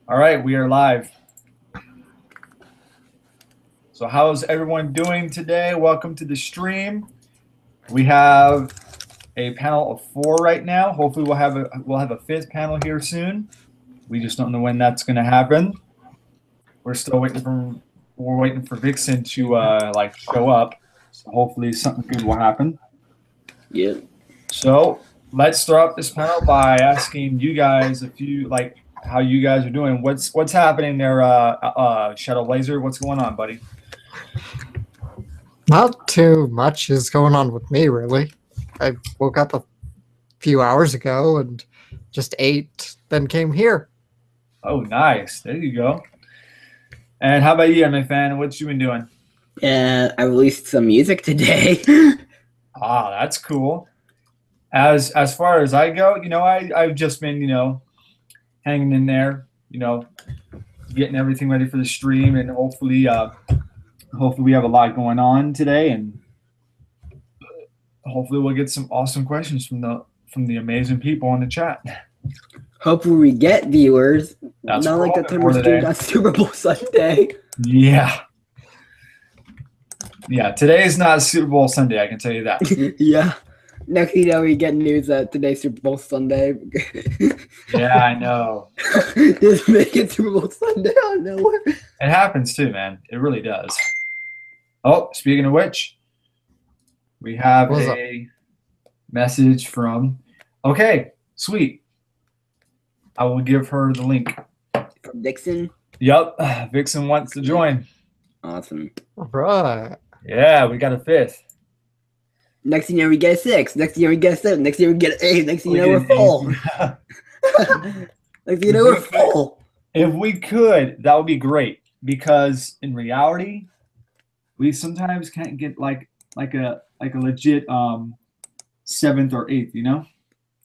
All right, we are live. So how's everyone doing today? Welcome to the stream. We have a panel of 4 right now. Hopefully we'll have a fifth panel here soon. We just don't know when that's going to happen. We're still waiting for Vixen to like show up. So hopefully something good will happen. Yeah. So let's start off this panel by asking you guys a few, like, how you guys are doing. What's happening there, Shadow Blazer? What's going on, buddy? Not too much is going on with me, really. I woke up a few hours ago and just ate, then came here. Oh, nice. There you go. And how about you, MA Fan? What you been doing? I released some music today. Ah, that's cool. As far as I go, I've just been, hanging in there, getting everything ready for the stream, and hopefully we have a lot going on today, and hopefully we'll get some awesome questions from the amazing people in the chat. Hopefully we get viewers. That's not like the time we're we're streamed on Super Bowl Sunday. Yeah. Yeah, today is not Super Bowl Sunday, I can tell you that. Yeah. Next thing you know, we get news that today's Super Bowl Sunday. Yeah, I know. Just make it Super Bowl Sunday out of nowhere. It happens too, man. It really does. Oh, speaking of which, we have a message from. Okay, sweet. I will give her the link. From Dixon? Yup, Vixen wants to join. Awesome. All right. Yeah, we got a fifth. Next thing you know, we get a 6. Next thing you know, we get a 7. Next thing you know, we get an 8. Next thing you know, we're full. Next thing you know, we're full. If we could, that would be great. Because in reality, we sometimes can't get like a legit 7th or 8th,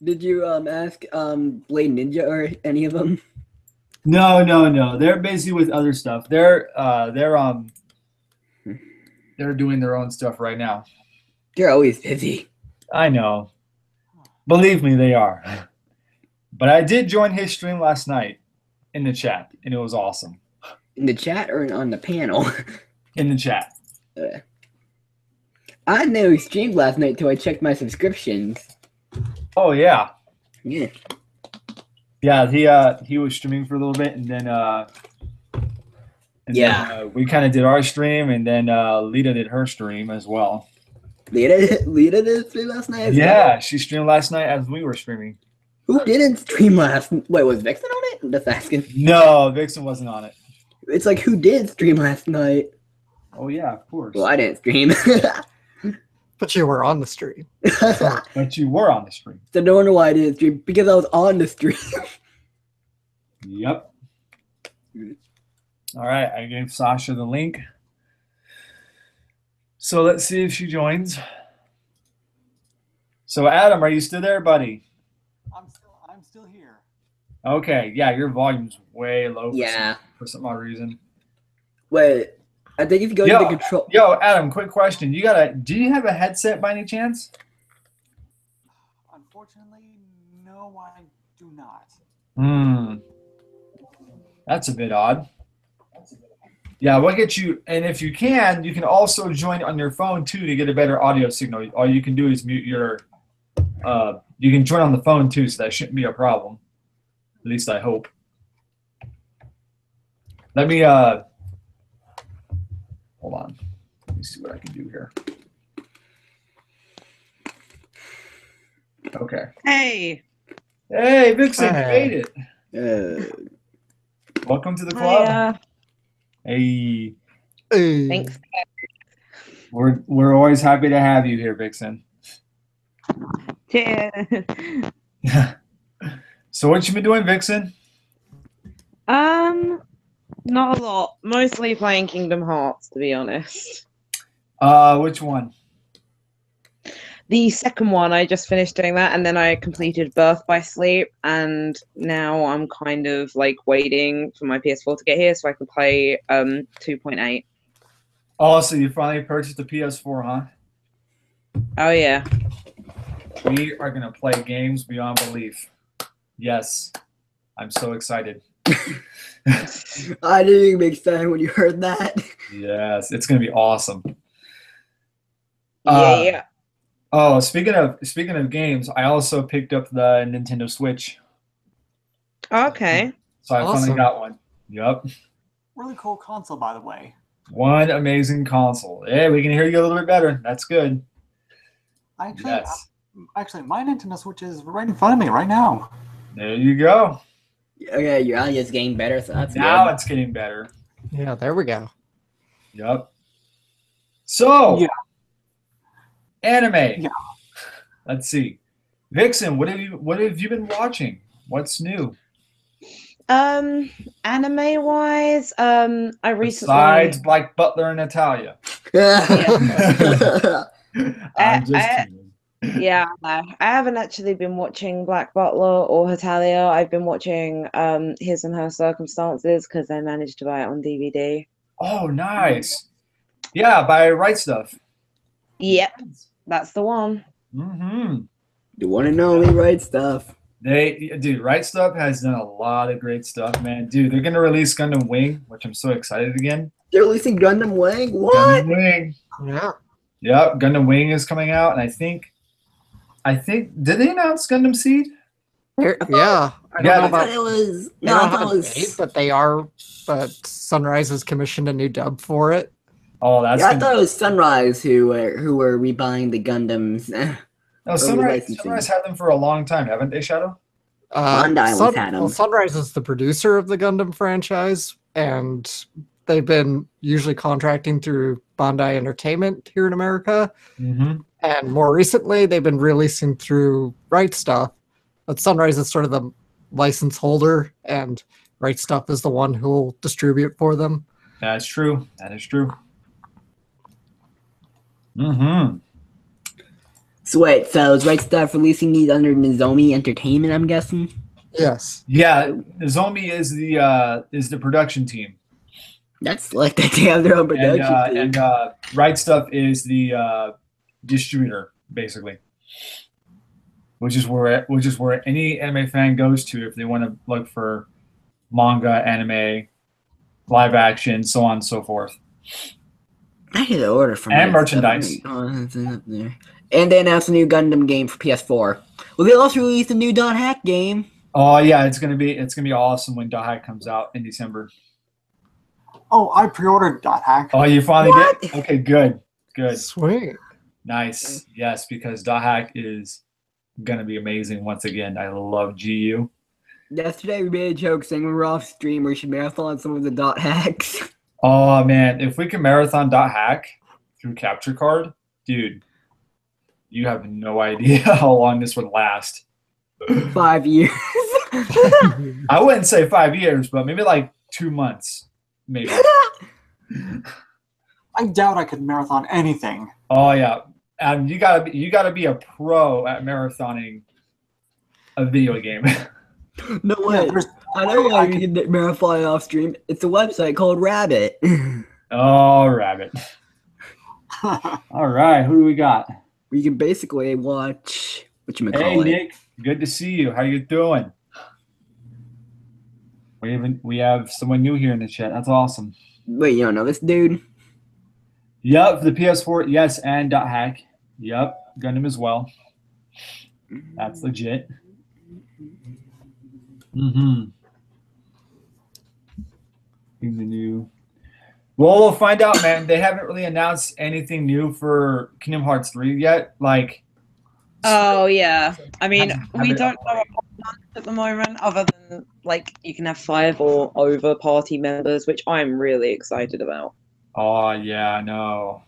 Did you ask Blade Ninja or any of them? No. They're busy with other stuff. They're doing their own stuff right now. They're always busy. I know. Believe me, they are. But I did join his stream last night in the chat, and it was awesome. In the chat or on the panel? In the chat. I didn't know he streamed last night till I checked my subscriptions. Oh yeah. Yeah. Yeah, he was streaming for a little bit, and then we kind of did our stream, and then Lita did her stream as well. Lita did stream last night? Yeah, she streamed last night as we were streaming. Who didn't stream last night? Wait, was Vixen on it? I'm just asking. No, Vixen wasn't on it. It's like, who did stream last night? Oh yeah, of course. Well, I didn't stream. But you were on the stream. But you were on the stream. So no wonder why I didn't stream, because I was on the stream. Yep. All right, I gave Sasha the link. So let's see if she joins. So Adam, are you still there, buddy? I'm still here. Okay, yeah, your volume's way low. Yeah. For some odd reason. Wait, I think if you go to the control. Yo, Adam, quick question. Do you have a headset by any chance? Unfortunately, no, I do not. That's a bit odd. Yeah, we'll get you, and if you can also join on your phone too to get a better audio signal. All you can do is mute your, you can join on the phone too, so that shouldn't be a problem. At least I hope. Let me, hold on. Let me see what I can do here. Okay. Hey, Vixen, you made it. Welcome to the club. hiya. Hey. Thanks. We're always happy to have you here, Vixen. Cheers. So what you been doing, Vixen? Not a lot. Mostly playing Kingdom Hearts, to be honest. Which one? The second one, I just finished doing that, and then I completed Birth by Sleep, and now I'm kind of like waiting for my PS4 to get here so I can play 2.8. Oh, so you finally purchased the PS4, huh? Oh yeah. We are gonna play games beyond belief. Yes, I'm so excited. I knew you were excited when you heard that. Yes, it's gonna be awesome. Yeah. Oh, speaking of games, I also picked up the Nintendo Switch, Okay. so I finally Awesome. got one. Yep, Really cool console, by the way. one amazing console. Hey, we can hear you a little bit better. That's good. Yes, Actually, my Nintendo Switch is right in front of me right now. there you go. Okay, your audio's getting better, so that's Now good. it's getting better. Yeah, there we go. Yep. So, Yeah. anime. Yeah. Let's see, Vixen. What have you been watching? What's new? Anime wise, I recently Besides Black Butler and Natalia. I'm just kidding. yeah, no, I haven't actually been watching Black Butler or Hetalia. I've been watching His and Her Circumstances because I managed to buy it on DVD. Oh, nice. Yeah, by Right Stuff. Yep, that's the one. Mm-hmm. You want to know me, right stuff. Dude, Right Stuff has done a lot of great stuff, man. Dude, they're gonna release Gundam Wing, which I'm so excited again. They're releasing Gundam Wing? What? Gundam Wing. Yeah. Yep, Gundam Wing is coming out, and I think did they announce Gundam Seed? Yeah. I don't Yeah, know I thought about it was. they No, I don't thought have it a was. date, but Sunrise has commissioned a new dub for it. Oh, that's Yeah, I gonna thought it was Sunrise who were rebuying the Gundams. no, Sunrise licensing. had them for a long time, haven't they, Shadow? Bandai always had 'em. Well, Sunrise is the producer of the Gundam franchise, and they've been usually contracting through Bandai Entertainment here in America. Mm-hmm. And more recently, they've been releasing through Right Stuff. But Sunrise is sort of the license holder, and Right Stuff is the one who will distribute for them. That's true. That is true. Mm-hmm. So wait, so is Right Stuff releasing these under Nozomi Entertainment, I'm guessing? Yes. Yeah, Zomi is the production team. That's like they have their own production team. And Right Stuff is the distributor, basically, which is where any anime fan goes to if they want to look for manga, anime, live action, so on and so forth. I had an order from And Right Stuff. merchandise. Oh, it's up there. And they announced a new Gundam game for PS4. Well, they also released a new Dot Hack game. Oh yeah, it's gonna be what when Dot Hack comes out in December. Oh, I pre-ordered Dot Hack. Oh, you finally What? did? Okay, good. Sweet. Nice. Yes, because Dot Hack is gonna be amazing once again. I love GU. Yesterday we made a joke saying when we're off stream we should marathon some of the Dot Hacks. Oh man, if we can marathon Dot Hack through Capture Card, dude, you have no idea how long this would last. 5 years. I wouldn't say 5 years, but maybe like 2 months, maybe. I doubt I could marathon anything. Oh yeah, you gotta be a pro at marathoning a video game. No Yeah, way. there's I know how you can marathon off stream. It's a website called Rabbit. Oh, rabbit. All right, who do we got? Where you can basically watch Hey whatchamacallit. Nick, good to see you. How you doing? We have someone new here in the chat. That's awesome. Wait, you don't know this dude? Yep, for the PS4, yes, and Dot Hack. Yep, Gundam as well. That's legit. Mm-hmm. In the new. Well, we'll find out, man. They haven't really announced anything new for Kingdom Hearts 3 yet. Like, Oh yeah, I mean Have we it- don't know a whole bunch at the moment, other than like you can have 5 or over party members, which I'm really excited about. oh yeah, no.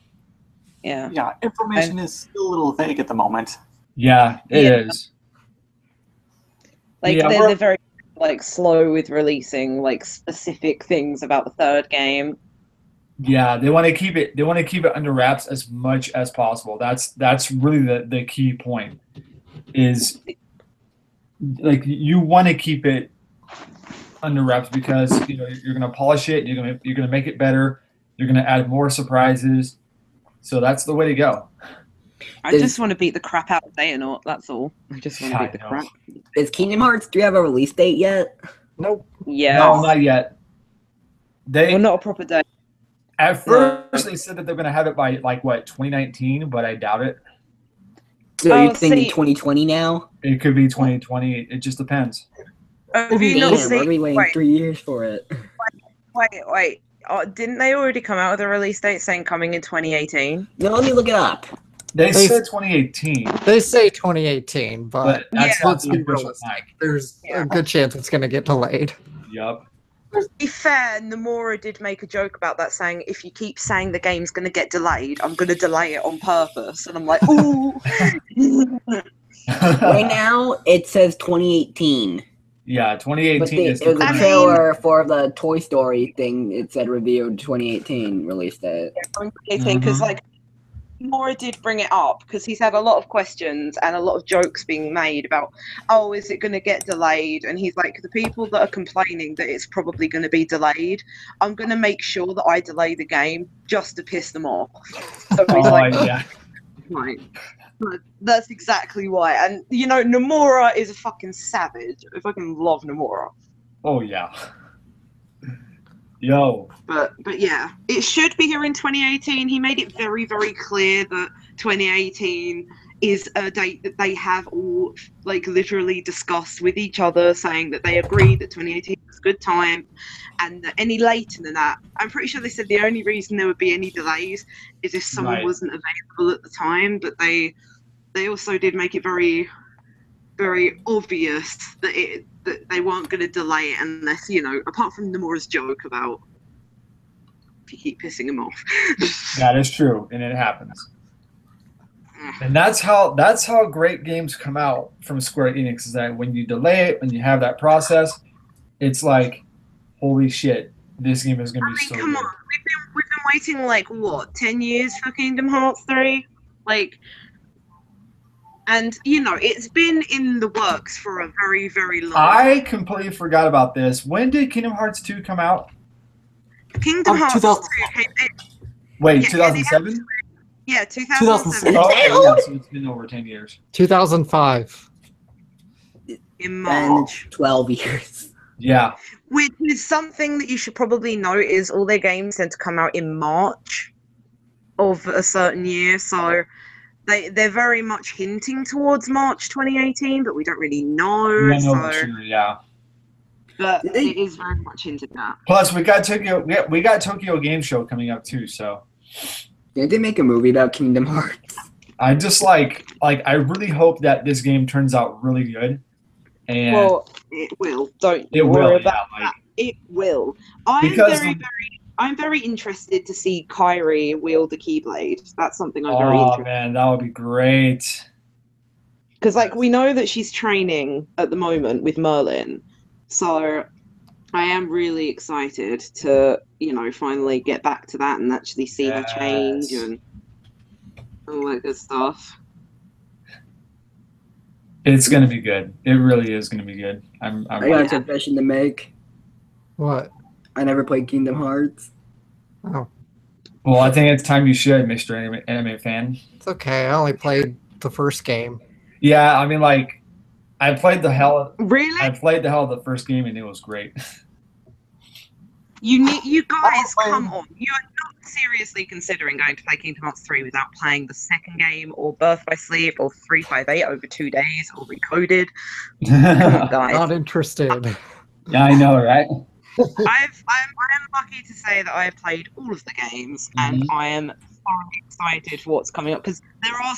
Yeah. Yeah, information is still a little vague at the moment. Yeah, it Yeah. is. Like Yeah, they're, we're- they're very like slow with releasing like specific things about the third game. Yeah, they want to keep it. They want to keep it under wraps as much as possible. That's really the key point. Is like you want to keep it under wraps because you're gonna polish it. You're gonna make it better. You're gonna add more surprises. So that's the way to go. I Is- just want to beat the crap out of Xehanort, that's all. I just want to I beat the know. crap. Does Kingdom Hearts 3 have a release date yet? Nope. Yeah. No, not yet. They Well, not a proper date. at first they said that they're going to have it by like what 2019, but I doubt it. So Oh, you're thinking see- 2020 now? It could be 2020. It just depends. Have you Damn, not we're gonna be seen? waiting Wait, 3 years for it. wait. Didn't they already come out with a release date saying coming in 2018? No, let me look it up. They They- said 2018, They say 2018, but but that's Yeah. not let's the be official realistic. time. There's Yeah. a good chance it's going to get delayed. Yup. To be fair, Nomura did make a joke about that, saying if you keep saying the game's going to get delayed, I'm going to delay it on purpose. And I'm like, ooh. Right now, it says 2018. Yeah, But 2018 is there was the a I mean- trailer for the Toy Story thing. It said revealed 2018 release date. Because Mhm. like Nomura did bring it up because he's had a lot of questions and a lot of jokes being made about, oh, is it going to get delayed? And he's like, the people that are complaining that it's probably going to be delayed, I'm going to make sure that I delay the game just to piss them off. So he's Oh, like, yeah. right. That's exactly why. And you know, Nomura is a fucking savage. I fucking love Nomura. Oh, yeah. Yo. But yeah, it should be here in 2018. He made it very, very clear that 2018 is a date that they have all like literally discussed with each other, saying that they agree that 2018 is a good time, and that any later than that, I'm pretty sure they said the only reason there would be any delays is if someone Right. wasn't available at the time. But they also did make it very, very obvious that that they weren't going to delay it unless, you know, apart from Nomura's joke about if you keep pissing him off. That is true, and it happens. And that's how great games come out from Square Enix, is that when you delay it, when you have that process, it's like, holy shit, this game is gonna be so Come good. on, we've been waiting like what 10 years for Kingdom Hearts 3, like, and you know it's been in the works for a very, very long. I completely forgot about this. When did Kingdom Hearts 2 come out? Kingdom Hearts 2 2000. came in, Wait, Yeah, 2007? yeah, 2007 Oh, okay, yeah, so it's been over 10 years. 2005. in March. And 12 years. Yeah. Which is something that you should probably note is all their games tend to come out in March of a certain year, so they're very much hinting towards March 2018, but we don't really know. We don't know so, for sure, yeah. but Did they- it is very much hinted at. Plus, we got Tokyo Game Show coming up too, so Did they make a movie about Kingdom Hearts? I just like I really hope that this game turns out really good. And Well, it will. Don't it worry will, about yeah. Like, it. Will. I'm Because very interested to see Kairi wield the Keyblade. That's something I'm very oh interested. man, that would be great. Because like we know that she's training at the moment with Merlin, so I am really excited to finally get back to that and actually see her change Yes. and all that good stuff. It's gonna be good. It really is gonna be good. I'm I got a confession to make. What? I never played Kingdom Hearts. Oh, well, I think it's time you should, Mr. Anime fan. it's okay. I only played the first game. Yeah, I mean, like, I played the hell of Really? the first game, and it was great. You guys, Oh, come on! You are not seriously considering going to play Kingdom Hearts 3 without playing the second game, or Birth by Sleep, or 358 over 2 days, or Recoded. Come on, guys! Not interested. Yeah, I know, right? I'm lucky to say that I have played all of the games, and I am thoroughly excited for what's coming up, because there are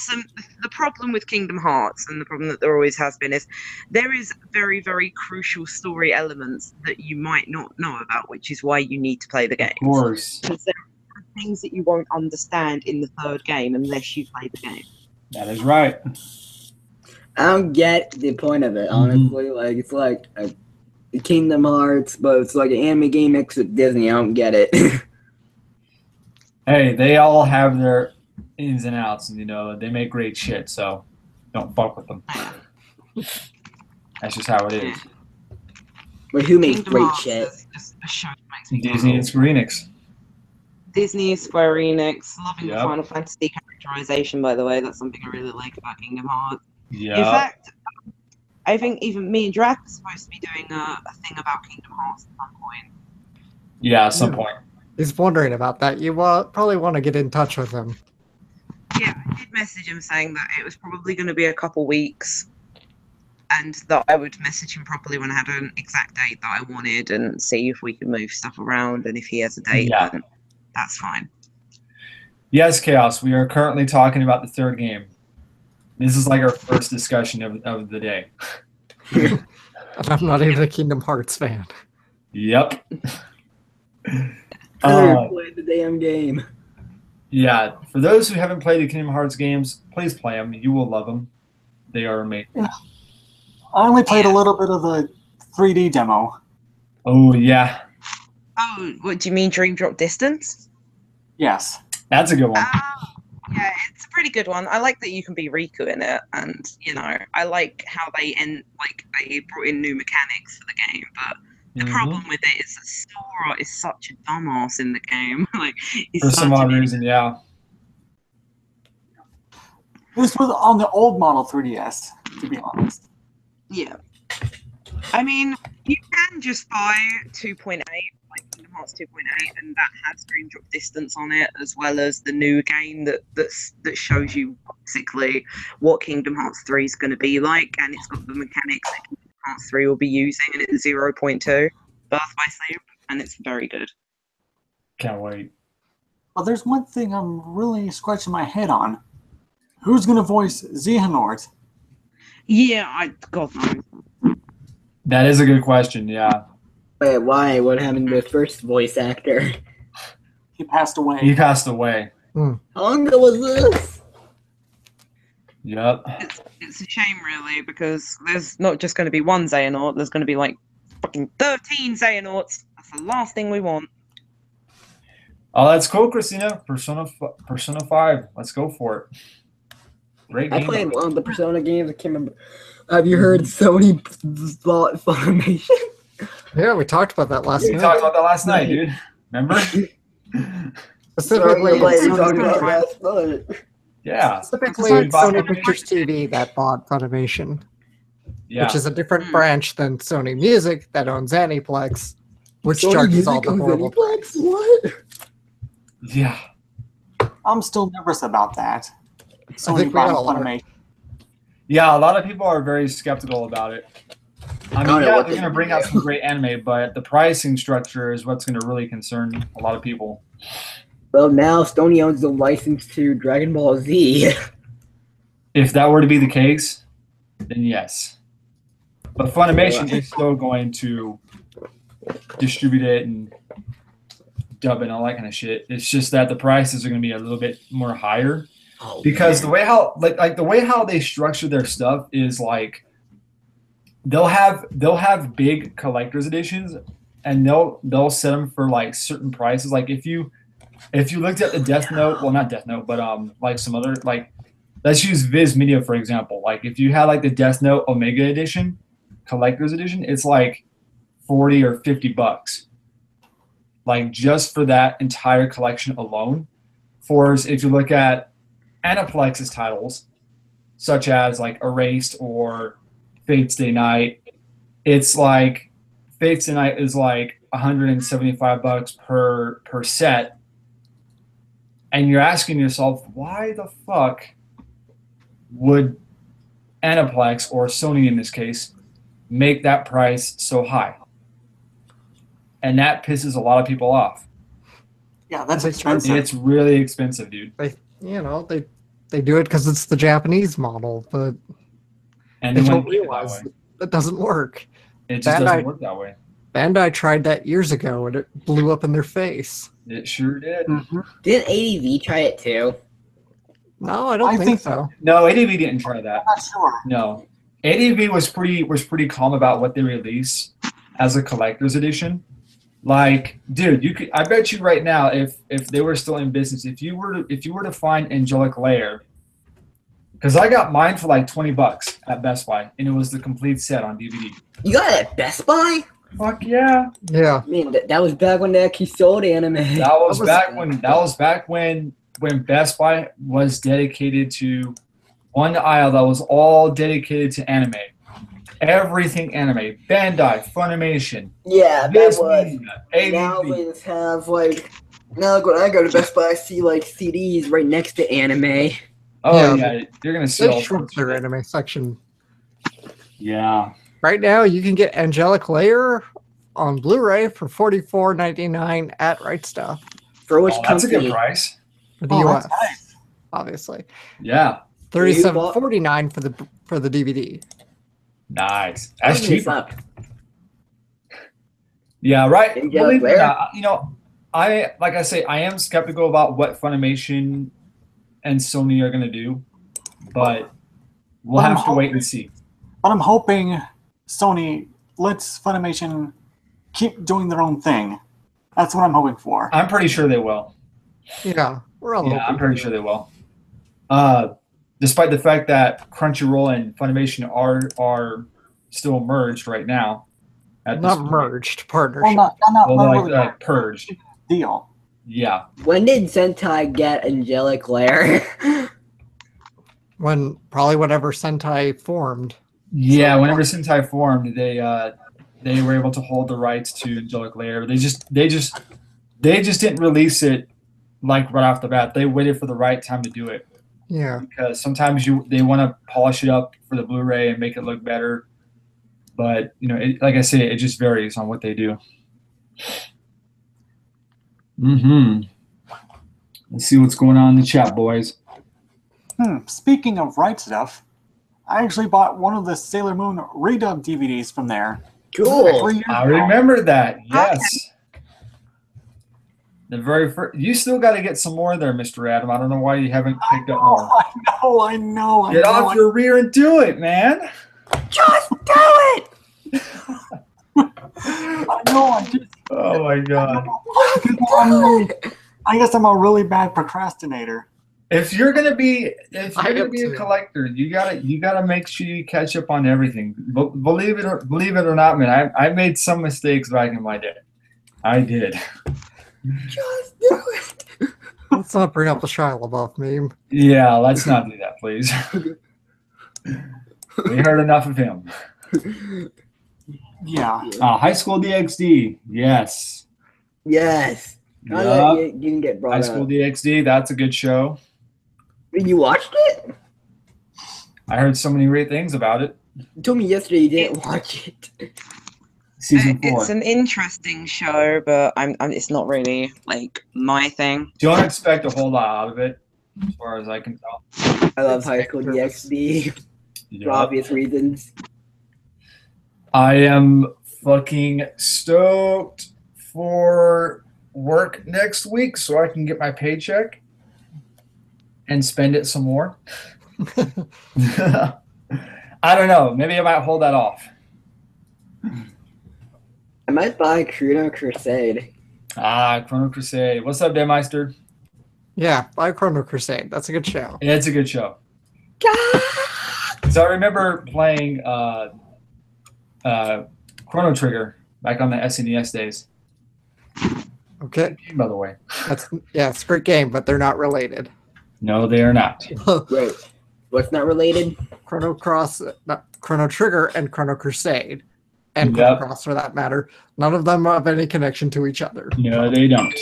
the problem with Kingdom Hearts, and the problem that there always has been, is there is very, very crucial story elements that you might not know about, which is why you need to play the game. Of course. Because there are things that you won't understand in the third game unless you play the game. That is right. I don't get the point of it, honestly. Like, it's like a Kingdom Hearts, but it's like an anime game mixed with Disney. I don't get it. Hey, they all have their ins and outs, and they make great shit. So don't fuck with them. That's just how it is. But who makes Kingdom great Hearts shit? is just a show that makes me Disney and Square Enix. Disney, Square Enix, loving the Yep. Final Fantasy characterization, by the way. That's something I really like about Kingdom Hearts. Yeah. In fact, I think even me and Drac are supposed to be doing a thing about Kingdom Hearts at some point. Yeah, at some point. He's wondering about that. You probably want to get in touch with him. Yeah, I did message him saying that it was probably going to be a couple weeks, and that I would message him properly when I had an exact date that I wanted, and see if we could move stuff around. And if he has a date, Yeah. then that's fine. Yes, Chaos. We are currently talking about the third game. This is like our first discussion of the day. And I'm not even a Kingdom Hearts fan. Yep. I never played the damn game. Yeah, for those who haven't played the Kingdom Hearts games, please play them. You will love them. They are amazing. I only played a little bit of the 3D demo. Oh, yeah. Oh, what do you mean, Dream Drop Distance? Yes. That's a good one. Yeah, it's a pretty good one. I like that you can be Riku in it, and I like how they brought in new mechanics for the game. But the problem with it is that Sora is such a dumbass in the game. He's For some such odd an reason, yeah. This was on the old model 3DS, to be honest. Yeah. I mean, you can just buy 2.8, like Kingdom Hearts 2.8, and that has Dream Drop Distance on it, as well as the new game that shows you basically what Kingdom Hearts 3 is going to be like, and it's got the mechanics that Kingdom Hearts 3 will be using, and it's 0.2, Birth by Sleep, and it's very good. Can't wait. Well, there's one thing I'm really scratching my head on. Who's going to voice Xehanort? Yeah, God knows. That is a good question, yeah. Wait, why? What happened to the first voice actor? He passed away. He passed away. How long ago was this? Yep. It's a shame, really, because there's not just going to be one Xehanort, there's going to be like fucking 13 Xehanorts. That's the last thing we want. Oh, that's cool, Christina. Persona 5. Let's go for it. Great game. I played one of the Persona games. I can't remember. Have you heard Sony bought Funimation? Yeah, we talked about that last We night. talked about that last night, dude. Remember? Specifically, Sorry, Sony- talking about last night. Yeah. specifically Sony bought Sony Funimation. Pictures TV that bought Funimation, Yeah. which is a different branch than Sony Music that owns Aniplex, which Sony charges Music all the owns horrible. Aniplex? What? Yeah. I'm still nervous about that. Sony think we buying all are. Funimation. Yeah, a lot of people are very skeptical about it. I don't mean, know yeah, what they're they going to bring out some great anime, but the pricing structure is what's going to really concern a lot of people. Well, now Sony owns the license to Dragon Ball Z. If that were to be the case, then yes. But Funimation is still going to distribute it and dub it and all that kind of shit. It's just that the prices are going to be a little bit more higher. Oh, Because man. the way how the way how they structure their stuff is like they'll have big collector's editions and they'll set them for like certain prices. Like if you looked at the Death Note, well not Death Note, but like some other like let's use Viz Media for example. Like if you had like the Death Note Omega edition, collector's edition, it's like $40 or $50. Like just for that entire collection alone. Whereas if you look at Aniplex's titles, such as like Erased or Fate's Day Night, it's like Fate's Day Night is like $175 per set, and you're asking yourself, why the fuck would Aniplex or Sony in this case make that price so high? And that pisses a lot of people off. Yeah, that's They charge- expensive. It's really expensive, dude. They do it because it's the Japanese model, but And they they don't wouldn't keep it that realize way. that doesn't work. It just Bandai- doesn't work that way. Bandai tried that years ago and it blew up in their face. It sure did. Mhm. Didn't ADV try it too? No, I don't I think think so. No, ADV didn't try that. I'm not sure. No, ADV was pretty calm about what they released as a collector's edition. Like, dude, you could. I bet you right now, if they were still in business, if you were to find Angelic Lair, because I got mine for like $20 at Best Buy, and it was the complete set on DVD. You got it at Best Buy? Fuck yeah! Yeah. I mean, that was back when they actually sold anime. That was back when Best Buy was dedicated to one aisle that was all dedicated to anime. everything anime. Bandai, Funimation, Yeah, that Viz was. Media, Now ABV. they just have like. Now like, when I go to Best Buy, I see like CDs right next to anime. Oh, Yeah, yeah. You're going to see They all shrunk sorts their of shit. anime section. Yeah. Right now, you can get Angelic Layer on Blu-ray for $44.99 at Right Stuff For which Oh, that's a good company? price. for the Oh, US, that's nice. obviously. Yeah. $37.49 for the DVD. Nice. That's Look this cheaper. up. Yeah, right. Angelic Believe it or Layer? not, like I say, I am skeptical about what Funimation and Sony are going to do, but we'll But I'm have to wait and see. But I'm hoping Sony lets Funimation keep doing their own thing. That's what I'm hoping for. I'm pretty sure they will. Yeah, we're all Yeah, hoping. I'm pretty sure they will. Despite the fact that Crunchyroll and Funimation are still merged right now. At Not this point. merged, partnership. Well, not Well, really like purged. deal. Yeah. When did Sentai get Angelic Layer? Probably whenever Sentai formed. Yeah, So- whenever Sentai formed, they were able to hold the rights to Angelic Layer. They just didn't release it like right off the bat. They waited for the right time to do it Yeah. because sometimes they want to polish it up for the Blu-ray and make it look better. But like I say, it just varies on what they do. Let's see what's going on in the chat, boys. Speaking of right stuff, I actually bought one of the Sailor Moon redub DVDs from there. Cool. 3 years I ago. remember that. Yes. The very first. You still got to get some more there, Mr. Adam. I don't know why you haven't picked up more. I know. Get off your rear and do it, man. Just do it! I know. Oh my god. I guess I'm a really bad procrastinator. If you're gonna be I a am too. collector, you gotta make sure you catch up on everything. Believe it or not, man, I made some mistakes back in my day. I did. Just do it! Let's not bring up the Shia LaBeouf meme. Yeah, let's not do that, please. We heard enough of him. Yeah. High School DxD, yes. Yes. Now that Yup. you didn't get brought High up. School DxD, that's a good show. You watched it? I heard so many great things about it. You told me yesterday you didn't watch it. Season 4. It's an interesting show, but it's not really like my thing. Don't expect a whole lot out of it, as far as I can tell. I love High School DxD for Yup. obvious reasons. I am fucking stoked for work next week so I can get my paycheck and spend it some more. I don't know. Maybe I might hold that off. I might buy Chrono Crusade. Chrono Crusade. What's up, Demeister? Yeah, buy Chrono Crusade. That's a good show. Yeah, it's a good show. So I remember playing Chrono Trigger back on the SNES days. Okay. By the way. It's a great game, but they're not related. No, they are not. Wait, what's not related? Chrono Trigger and Chrono Crusade. And Yep. Chrono Cross for that matter. None of them have any connection to each other. No, they don't.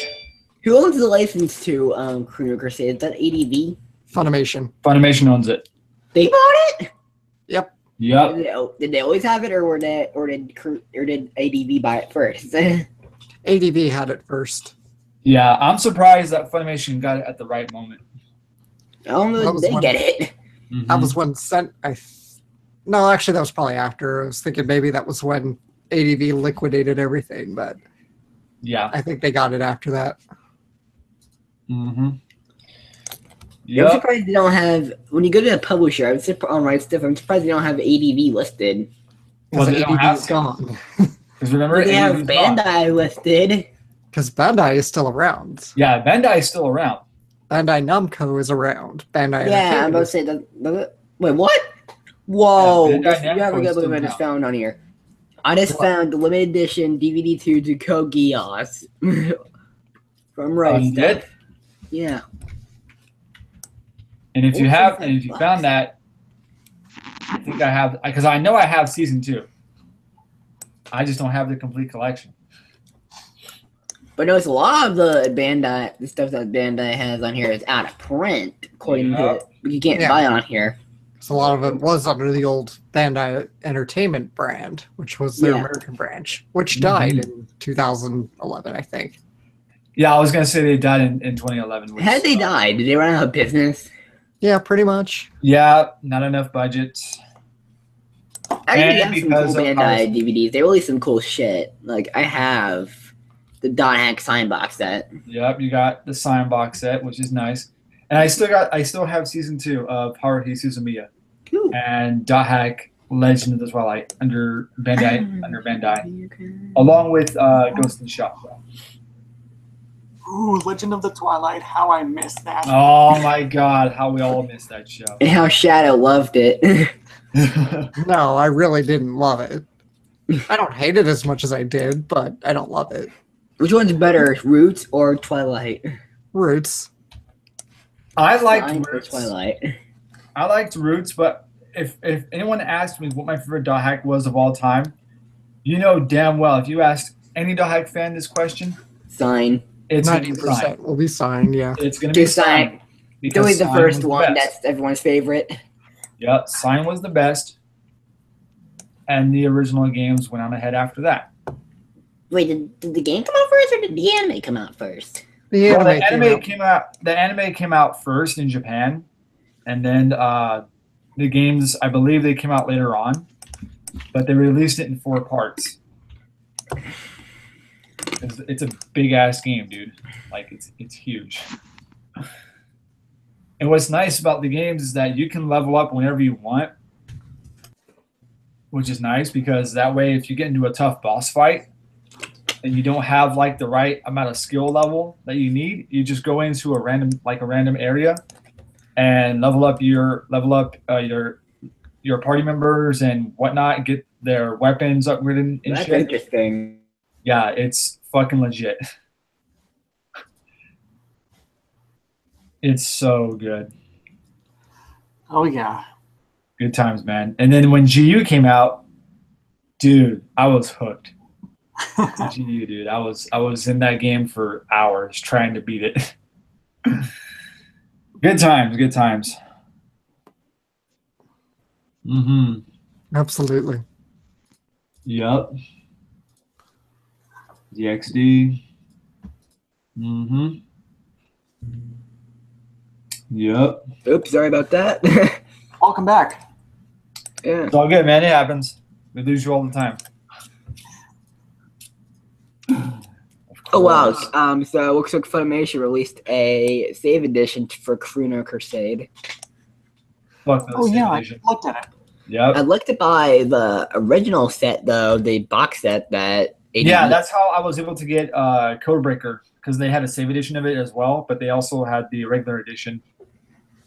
Who owns the license to Chrono Crusade? Is that ADV? Funimation. Funimation owns it. They bought it? Yep. Yep. Did they always have it, or did ADV buy it first? ADV had it first. Yeah, I'm surprised that Funimation got it at the right moment. I don't know That if was they one- get it. That was when No, actually, that was probably after. I was thinking maybe that was when ADV liquidated everything, but Yeah. I think they got it after that. Mm-hmm. I'm Yep. surprised they don't have. When you go to a publisher, I'm surprised on Right Stuff. I'm surprised they don't have ADV listed. Well, Because they don't ADV have is to. gone. Because remember, They have ADV 's gone. Bandai listed. Because Bandai is still around. Yeah, Bandai is still around. Bandai Namco is around. Bandai Yeah, I'm about to Entertainment say that. Wait, what? Whoa! Yeah, Bandai you have Namco a is good look still I just around. found on here. I just found the limited edition DVD 2 to Kogias from Right You did? Stuff. Yeah. And if you What's have, that and if you box? found that, I think I have, because I know I have season 2. I just don't have the complete collection. But no, it's a lot of the stuff that Bandai has on here is out of print, according to you can't Yeah. buy it on here. So a lot of it was under the old Bandai Entertainment brand, which was their Yeah. American branch, which died in 2011, I think. Yeah, I was gonna say they died in 2011. Which, Had they died? Did they run out of business? Yeah, pretty much. Yeah, not enough budgets. I And think got some because cool of Bandai our- DVDs. They released some cool shit. Like I have the Dot Hack sign box set. Yep, you got the sign box set, which is nice. And I still have season 2 of Haruhi Suzumiya Cool. and Dot Hack Legend of the Twilight under Bandai, along with Ghost in the Shell. Ooh, Legend of the Twilight. How I missed that. Oh my god, how we all missed that show. And how Shadow loved it. No, I really didn't love it. I don't hate it as much as I did, but I don't love it. Which one's better, Roots or Twilight? Roots. I liked Mine or Roots. Twilight. I liked Roots, but if anyone asked me what my favorite Dot Hack was of all time, you know damn well if you asked any Dot Hack fan this question, Sign. it's gonna be 90% Sign. will be signed, yeah. It's gonna be Just Sign. Sign. It's because always the Sign first was the one. best. That's everyone's favorite. Yep, Sign was the best, and the original games went on ahead after that. Wait, did the game come out first or did the anime come out first? The Well, anime the came anime out. came out. The anime came out first in Japan, and then the games, I believe, they came out later on, but they released it in 4 parts. It's a big ass game, dude. Like it's huge. And what's nice about the games is that you can level up whenever you want, which is nice because that way, if you get into a tough boss fight and you don't have like the right amount of skill level that you need, you just go into a random area and level up your party members and whatnot, get their weapons upgraded and That's shit. interesting. Yeah, it's fucking legit. It's so good. Oh yeah. Good times, man. And then when GU came out, dude, I was hooked. GU, dude. I was in that game for hours trying to beat it. Good times, good times. Mm-hmm. Absolutely. Yup. DXD. Mm-hmm. Yup. Oops, sorry about that. Welcome back. Yeah. It's all good, man. It happens. We lose you all the time. Oh wow. So it looks like Funimation released a save edition for Chrono Crusade. Fuck those Oh yeah, I editions. looked at it. Yep. I'd like to buy the original set though, the box set that Yeah, that's how I was able to get Codebreaker, because they had a save edition of it as well, but they also had the regular edition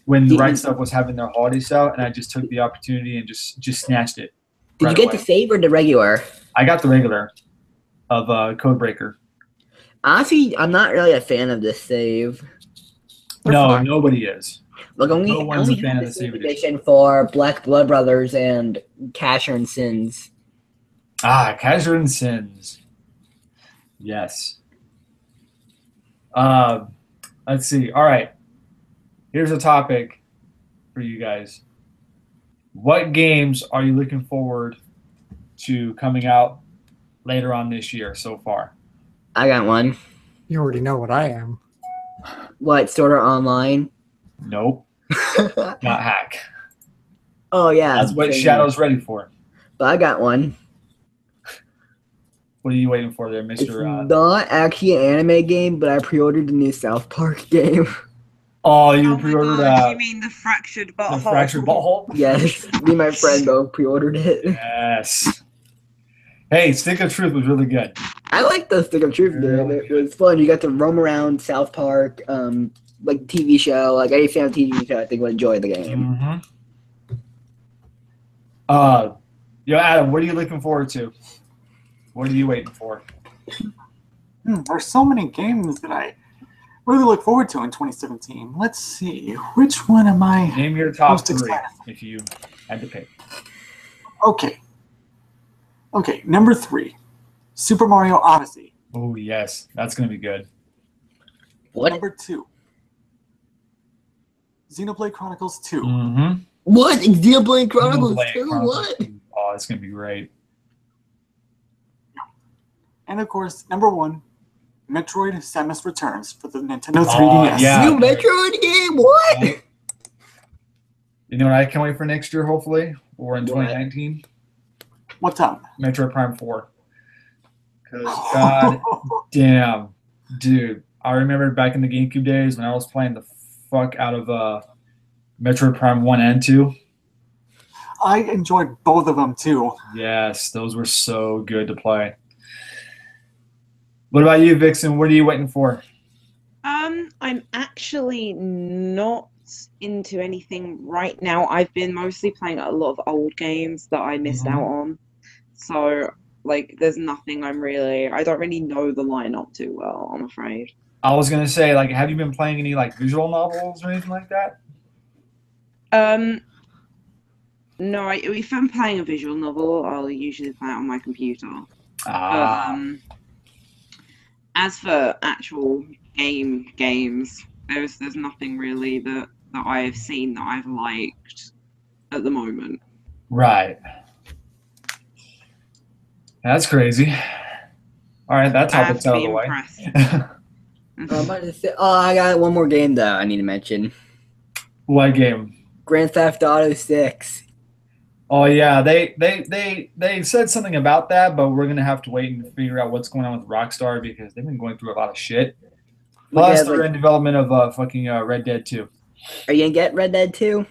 when Did Right you- Stuff was having their holiday sale, and I just took the opportunity and just snatched it. Did right you get away. the save or the regular? I got the regular of Codebreaker. Honestly, I'm not really a fan of this save. They're No, fine. nobody is. Like only, No I one's a only fan have of the the save save edition. edition for Black Blood Brothers and Casher and Sins. Kaiser and Sins. Yes. Let's see. All right. Here's a topic for you guys. What games are you looking forward to coming out later on this year so far? I got one. You already know what I am. What, Sword Art Online? Nope. Not Hack. Oh yeah. That's what same Shadow's ready for. But I got one. What are you waiting for there, It's Mr. not actually an anime game, but I pre-ordered the new South Park game. Oh, you Oh my pre-ordered gosh, you mean the fractured butthole? the Fractured Butthole? Yes, me and my friend both pre-ordered it. Yes. Hey, Stick of Truth was really good. I like the Stick of Truth game. It was fun. You got to roam around South Park, like TV show. Like any fan of TV show, I think would enjoy the game. Mm-hmm. Adam, what are you looking forward to? What are you waiting for? There's so many games that I really look forward to in 2017. Let's see. Which one am I? Name your top Most 3 excited. if you Had to pick. Okay. Okay, number 3. Super Mario Odyssey. Oh yes, that's gonna be good. What? Number 2. Xenoblade Chronicles 2. Mm-hmm. What? Xenoblade Chronicles 2? What? Oh, it's gonna be great. And of course, number 1, Metroid Samus Returns for the Nintendo 3DS. Oh, yeah. New Metroid game? What? You know what I can't wait for next year, hopefully? Or in What? 2019? What's up? Metroid Prime 4. Because, god damn, dude. I remember back in the GameCube days when I was playing the fuck out of Metroid Prime 1 and 2. I enjoyed both of them too. Yes, those were so good to play. What about you, Vixen? What are you waiting for? I'm actually not into anything right now. I've been mostly playing a lot of old games that I missed Mhm. out on. So, like, there's nothing I don't really know the lineup too well, I'm afraid. I was gonna say, like, have you been playing any like visual novels or anything like that? No, if I'm playing a visual novel, I'll usually play it on my computer. As for actual games, there's nothing really that I have seen that I've liked at the moment. Right. That's crazy. All right, that I have topic's to out of be the way. impressed. I'm about to say, I got one more game that I need to mention. What game? Grand Theft Auto 6. Oh yeah, they said something about that, but we're gonna have to wait and figure out what's going on with Rockstar because they've been going through a lot of shit. Plus, they're in development of fucking Red Dead 2. Are you gonna get Red Dead 2?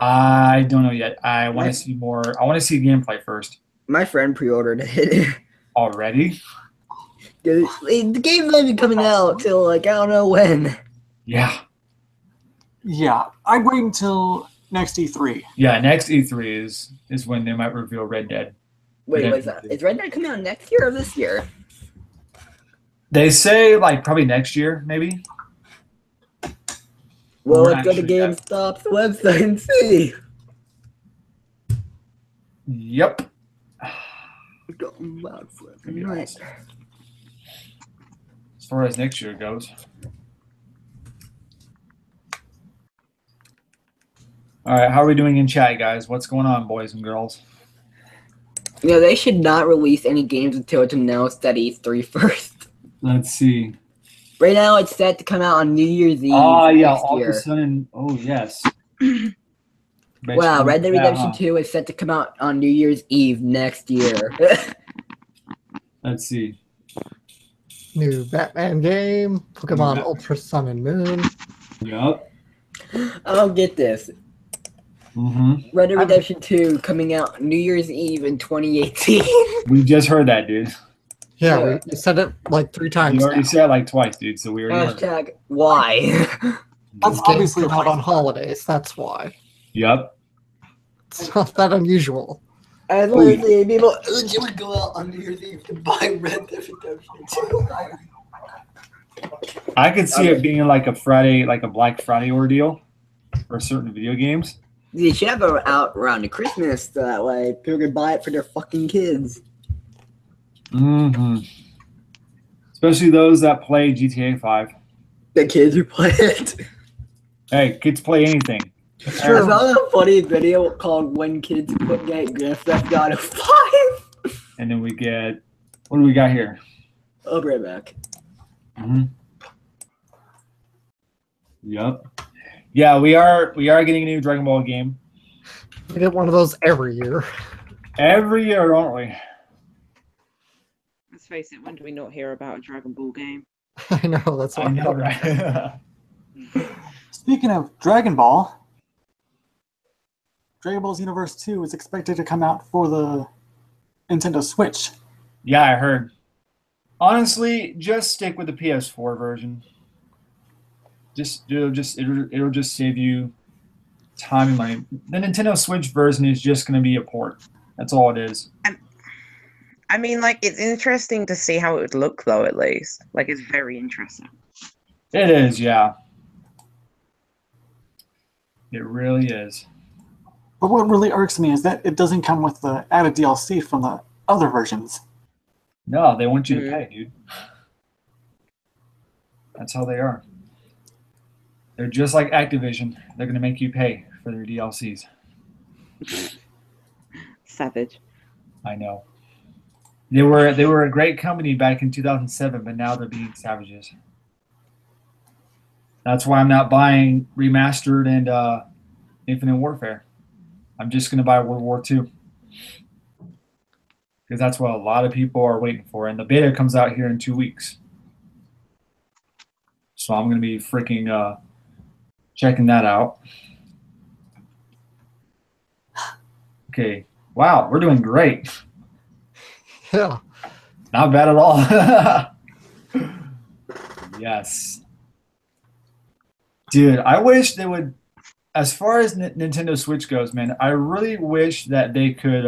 I don't know yet. I want to see more. I want to see gameplay first. My friend pre-ordered it. Already? The game's not even coming out till like I don't know when. Yeah. Yeah, I'd wait until next E3. Yeah, next E3 is when they might reveal Red Dead. Wait, Yeah. what's that? Is Red Dead coming out next year or this year? They say like probably next year, maybe. Well, We're let's go to not sure yet. GameStop's website and see. Yep. Going wild for it. Maybe Right. awesome. As far as next year goes. All right, how are we doing in chat, guys? What's going on, boys and girls? You know, they should not release any games until it's announced at E3 first. Let's see. Right now, it's set to come out on New Year's Eve Oh yeah, next all of year. a sudden. Oh yes. Wow, Red Dead Yeah, Redemption huh? 2 is set to come out on New Year's Eve next year. Let's see. New Batman game, Pokemon Yeah. Ultra Sun and Moon. Yep. I don't get this. Mm-hmm. Red Dead Redemption 2 coming out New Year's Eve in 2018. We just heard that, dude. Yeah, Yeah. we said it like 3 times You already now. said it like twice, dude. So we already heard it. Hashtag why? That's Games obviously come out why. on holidays, that's why. Yep. It's not that unusual. I literally people would go out on New Year's Eve to buy Red Dead Redemption 2. I could see it being like a Friday, like a Black Friday ordeal for certain video games. They should have it out around the Christmas so that way people can buy it for their fucking kids. Mm-hmm. Especially those that play GTA 5. The kids who play it. Hey, kids play anything. I saw a funny video called When Kids Get Grand Theft Auto 5. And then we get, what do we got here? I'll be right back. Mm-hmm. Yep. Yeah, we are getting a new Dragon Ball game We get one of those every year. every year, don't we? Let's face it, when do we not hear about a Dragon Ball game? I know, that's why. I know, right? Speaking of Dragon Ball, Dragon Ball Xenoverse 2 is expected to come out for the Nintendo Switch. Yeah, I heard. Honestly, just stick with the PS4 version. It'll just save you time and money. The Nintendo Switch version is just going to be a port. That's all it is. I mean, like, it's interesting to see how it would look, though, at least. Like, it's very interesting. It is, yeah. It really is. But what really irks me is that it doesn't come with the added DLC from the other versions. No, they want you to pay, dude. That's how they are. They're just like Activision. They're going to make you pay for their DLCs. Savage. I know. They were a great company back in 2007, but now they're being savages. That's why I'm not buying Remastered and Infinite Warfare. I'm just going to buy World War II. Because that's what a lot of people are waiting for. And the beta comes out here in 2 weeks. So I'm going to be freaking checking that out. Okay. Wow, we're doing great. Yeah. Not bad at all. Yes. Dude, I wish they would, as far as Nintendo Switch goes, man, I really wish that they could,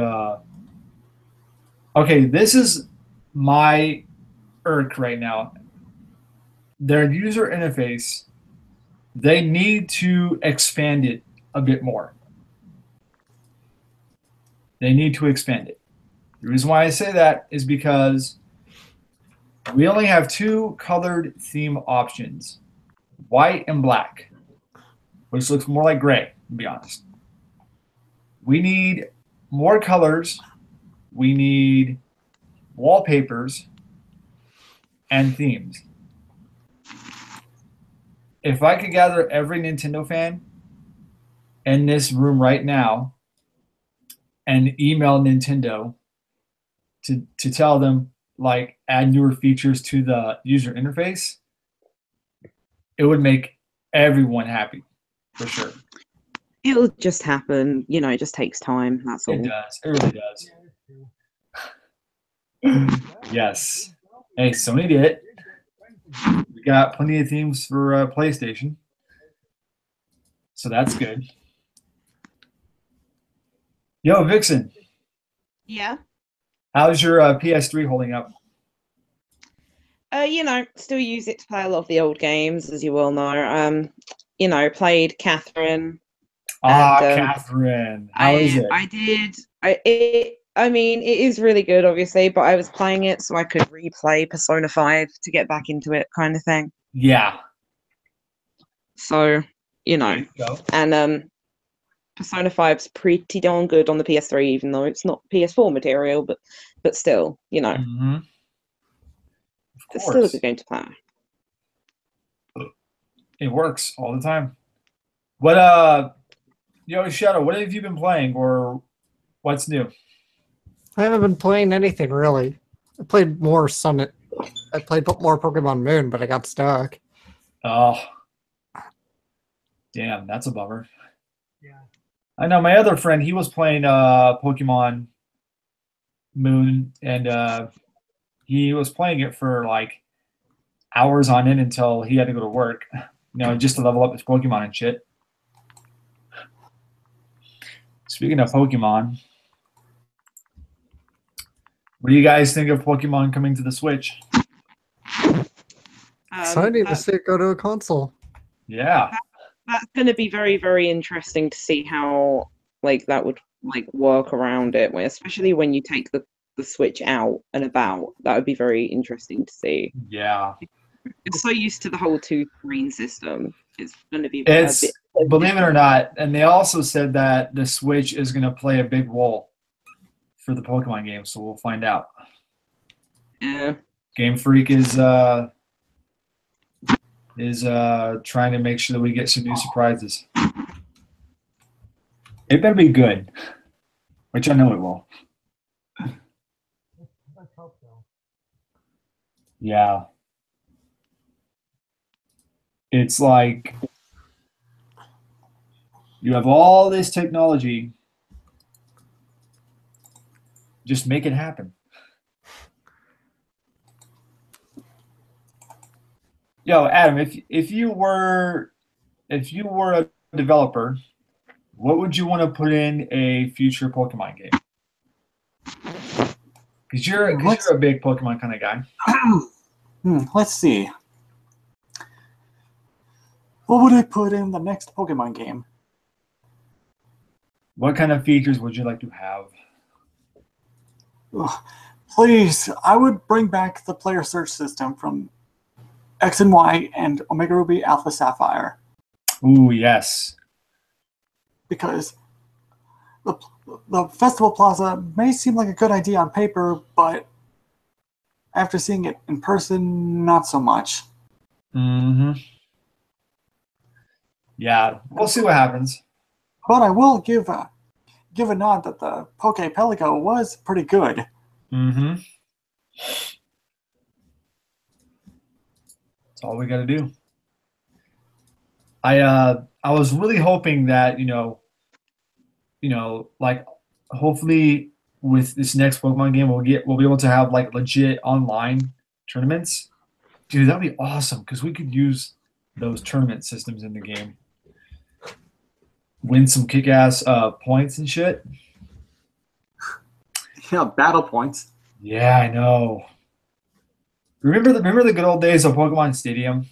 okay, this is my irk right now. Their user interface, they need to expand it a bit more. They need to expand it. The reason why I say that is because we only have 2 colored theme options, white and black, which looks more like gray, to be honest. We need more colors. We need wallpapers and themes. If I could gather every Nintendo fan in this room right now and email Nintendo to tell them, like, add newer features to the user interface, it would make everyone happy, for sure. It'll just happen. You know, it just takes time. That's all. It does. It really does. Yes. Hey, Sony did it. We got plenty of themes for PlayStation. So that's good. Yo, Vixen, Yeah. how's your PS3 holding up? You know, still use it to play a lot of the old games, as you well know. You know, played Catherine. Catherine. How is it? I did. I mean, it is really good, obviously, but I was playing it so I could replay Persona 5 to get back into it, kind of thing. Yeah. So, you know, There you go. and Persona 5's pretty darn good on the PS3, even though it's not PS4 material, but still, you know, Mm-hmm. it's still a good game to play. It works all the time. What yo, Shadow, what have you been playing, or what's new? I haven't been playing anything really. I played more Summit. I played more Pokemon Moon, but I got stuck. Oh, damn, that's a bummer. Yeah. I know my other friend, he was playing Pokemon Moon, and he was playing it for like hours on end until he had to go to work, you know, just to level up his Pokemon and shit. Speaking of Pokemon, what do you guys think of Pokemon coming to the Switch? Exciting to see it go to a console. Yeah. That's going to be very, very interesting to see how like that would like work around it, especially when you take the Switch out and about. That would be very interesting to see. Yeah. It's so used to the whole 2-screen system. It's going to be It's, believe it or not, and they also said that the Switch is going to play a big role for the Pokemon game, so we'll find out. Yeah. Game Freak is trying to make sure that we get some new surprises. It better be good, which I know it will. Yeah. It's like you have all this technology, just make it happen. Yo, Adam, if you were a developer, what would you want to put in a future Pokemon game? Because you're a big Pokemon kind of guy. Let's see. What would I put in the next Pokemon game? What kind of features would you like to have? Ugh. Please, I would bring back the player search system from X and Y and Omega Ruby Alpha Sapphire, Ooh, yes. because the Festival Plaza may seem like a good idea on paper, but after seeing it in person, not so much. Mm-hmm. Yeah, we'll see what happens. But I will give a nod that the Poke Pelico was pretty good. Mm-hmm. That's all we got to do. I was really hoping that like hopefully with this next Pokemon game we'll be able to have like legit online tournaments. Dude, that'd be awesome because we could use those tournament systems in the game. Win some kick-ass points and shit. Yeah, battle points. Yeah, I know. Remember the good old days of Pokemon Stadium?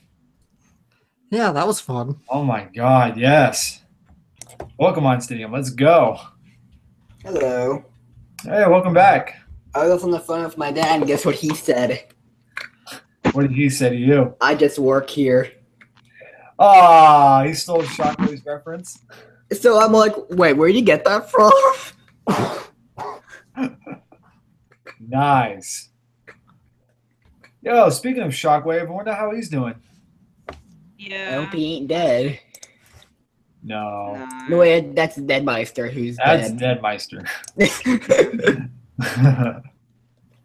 Yeah, that was fun. Oh my god, yes. Pokemon Stadium, let's go. Hello. Hey, welcome back. I was on the phone with my dad, and guess what he said? What did he say to you? I just work here. Ah, he stole Shockwave's reference. So I'm like, wait, where'd you get that from? Nice. Yo, speaking of Shockwave, I wonder how he's doing. I Yeah. hope he ain't dead. No, No, wait, that's Deadmeister who's that's dead. Dead Meister.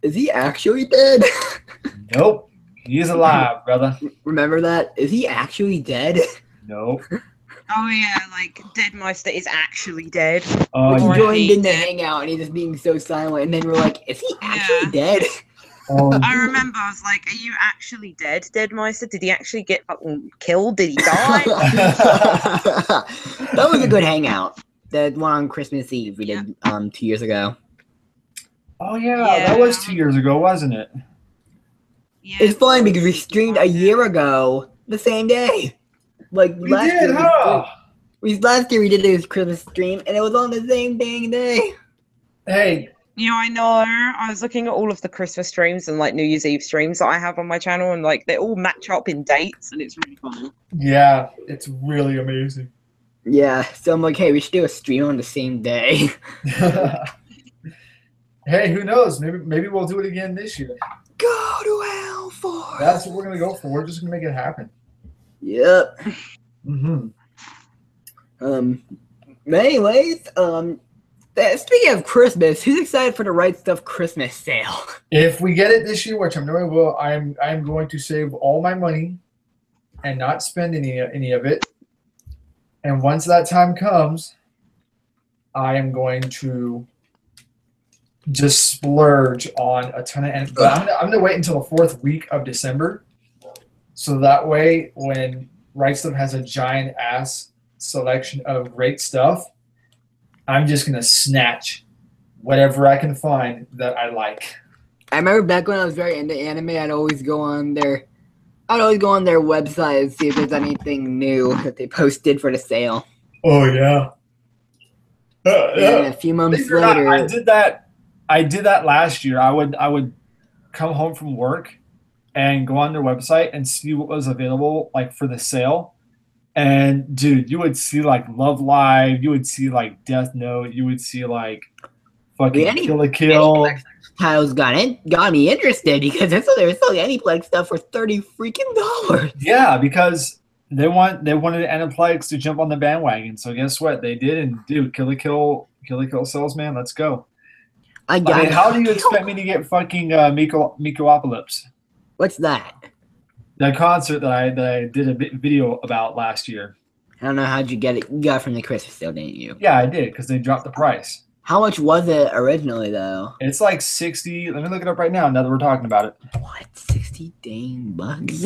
Is he actually dead? Nope, he's alive, brother. Remember that? Is he actually dead? Nope. Oh yeah, like Deadmeister is actually dead. Oh, He Or joined he in the dead. hangout and he's just being so silent, and then we're like, is he actually Yeah. dead? oh, I remember I was like, are you actually dead, Deadmeister? Did he actually get fucking killed? Did he die? That was a good hangout. The one on Christmas Eve we did 2 years ago. oh yeah, that was Yeah. 2 years ago, wasn't it? Yeah, It's funny it because we was. streamed a year ago the same day. Like We last did, year, huh? last year we did this Christmas stream and it was on the same dang day. Hey, You know, I know. I was looking at all of the Christmas streams and like New Year's Eve streams that I have on my channel, and like they all match up in dates, and it's really fun. yeah, it's really amazing. Yeah, so I'm like, hey, we should do a stream on the same day. Hey, who knows? Maybe we'll do it again this year. Go to hell for. That's what we're gonna go for. We're just gonna make it happen. Yep. Mm-hmm. Anyways, speaking of Christmas, who's excited for the Right Stuff Christmas sale? If we get it this year, which I'm knowing will, I'm going to save all my money and not spend any of it. And once that time comes, I am going to just splurge on a ton of. But I'm gonna wait until the 4th week of December, so that way when Right Stuff has a giant ass selection of great stuff, I'm just gonna snatch whatever I can find that I like. I remember back when I was very into anime, I'd always go on their website and see if there's anything new that they posted for the sale. Oh yeah. And a few months Believe it or not, later, I did that last year. I would come home from work and go on their website and see what was available like for the sale. And dude, you would see like Love Live, you would see like Death Note, you would see like fucking Any- Kill la Kill. titles got me interested because I saw they were selling Aniplex stuff for $30 freaking dollars. Yeah, because they wanted Aniplex to jump on the bandwagon. So guess what? They did, and dude, Kill la Kill sells, man. Let's go. I I got mean, how do you expect me to get fucking Mikopocalypse? What's that? The concert that I did a video about last year. I don't know how'd you get it. You got it from the Christmas sale, didn't you? Yeah, I did because they dropped the price. How much was it originally, though? It's like 60. Let me look it up right now. Now that we're talking about it. What? 60 dang bucks?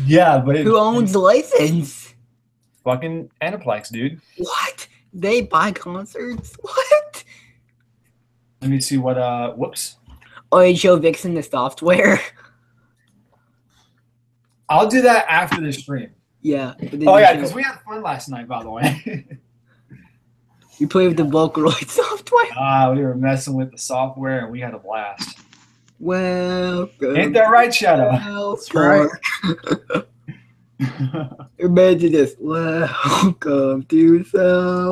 Yeah, but Who owns the license? fucking Aniplex, dude? What? They buy concerts? What? Let me see what. Whoops. Oh, you show Vixen the software? I'll do that after the stream. Yeah. but then Oh you yeah, show- because we had fun last night, by the way. You play with the Vocaloid software. We were messing with the software and we had a blast. Welcome. Ain't that right, Shadow? South right. Park. Imagine this. Welcome to South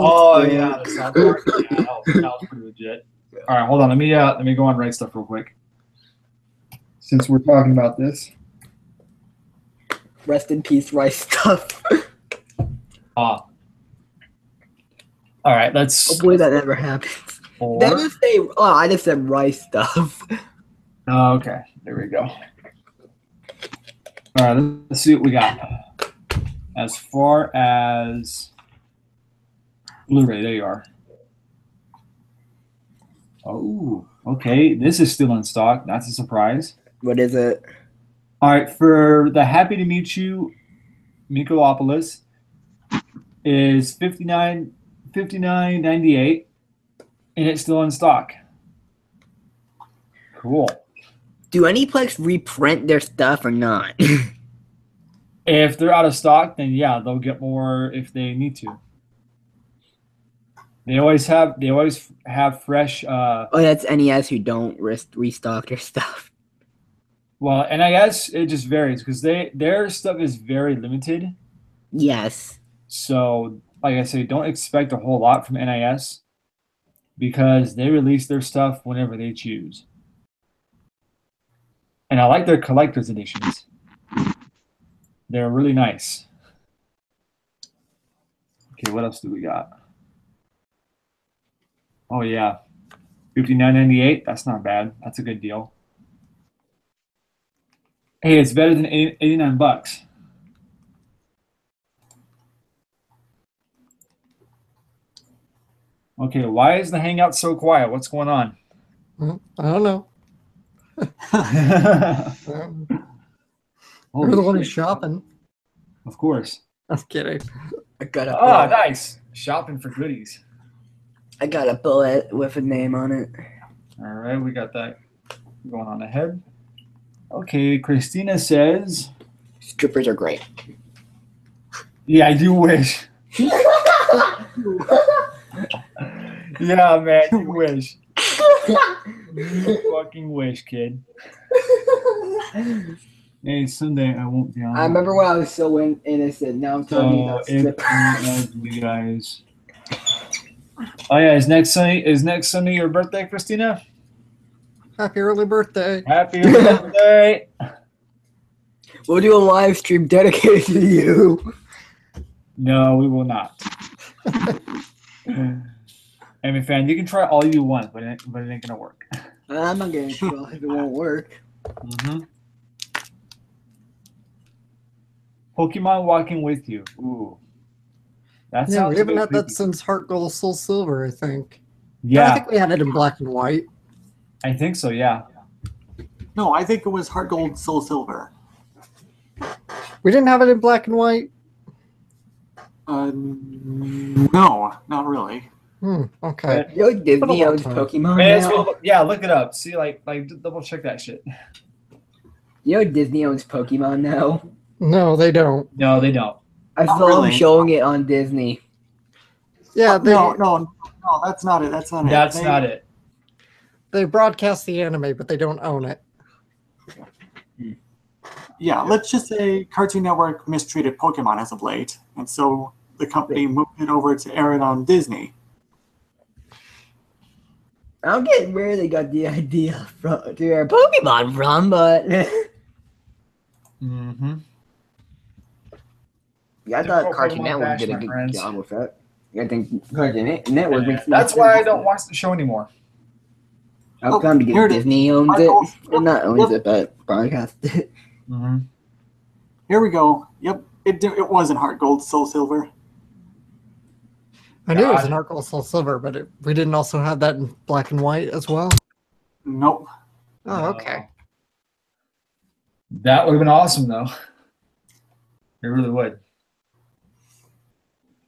Oh Park. yeah, the South Park. Yeah, that was pretty legit. All right, hold on. Let me go on Right Stuff real quick. Since we're talking about this. Rest in peace, Rice Stuff. All right, let's. Hopefully that never happens. Four. Did I just say? Oh, I just said Rice Stuff. Oh, okay, there we go. All right, let's see what we got. As far as Blu-ray, there you are. Oh, okay. This is still in stock. That's a surprise. What is it? All right, for the Happy to Meet You, Mikolopolis is $59.98, and it's still in stock. Cool. Do Aniplex reprint their stuff or not? If they're out of stock, then yeah, they'll get more if they need to. They always have fresh. Oh, that's NES who don't restock their stuff. Well, NIS it just varies because their stuff is very limited. Yes. So, like I say, don't expect a whole lot from NIS because they release their stuff whenever they choose. And I like their collector's editions. They're really nice. Okay, what else do we got? Oh yeah, $59.98. That's not bad. That's a good deal. Hey, it's better than 89 bucks. Okay, why is the Hangout so quiet? What's going on? I don't know. Holy You're the one shit. who's shopping. Of course. I'm kidding. I got a Ah, bullet. nice. Shopping for goodies. I got a bullet with a name on it. All right, we got that going on ahead. Okay, Christina says, Strippers are great. yeah, I do wish. Yeah, man, you wish. You fucking wish, kid. Hey, Sunday I won't be on. I remember when I was so innocent. Now I'm telling you So about if strippers. you guys. Oh yeah, is next Sunday your birthday, Christina? Happy early birthday. Happy birthday! We'll do a live stream dedicated to you. No, we will not. Amy fan, you can try all you want, but it ain't gonna work. I'm not gonna try if it won't work. Mm-hmm. Pokemon walking with you. Ooh, that Yeah, sounds we a haven't bit had that creepy. since Heart Gold Soul Silver, I think. I Yeah, think we had it in black and white. I think so. Yeah. No, I think it was Heart Gold, Soul Silver. We didn't have it in black and white. No, not really. Okay. You know Disney long owns time. Pokemon May as now? well, yeah, look it up. See, like double check that shit. You know Disney owns Pokemon now? No, they don't. No, they don't. I Not saw them really. showing it on Disney. Yeah, they No, that's not it. That's not it. That's not it. they broadcast the anime, but they don't own it. Yeah, let's just say Cartoon Network mistreated Pokemon as of late, and so the company moved it over to air it on Disney. I don't get where they got the idea from to air Pokemon from, but Mm-hmm. yeah, I Typical thought Cartoon Pokemon Network bash, did a my good friends. job with that. I think Cartoon Network makes That's why I don't watch the show anymore. How come? Because here it is. Disney owns Heart it? Gold- Well, not owns it, but broadcasts it. Mm-hmm. Here we go. Yep, it wasn't Heart Gold, Soul Silver. I knew it was God. in Heart Gold Soul Silver, but we didn't also have that in black and white as well. Nope. Oh, okay. That would have been awesome, though. It really would.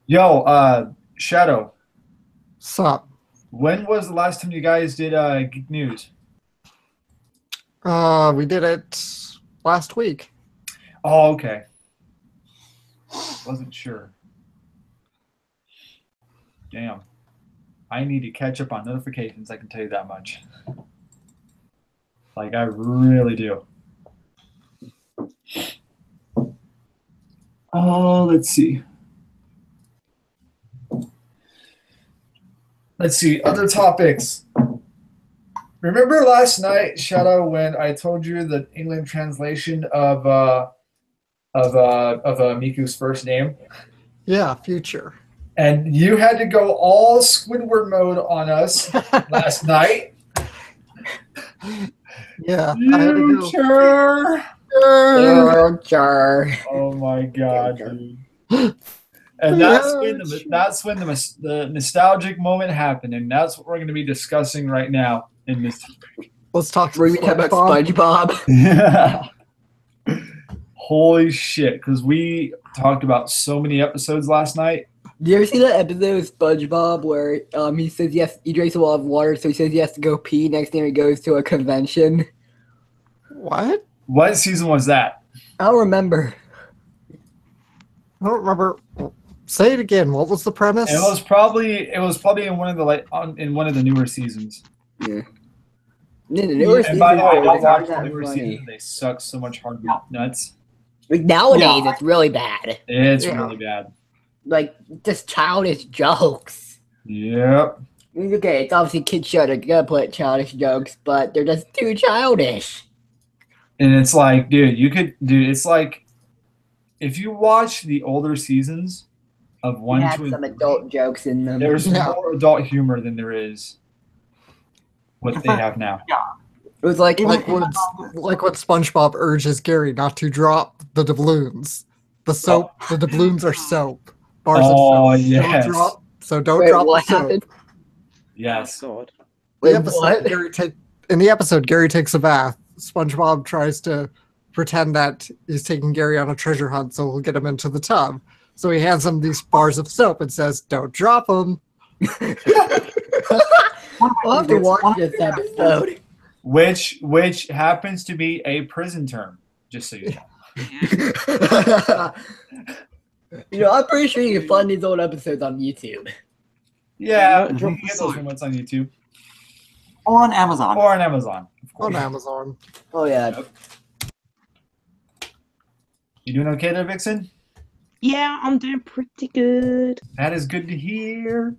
Yo, Shadow, Sup? when was the last time you guys did Geek News? We did it last week. Oh, okay. Wasn't sure. Damn. I need to catch up on notifications. I can tell you that much. Like I really do. Oh, let's see. Let's see other topics. Remember last night, Shadow, when I told you the England translation of Miku's first name, Yeah, future. and you had to go all Squidward mode on us last night? Yeah, I had to go. Future. Jar. Oh my god, dude. And that's when the nostalgic moment happened, and that's what we're going to be discussing right now in this. Let's talk We're gonna talk about SpongeBob. SpongeBob. Yeah. Holy shit! Because we talked about so many episodes last night. Do you ever see that episode of SpongeBob where he says yes, he drinks a lot of water, so he says he has to go pee. Next time he goes to a convention. What? What season was that? I don't remember. I don't remember. Say it again. What was the premise? It was probably in one of the newer seasons. Yeah. The newer And by the way, seasons I are watched not the newer funny. seasons. They suck so much hard nuts. Like nowadays, Yeah. it's really bad. It's Yeah. really bad. Like just childish jokes. Yep. Okay, it's obviously a kid show. They're gonna put childish jokes, but they're just too childish. And it's like, it's like if you watch the older seasons of They one, had two, some and adult jokes in them. there's Yeah. more adult humor than there is what they have now. It was like like when SpongeBob urges Gary not to drop the doubloons. The soap, the doubloons are soap. Bars Oh, of soap. yes. Don't wait, drop what the soap. happened? Yes. Oh, God. The Wait, episode, what? in the episode, Gary takes a bath. SpongeBob tries to pretend that he's taking Gary on a treasure hunt, so he'll get him into the tub. So he hands him these bars of soap and says, "Don't drop them." I'll have to watch this episode. Which happens to be a prison term, just so you know. I'm pretty sure you can find these old episodes on YouTube. Yeah, you Drop can the get those soap. ones on YouTube Or on Amazon. or on Amazon. Of course. On Amazon. Oh yeah. You doing okay there, Vixen? Yeah, I'm doing pretty good. That is good to hear.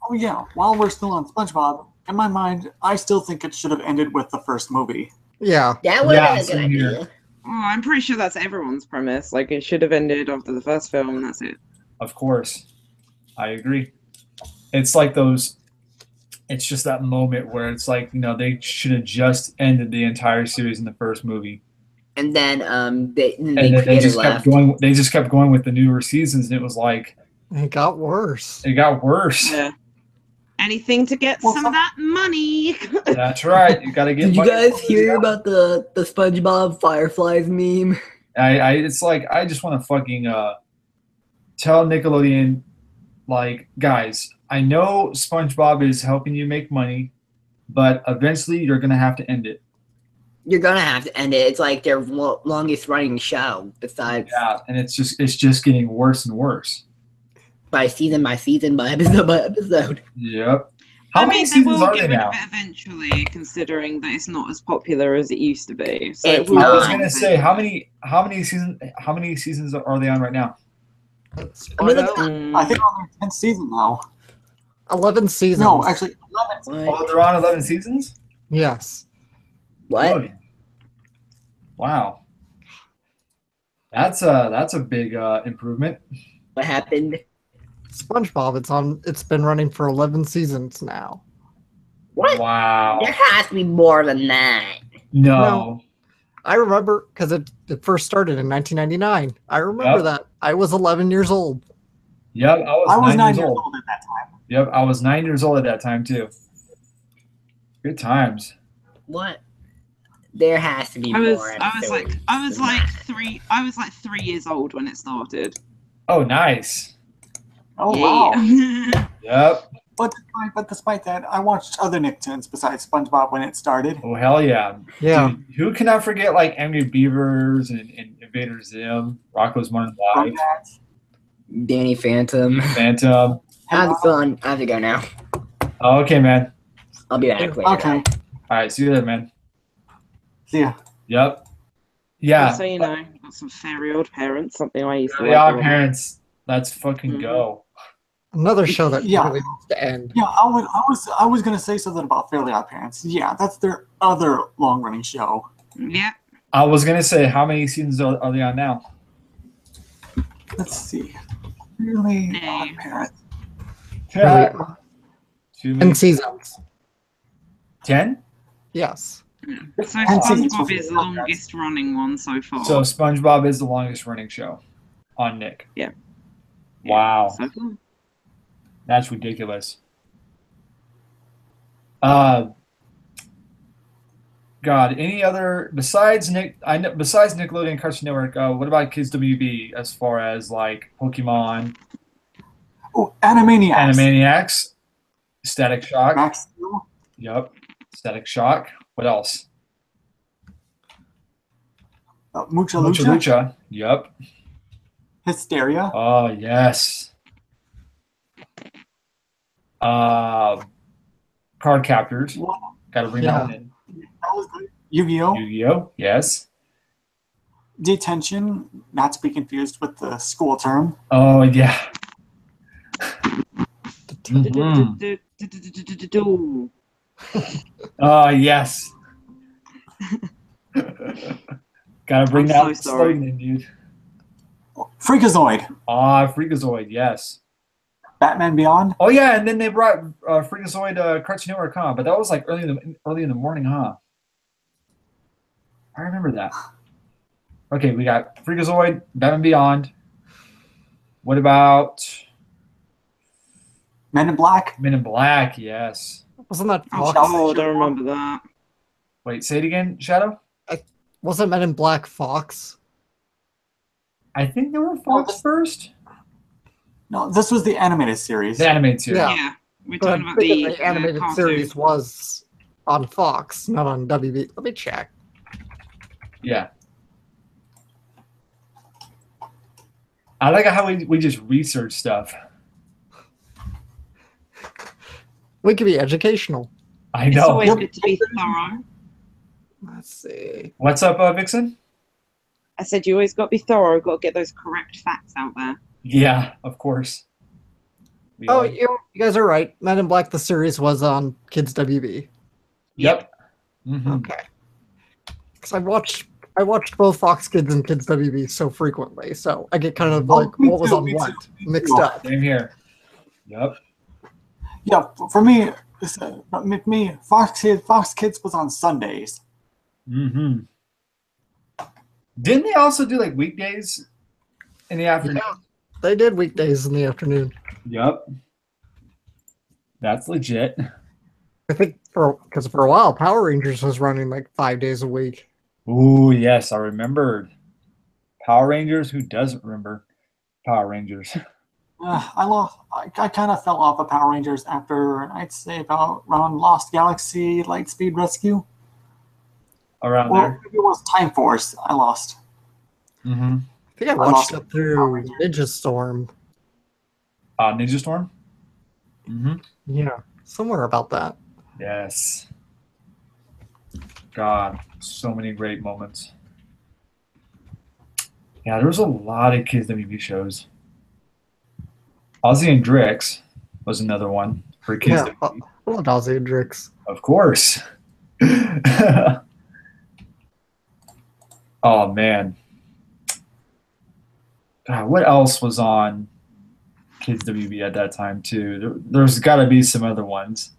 Oh yeah, while we're still on SpongeBob, in my mind, I still think it should have ended with the first movie. Yeah. That would Yeah, have been a same good here. idea. Oh, I'm pretty sure that's everyone's premise. Like, it should have ended after the first film, and that's it. Of course. I agree. It's like those, it's just that moment where it's like, they should have just ended the entire series in the first movie. And then the And then they creator just left. kept going. They just kept going with the newer seasons, and it was like It got worse. it got worse. Yeah. Anything to get Well, some of that money. That's right. You got to get. Did you money guys before you hear go. about the SpongeBob Fireflies meme? It's like I just want to fucking tell Nickelodeon, like, guys, I know SpongeBob is helping you make money, but eventually you're gonna have to end it. You're gonna have to end it. It's like their longest running show, besides Yeah, and it's just getting worse and worse. by season by season, by episode by episode. Yep. How many they seasons will are get they rid now? of it eventually, considering that it's not as popular as it used to be. So It's it will I was not. gonna say how many seasons are they on right now? I mean, look, I think we're on their 10th season now. 11 seasons. No, actually, 11. Oh, they're on 11 seasons. Yes. what? Oh, wow. That's a big improvement. What happened? SpongeBob, it's been running for 11 seasons now. What? Wow. There has to be more than that. No. I remember because it first started in 1999. I remember Yep. that. I was 11 years old. Yep, I was 9 years old at that time. Yep, I was 9 years old at that time too. Good times. What? There has to be I was more. like episodes than that. 3 years old when it started. Oh, nice. Oh, wow. Yeah. Yep. But despite that, I watched other Nicktoons besides SpongeBob when it started. Oh, hell yeah. Yeah. Dude, who cannot forget like Angry Beavers and Invader Zim, Rocco's Modern Life, Rugrats. Danny Phantom. Phantom. Have fun. I have to go now. Oh, okay, man. I'll be back later. Okay. All right, see you there, man. See ya. Yep. Yeah. So you know, got some fairy odd parents. Something I used to Really like. a Odd lot. Parents. Let's fucking Mhm. go. Another show that Yeah. really needs to end. Yeah, I was gonna say something about Fairly Odd Parents. Yeah, that's their other long running show. Yeah. I was gonna say, how many seasons are they on now? Let's see. Fairly Hey. Odd Parents. Really, Too many. 10 seasons. 10? Yes. So And seasons SpongeBob for is the podcasts. longest running one so far. So SpongeBob is the longest running show on Nick. Yeah. Wow. So far. That's ridiculous. God, any other besides Nick? I know besides Nickelodeon and Cartoon Network. What about Kids WB as far as like Pokemon, Oh, Animaniacs. Animaniacs, Static Shock? Max Steel. Yep, Static Shock. What else? Mucha Lucha Lucha. Lucha. Yep. Hysteria. Oh yes. Card Captors. Well, Got to bring Yeah. that one in. that was good. Yu-Gi-Oh! Yu-Gi-Oh. Yes. Detention, not to be confused with the school term. Oh yeah. Mhm. Oh yes. Gotta bring I'm that so sorry. slogan in, dude. Freakazoid. Ah, Freakazoid, yes. Batman Beyond. Oh yeah, and then they brought Freakazoid Cartoon Network, huh? But that was like early in the morning, huh? I remember that. Okay, we got Freakazoid, Batman Beyond. What about Men in Black. Men in Black? Yes. Wasn't that Oh, Fox? I don't remember that. Wait, say it again, Shadow. Wasn't Men in Black Fox? I think they were Fox first. No, this was the animated series. The animated series. Yeah. Yeah. We're But talking I'm about thinking the the animated cartoon. series was on Fox, not on WB. Let me check. Yeah. I like how we just research stuff. We could be educational. I It's know. always good to be thorough. Let's see. What's up, Vixen? I said you always got to be thorough. Got to get those correct facts out there. Yeah, of course. We Oh, all- you guys are right. Men in Black, the series, was on Kids WB. Yep. Mhm. Okay. Because I watched both Fox Kids and Kids WB so frequently, so I get kind of Oh, like me what was too, on me what too, me mixed too. up. Same here. Yep. Yeah, for me, Fox Kids was on Sundays. Mm-hmm. Didn't they also do like weekdays in the afternoon? Yeah, they did weekdays in the afternoon. Yep. That's legit. I think because for a while Power Rangers was running like 5 days a week. Ooh, yes, I remembered. Power Rangers. Who doesn't remember Power Rangers? I kind of fell off of Power Rangers after I'd say about around Lost Galaxy Lightspeed Rescue. Around Or there. maybe it was Time Force. I lost. Mm-hmm. I think I watched it through Ninja Storm. Ninja Storm. Mm-hmm. Yeah, somewhere about that. Yes. God, so many great moments. Yeah, there was a lot of Kids WB shows. Ozzy and Drix was another one for Kids Yeah, WB. I love Ozzy and Drix. Of course. Oh man. God, what else was on Kids WB at that time too? There's got to be some other ones.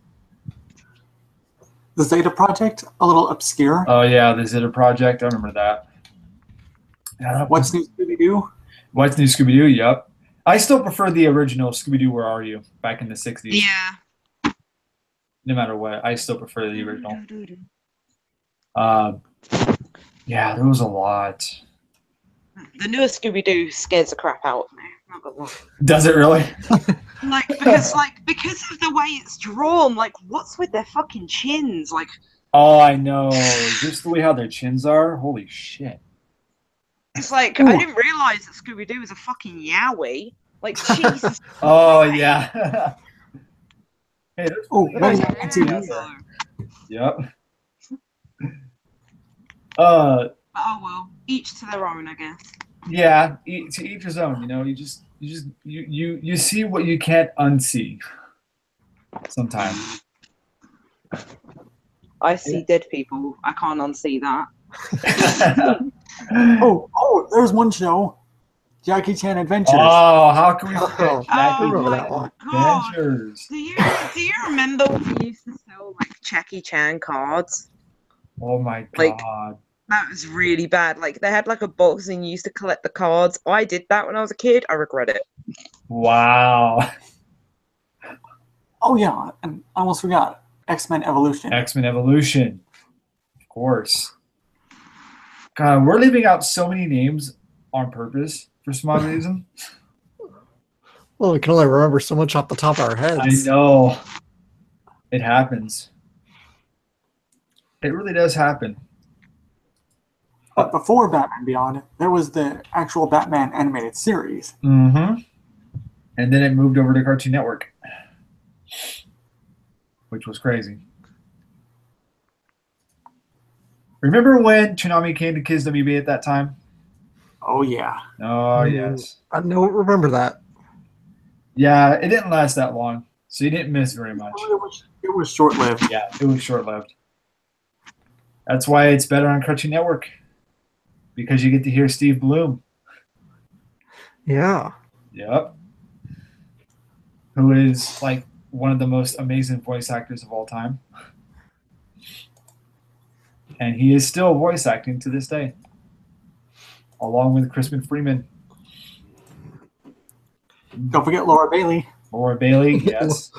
The Zeta Project, a little obscure. Oh yeah, the Zeta Project. I remember that. Yeah, What's New Scooby-Doo? What's New Scooby-Doo? Yep. I still prefer the original Scooby-Doo, Where Are You? Back in the 60s. Yeah. No matter what, I still prefer the original. Yeah, there was a lot. The newest Scooby Doo scares the crap out of me. Not gonna lie. Does it really? Because of the way it's drawn, like what's with their fucking chins? Like Oh, I know. Just the way how their chins are. Holy shit. it's like Ooh. I didn't realise that Scooby Doo was a fucking yowie. Like Jesus. Oh, yeah. Hey, there's Oh, there's- Mega Man TV. So, Yep. oh well, each to their own, I guess. Yeah, to each his own. You know, you see what you can't unsee. Sometimes. I see dead people. I can't unsee that. Oh, there's one show, Jackie Chan Adventures. Oh, how can we forget Oh, Jackie remember my that one. God. Adventures? Do you remember when they used to sell like Jackie Chan cards? Oh my Like- god. That was really bad. Like they had like a box and you used to collect the cards. I did that when I was a kid. I regret it. Wow. Oh yeah, and I almost forgot X-Men Evolution. X-Men Evolution. Of course. God, we're leaving out so many names on purpose for some odd reason. Well, we can only remember so much off the top of our I heads. know. It happens. It really does happen. But before Batman Beyond, there was the actual Batman animated series. Mm-hmm. And then it moved over to Cartoon Network, which was crazy. Remember when Toonami came to Kids WB at that time? Oh yeah. Oh, yes. I don't remember that. Yeah, it didn't last that long, so you didn't miss very much. It was short-lived. Yeah, it was short-lived. That's why it's better on Cartoon Network, because you get to hear Steve Bloom. Yeah. Yep. Who is like one of the most amazing voice actors of all time. And he is still voice acting to this day, along with Crispin Freeman. Don't forget Laura Bailey. Laura Bailey, yes.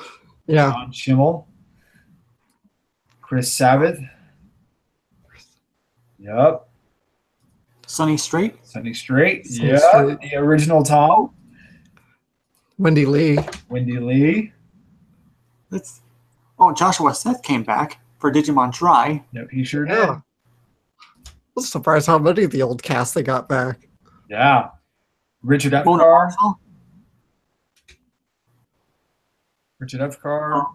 Yeah. John Schimmel. Chris Sabat. Yep. Sonny Strait. Sonny Strait. Sonny Yep. Strait. The original Tom. Wendy Lee. Wendy Lee. Joshua Seth came back for Digimon Try. Yep, he sure did. Yeah. I was surprised how many of the old cast they got back. Yeah. Richard Mona Epcar. Marcel. Richard Epcar.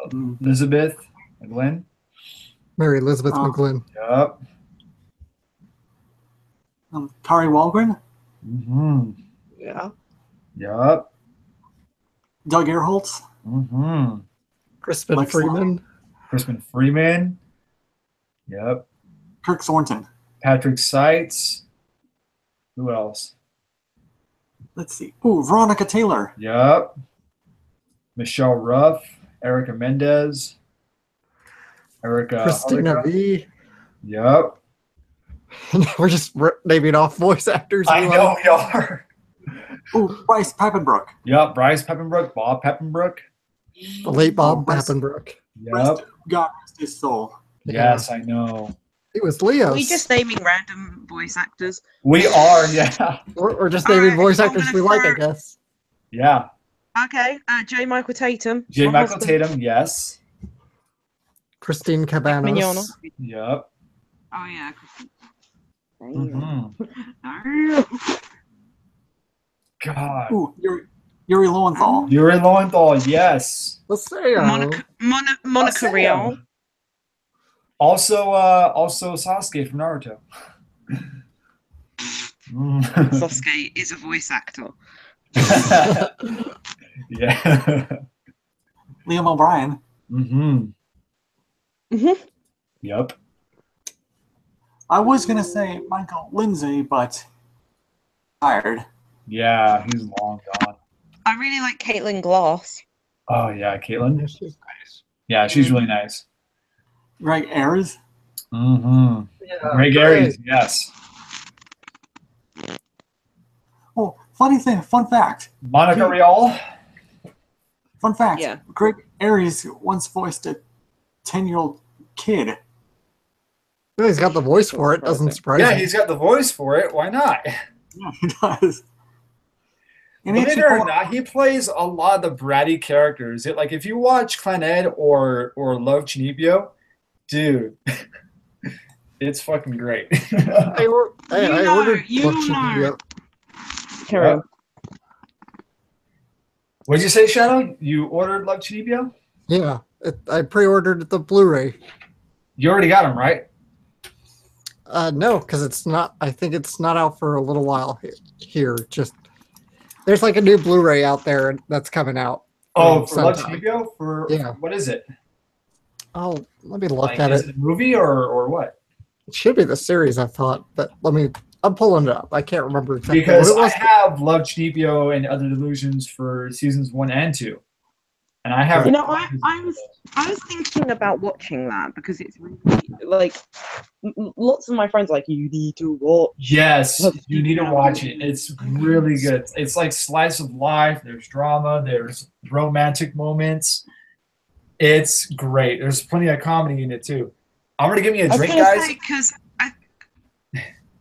Mm. Elizabeth McGlynn. Mary Elizabeth Oh. McGlynn. Yep. Kari Walgren. Mm-hmm. Yeah. Yep. Doug Earholtz. Mm-hmm. Crispin Lex Freeman. Crispin Freeman. Yep. Kirk Thornton. Patrick Seitz. Who else? Let's see. Ooh, Veronica Taylor. Yep. Michelle Ruff. Erica Mendez. Erica. Christina Holica. V. Yep. We're just naming off voice actors. I we know like. we are. Ooh, Bryce Papenbrook. Yep. Bryce Peppenbrook. Bob Peppenbrook. The late Bob Rest- Pappenbrook. Yep. God rest his soul. Yes, I know. He was Leo's. We just naming random voice actors. We are. Yeah. We're just naming Alright, voice I'm actors gonna we like, I throw- guess. Yeah. Okay, J. Michael Tatum. J. My Michael husband. Tatum. Yes. Christine Cabanas. Mignogna. Yep. Oh yeah. Mhm. No. God. Ooh, Yuri Lowenthal. Yuri Lowenthal. Yes. Let's say, Monica Rial. Also, Sasuke from Naruto. Sasuke is a voice actor. Yeah. Liam O'Brien. Mm-hmm. Mhm. Yep. I was gonna say Michael Lindsay, but tired. Yeah, he's long gone. I really like Caitlin Glass. Oh yeah, Caitlin. she's nice. Yeah, she's really nice. Greg Ayers. Mm-hmm. Yeah, Greg Aries. Yes. Oh, funny thing, fun fact. Monica Rial. Fun fact. Yeah. Greg Ayers once voiced a 10-year-old kid. Yeah, he's got the voice for it. Doesn't surprise Yeah, me. he's got the voice for it. Why not? Yeah, he does. And he Believe it actually or pulled- not, he plays a lot of the bratty characters. Like if you watch Clan Ed or Love Chinipio, dude, it's fucking great. I ordered you Love know. Chinipio. Carry on. What'd you say, Shadow? You ordered Love Chibio? Yeah, I pre-ordered the Blu-ray. You already got them, right? No, because it's not. I think it's not out for a little while here. Just there's like a new Blu-ray out there that's coming out. Oh, for Love Sentai. Chibio? For Yeah. what is it? Oh, let me look Like, at is it. it a movie or what? It should be the series, I thought, but I'm pulling it up. I can't remember exactly Because what it I was. have Love Chibio and Other Delusions for seasons 1 and 2. And I have You know, I was thinking about watching that because it's really like lots of my friends are like, you need to watch. Yes, Love you need to Chibio. watch it. It's really good. It's like slice of life. There's drama. There's romantic moments. It's great. There's plenty of comedy in it too. I'm gonna give me a I was drink, gonna guys. say, 'cause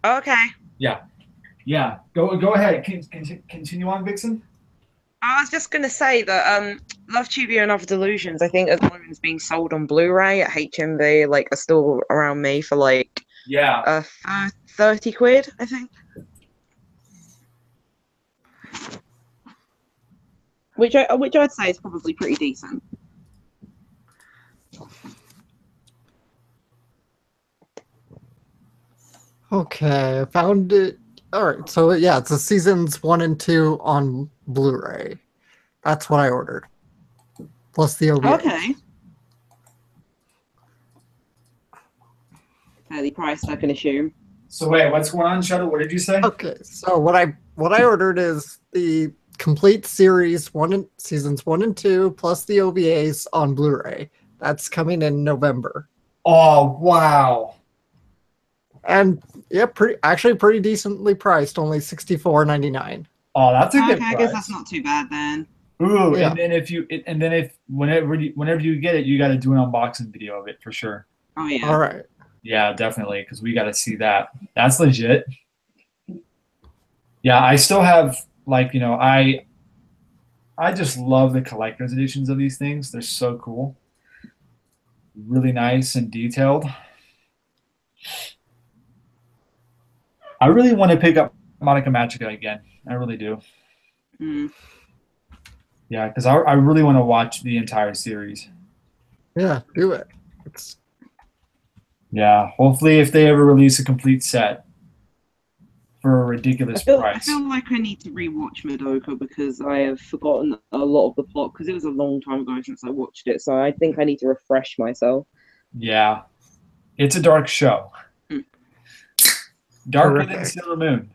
okay. Yeah, go ahead. Continue on, Vixen. I was just gonna say that Love Chibio and Other Delusions, I think at the moment is being sold on Blu-ray at HMV, like are still around me for like Yeah, 30 quid, I think. Which I'd say is probably pretty decent. Okay, I found it. All right, so yeah, it's the seasons 1 and 2 on Blu-ray. That's what I ordered, plus the OVA. Okay. Fairly priced, I can assume. So wait, what's going on, Shadow? What did you say? Okay, so what I ordered is the complete series seasons 1 and 2 plus the OVAs on Blu-ray. That's coming in November. Oh wow. And yeah, pretty decently priced, only $64.99. Oh, that's a good Okay, I price. guess that's not too bad then. Ooh, Yeah. and then if whenever you get it, you got to do an unboxing video of it for sure. Oh yeah. All right. Yeah, definitely, because we got to see that. That's legit. Yeah, I still have I just love the collector's editions of these things. They're so cool. Really nice and detailed. I really want to pick up Monica Magica again. I really do. Mm. Yeah, because I really want to watch the entire series. Yeah, do it. Yeah, hopefully if they ever release a complete set for a ridiculous I price. feel like I need to rewatch Madoka because I have forgotten a lot of the plot because it was a long time ago since I watched it. So I think I need to refresh myself. Yeah, it's a dark show. Mm. Darker than Horrific. Sailor Moon.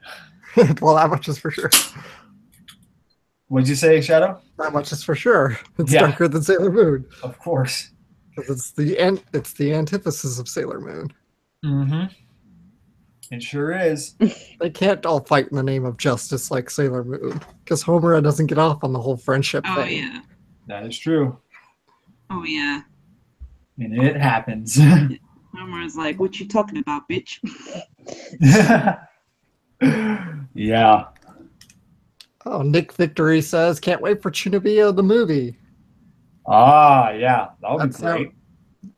Well, that much is for sure. What'd you say, Shadow? That much is for sure. It's Yeah. darker than Sailor Moon. Of course. Because it's the antithesis of Sailor Moon. Mm-hmm. It sure is. They can't all fight in the name of justice like Sailor Moon. Because Homura doesn't get off on the whole friendship Oh thing. yeah. That is true. Oh yeah. And it happens. Homer's like, "What you talking about, bitch?" Yeah. Oh, Nick Victory says, can't wait for Chunibyo the movie. Ah, yeah. That would be That's out, great.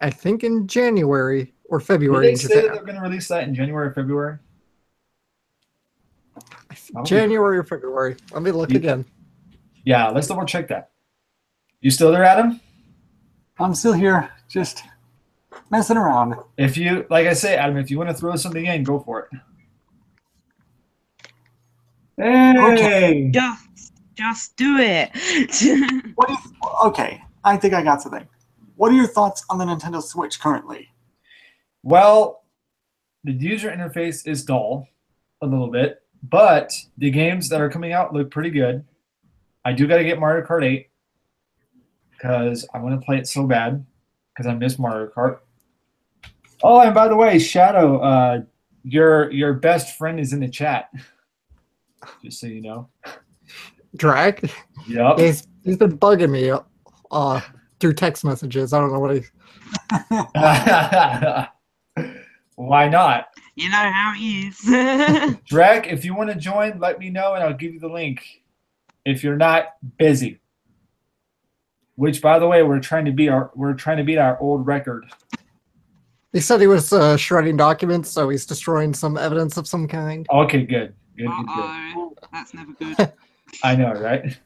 I think in January or Did February they in say that Japan. they're going to release that in January or February? would be January or February. Let me look You- again. Yeah, let's double check that. You still there, Adam? I'm still here, just messing around. If you, like I say, Adam, if you want to throw something in, go for it. Hey! Just do it. What is okay? I think I got something. What are your thoughts on the Nintendo Switch currently? Well, the user interface is dull a little bit, but the games that are coming out look pretty good. I do got to get Mario Kart 8 because I want to play it so bad because I miss Mario Kart. Oh, and by the way, Shadow, your best friend is in the chat. Just so you know. Drag? Yep. He's been bugging me through text messages. I don't know what he... Why not? You know how he is. Drek, if you want to join, let me know and I'll give you the link. If you're not busy. Which, by the way, we're trying to beat our old record. He said he was shredding documents, so he's destroying some evidence of some kind. Okay, good. Good. Uh-oh, that's never good. I know, right?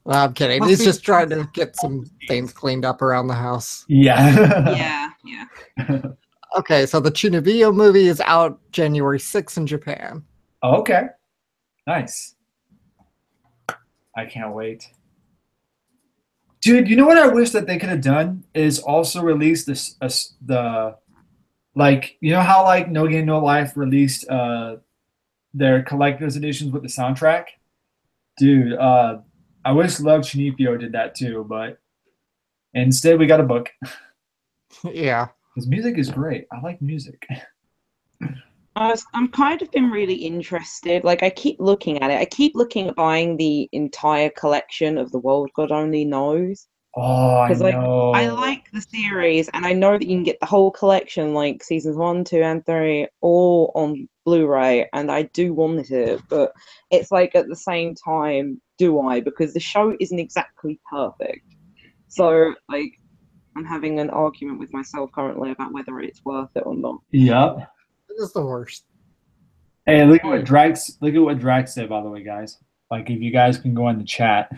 I'm kidding. Must He's be- just trying to get some things cleaned up around the house. Yeah. Yeah. Okay, so the Chunibyo movie is out January 6th in Japan. Okay. Nice. I can't wait. Dude, you know what I wish that they could have done is also release this the like you know how like No Game No Life released their collector's editions with the soundtrack? Dude, I wish Love Chunipyo did that too, but instead we got a book. Yeah. His music is great. I like music. I'm kind of been really interested. Like, I keep looking at it. I keep looking at buying the entire collection of The World God Only Knows. Oh, I Because, like, know. I like the series, and I know that you can get the whole collection, like seasons 1, 2, and 3, all on Blu-ray, and I do want it, but it's like at the same time, do I? Because the show isn't exactly perfect. So, like, I'm having an argument with myself currently about whether it's worth it or not. Yep. This is the worst. Hey, look at what Drax said, by the way, guys. Like if you guys can go in the chat.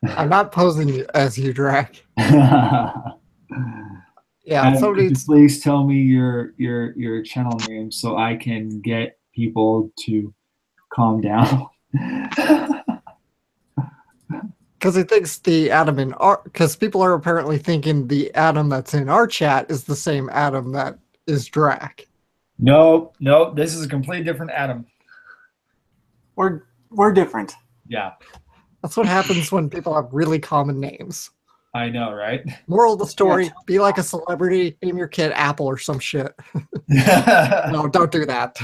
I'm not posing as you, Drac. Adam, Yeah, could you somebody's please tell me your channel name so I can get people to calm down. because he thinks the Adam in our because people are apparently thinking the Adam that's in our chat is the same Adam that is Drac. No, this is a completely different Adam. We're different. Yeah, That's what happens when people have really common names. I know, right? Moral of the story: be like a celebrity, name your kid Apple or some shit. No, don't do that.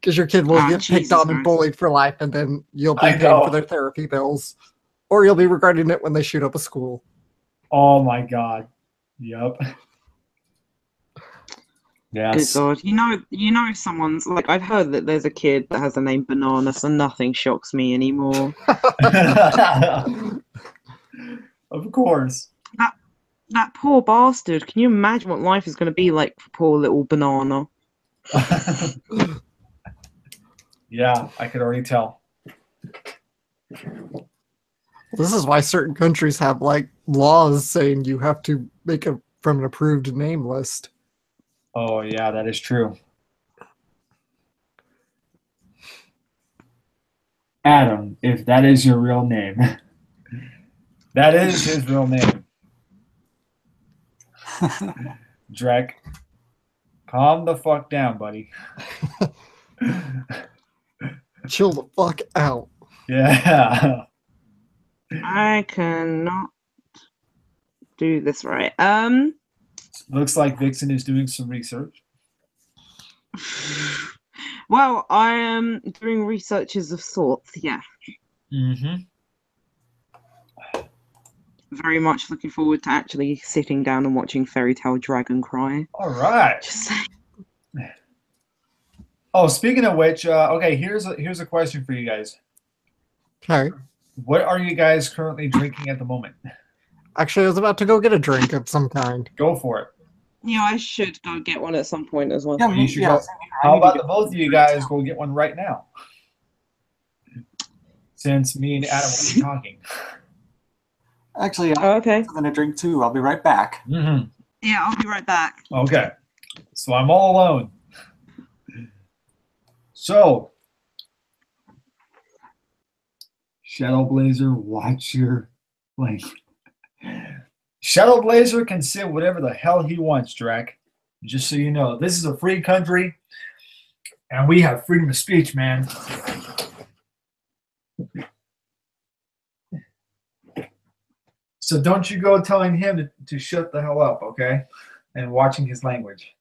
Because your kid will get picked Jesus on and Christ. bullied for life, and then you'll be I paying know. for their therapy bills. Or you'll be regretting it when they shoot up a school. Oh my God. Yep. Good Yes. God. You know someone's like I've heard that there's a kid that has the name Banana, so nothing shocks me anymore. Of course. That poor bastard. Can you imagine what life is gonna be like for poor little Banana? Yeah, I could already tell. This is why certain countries have like laws saying you have to make a from an approved name list. Oh yeah, that is true. Adam, if that is your real name. That is his real name. Drek. Calm the fuck down, buddy. Chill the fuck out. Yeah. I cannot do this right. Looks like Vixen is doing some research. Well, I am doing researches of sorts, yeah. Mm-hmm. Very much looking forward to actually sitting down and watching Fairy Tale Dragon Cry. All right. Just saying. Oh, speaking of which, okay, here's a question for you guys. Okay. What are you guys currently drinking at the moment? Actually, I was about to go get a drink of some kind. Go for it. Yeah, I should go get one at some point as well. Yeah, You should yeah, go. same here. I How need to about get the both of you guys go get one right now? Since me and Adam will be talking. Actually, Oh, okay. I'm gonna drink too. I'll be right back. Mm-hmm. Yeah, I'll be right back. Okay. So I'm all alone. So, Shadow Blazer, watch your like. Shadow Blazer can say whatever the hell he wants, Drac. Just so you know, this is a free country, and we have freedom of speech, man. So don't you go telling him to shut the hell up, okay? And watching his language.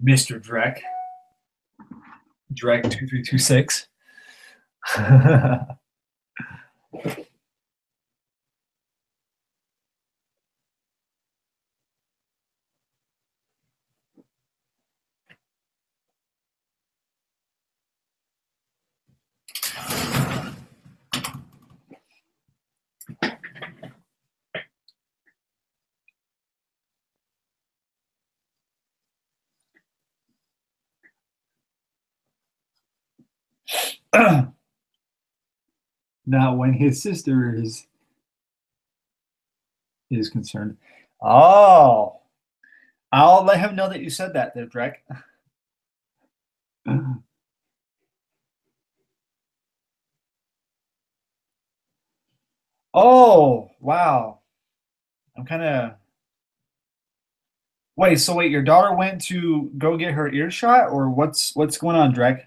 Mr. Drek. Drek2326. Not when his sister is concerned. Oh, I'll let him know that you said that, there, Drek. Oh, wow. I'm kind of. Wait, so wait, your daughter went to go get her earshot, or what's going on, Drek?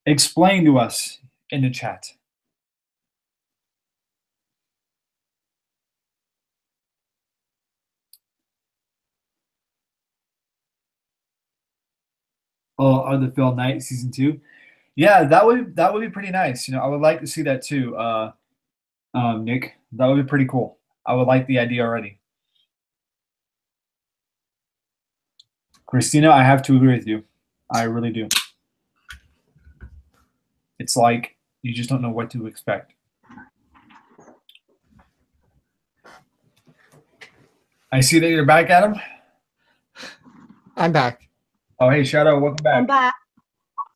Explain to us in the chat. Oh, the Phil Knight season 2. Yeah, that would be pretty nice. I would like to see that too. Nick, that would be pretty cool. I would like the idea already. Christina, I have to agree with you. I really do. It's like you just don't know what to expect. I see that you're back, Adam. I'm back. Oh, hey, Shadow, welcome back.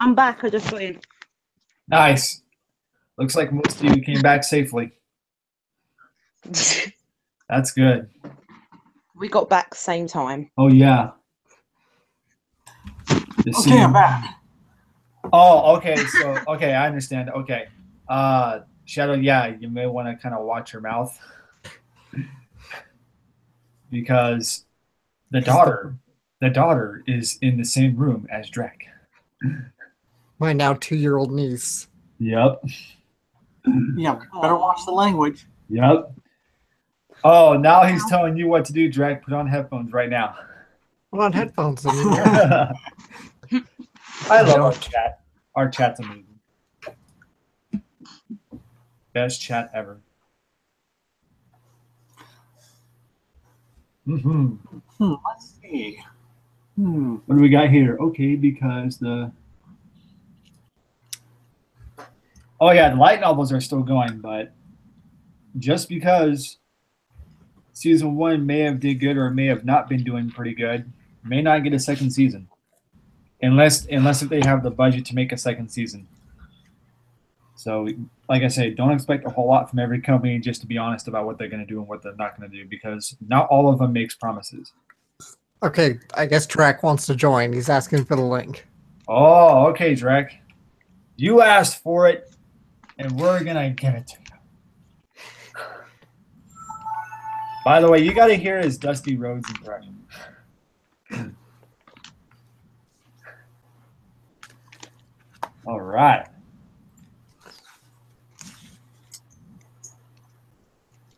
I'm back. I just got in. Nice. Looks like most of you came back safely. That's good. We got back same time. Oh, yeah. Okay, I'm back. Oh, okay. So, okay, I understand. Okay. Shadow, yeah, you may want to kind of watch your mouth. Because the daughter is in the same room as Drek. My now 2-year-old niece. Yep. Yeah, better watch the language. Yep. Oh, now he's telling you what to do, Drek. Put on headphones right now. Put on headphones anymore. I love our chat. Our chat's amazing. Best chat ever. Let's see. What do we got here? Okay, because the light novels are still going, but just because season 1 may have did good or may have not been doing pretty good, may not get a second season, unless if they have the budget to make a second season. So, like I say, don't expect a whole lot from every company. Just to be honest about what they're going to do and what they're not going to do, because not all of them makes promises. Okay, I guess Drek wants to join. He's asking for the link. Oh, okay, Drek. You asked for it, and we're going to give it to you. By the way, you got to hear his Dusty Rhodes impression. All right.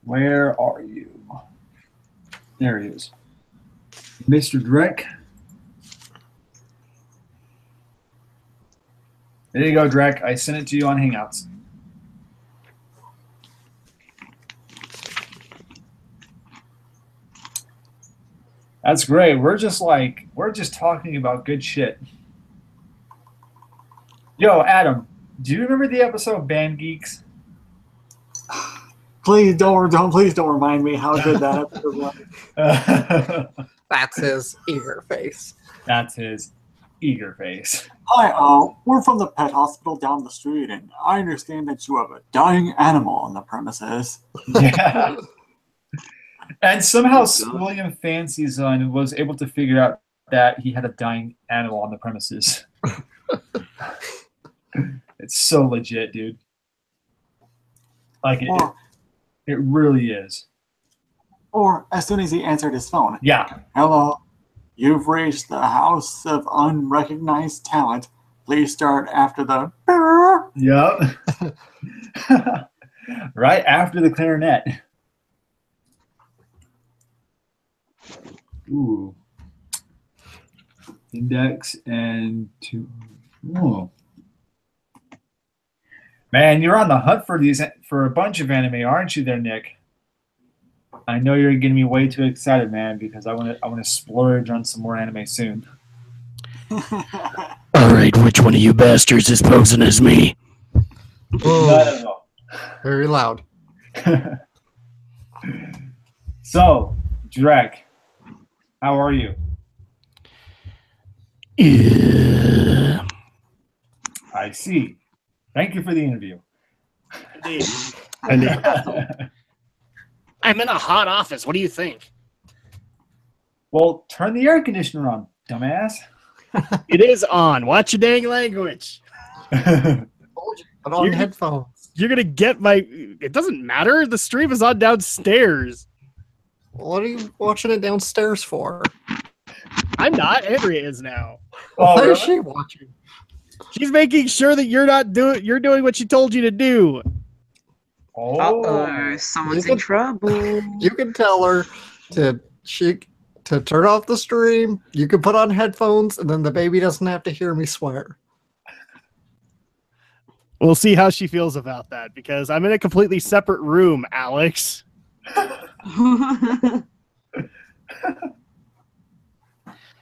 Where are you? There he is. Mr. Drek. There you go, Drek. I sent it to you on Hangouts. That's great. We're just talking about good shit. Yo, Adam, do you remember the episode Band Geeks? Please don't remind me how good that episode was. That's his eager face. That's his eager face. Hi, we're from the pet hospital down the street, and I understand that you have a dying animal on the premises. Yeah. And somehow William Fancy Zone was able to figure out that he had a dying animal on the premises. It's so legit, dude. Like it really is. Or as soon as he answered his phone. Yeah. Hello, you've reached the House of Unrecognized Talent. Please start after the... Yep. Right after the clarinet. Ooh. Index and two. Ooh. Man, you're on the hunt for a bunch of anime, aren't you there, Nick? I know you're getting me way too excited, man, because I want to splurge on some more anime soon. All right, which one of you bastards is posing as me? No. Very loud. So, Drek, how are you? Yeah. I see. Thank you for the interview. Indeed. Indeed. I'm in a hot office. What do you think? Well, turn the air conditioner on, dumbass. It is on. Watch your dang language. Put on You're- headphones. You're going to get my... It doesn't matter. The stream is on downstairs. What are you watching it downstairs for? I'm not. Andrea is now. Oh, Why really? is she watching? She's making sure that you're doing what she told you to do. Oh. Uh-oh, someone's in trouble. You can tell her to turn off the stream. You can put on headphones, and then the baby doesn't have to hear me swear. We'll see how she feels about that, because I'm in a completely separate room, Alex.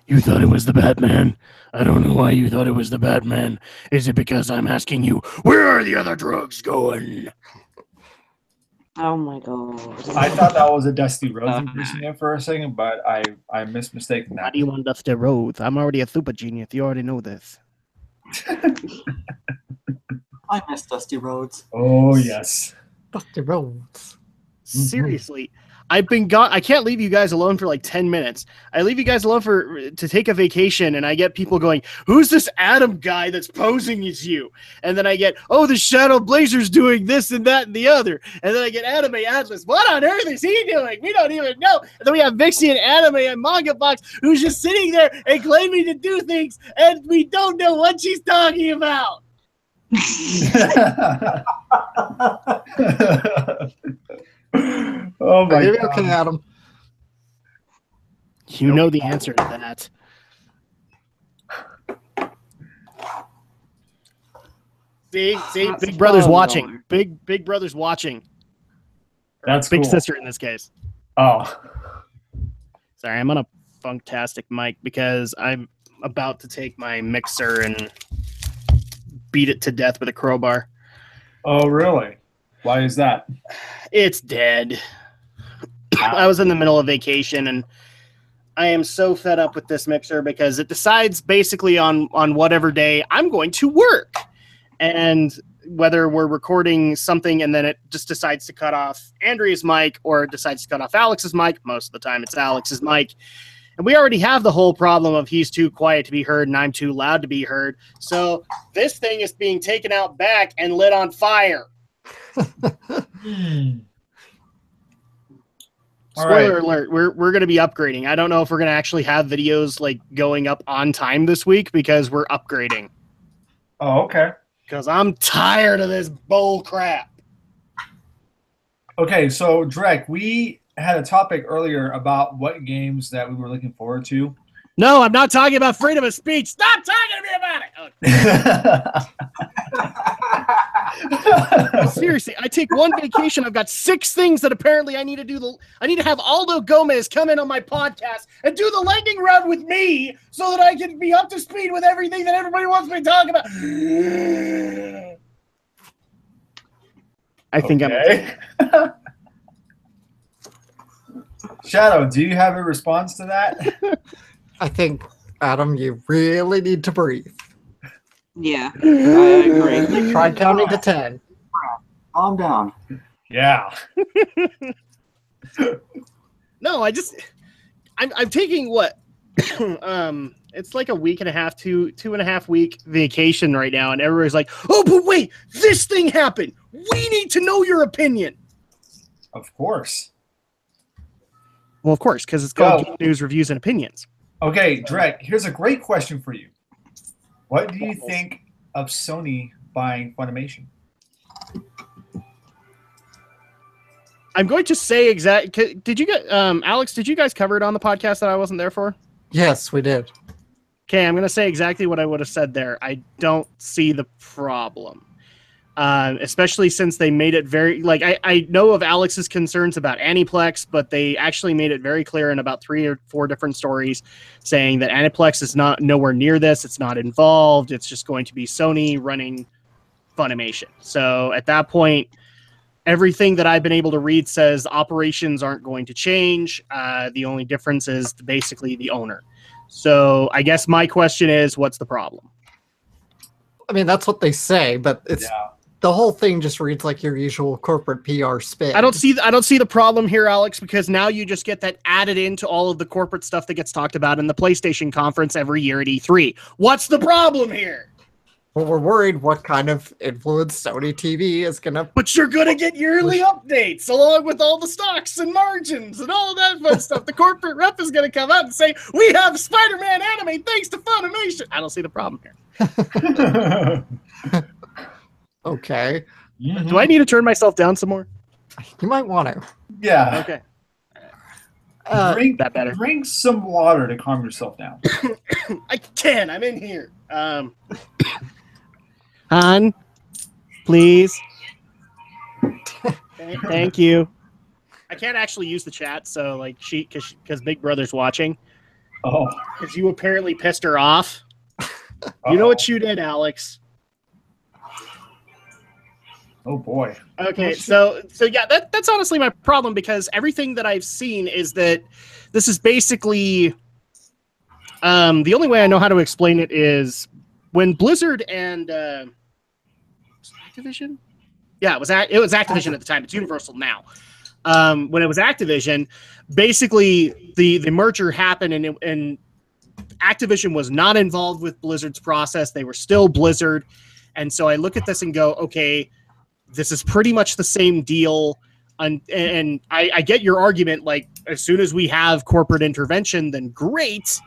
You thought it was the Batman? I don't know why you thought it was the Batman. Is it because I'm asking you, where are the other drugs going? Oh my god. I thought that was a Dusty Rhodes impression there for a second, but I mistaken How that. do you want Dusty Rhodes? I'm already a super genius. You already know this. I miss Dusty Rhodes. Oh, yes. Dusty Rhodes. Seriously. I've been gone. I can't leave you guys alone for like 10 minutes. I leave you guys alone to take a vacation, and I get people going, who's this Adam guy that's posing as you? And then I get, oh, the Shadow Blazer's doing this and that and the other. And then I get Anime Atlas. What on earth is he doing? We don't even know. And then we have Vixie and Anime and Manga Box, who's just sitting there and claiming to do things, and we don't know what she's talking about. Oh my Maybe god. okay, Adam. You know the answer to that. See, That's Big Brother's fun, watching. though. Big Brother's watching. That's Big cool. Sister in this case. Oh. Sorry, I'm on a funktastic mic because I'm about to take my mixer and beat it to death with a crowbar. Oh, really? Why is that? It's dead. I was in the middle of vacation, and I am so fed up with this mixer because it decides basically on whatever day I'm going to work. And whether we're recording something and then it just decides to cut off Andrea's mic or it decides to cut off Alex's mic. Most of the time it's Alex's mic. And we already have the whole problem of he's too quiet to be heard and I'm too loud to be heard. So this thing is being taken out back and lit on fire. All Spoiler right. alert, we're going to be upgrading. I don't know if we're going to actually have videos like going up on time this week because we're upgrading. Oh, okay. Because I'm tired of this bull crap. Okay, so Drek, we had a topic earlier about what games that we were looking forward to. No, I'm not talking about freedom of speech. Stop talking to me about it. Oh, seriously, I take one vacation. I've got 6 things that apparently I need to do. I need to have Aldo Gomez come in on my podcast and do the lightning round with me so that I can be up to speed with everything that everybody wants me to talk about. I think Okay. Shadow, do you have a response to that? I think, Adam, you really need to breathe. Yeah, I agree. Try counting to 10. Calm down. Yeah. No, I'm taking what? It's like a week and a half, two and a half week vacation right now, and everybody's like, "Oh, but wait, this thing happened. We need to know your opinion." Of course. Well, of course, because it's called Go. Game News, Reviews, and Opinions. Okay, Drek, here's a great question for you. What do you think of Sony buying Funimation? I'm going to say Did you get Alex? Did you guys cover it on the podcast that I wasn't there for? Yes, we did. Okay, I'm going to say exactly what I would have said there. I don't see the problem. Especially since they made it very, like, I know of Alex's concerns about Aniplex, but they actually made it very clear in about 3 or 4 different stories saying that Aniplex is not nowhere near this. It's not involved. It's just going to be Sony running Funimation. So at that point, everything that I've been able to read says operations aren't going to change. The only difference is basically the owner. So I guess my question is, what's the problem? I mean, that's what they say, but it's Yeah. the whole thing just reads like your usual corporate PR spin. I don't see the problem here, Alex, because now you just get that added into all of the corporate stuff that gets talked about in the PlayStation conference every year at E3. What's the problem here? Well, we're worried what kind of influence Sony TV is gonna. But you're gonna get yearly updates along with all the stocks and margins and all of that fun stuff. The corporate rep is gonna come out and say, "We have Spider-Man anime thanks to Funimation." I don't see the problem here. Okay. Do I need to turn myself down some more? You might want to. Yeah. Okay. Drink that better. Drink some water to calm yourself down. I can. I'm in here. Han, please. Thank you. I can't actually use the chat, so like because Big Brother's watching. Oh. Because you apparently pissed her off. You know what you did, Alex. Oh boy. Okay, so yeah, that's honestly my problem, because everything that I've seen is that this is basically the only way I know how to explain it is when Blizzard and Activision? Yeah, it was Activision at the time. It's Universal now. When it was Activision, basically the merger happened, and Activision was not involved with Blizzard's process. They were still Blizzard. And so I look at this and go, okay, this is pretty much the same deal. And I get your argument, like, as soon as we have corporate intervention, then great,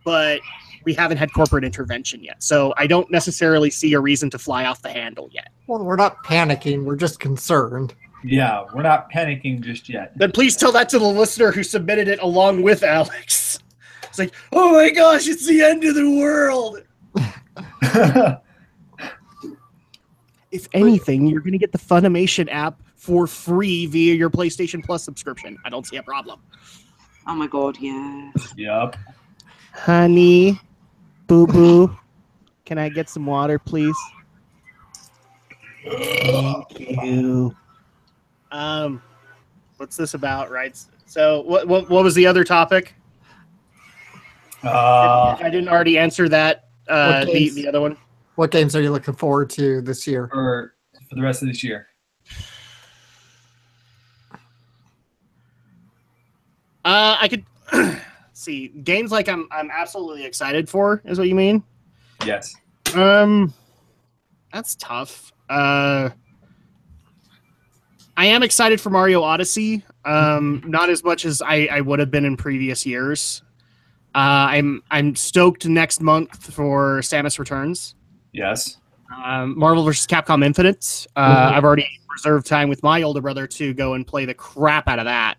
but we haven't had corporate intervention yet. So I don't necessarily see a reason to fly off the handle yet. Well, we're not panicking. We're just concerned. Yeah, we're not panicking just yet. Then please tell that to the listener who submitted it along with Alex. It's like, oh my gosh, it's the end of the world. If anything, you're going to get the Funimation app for free via your PlayStation Plus subscription. I don't see a problem. Oh my god, yeah. Yep. Honey, boo-boo, can I get some water, please? Thank you. What's this about, right? So what was the other topic? If I didn't already answer that, the other one. What games are you looking forward to this year? For the rest of this year. I could see games like I'm absolutely excited for, is what you mean? Yes. That's tough. I am excited for Mario Odyssey. Not as much as I would have been in previous years. I'm stoked next month for Samus Returns. Yes. Marvel vs. Capcom Infinite. I've already reserved time with my older brother to go and play the crap out of that.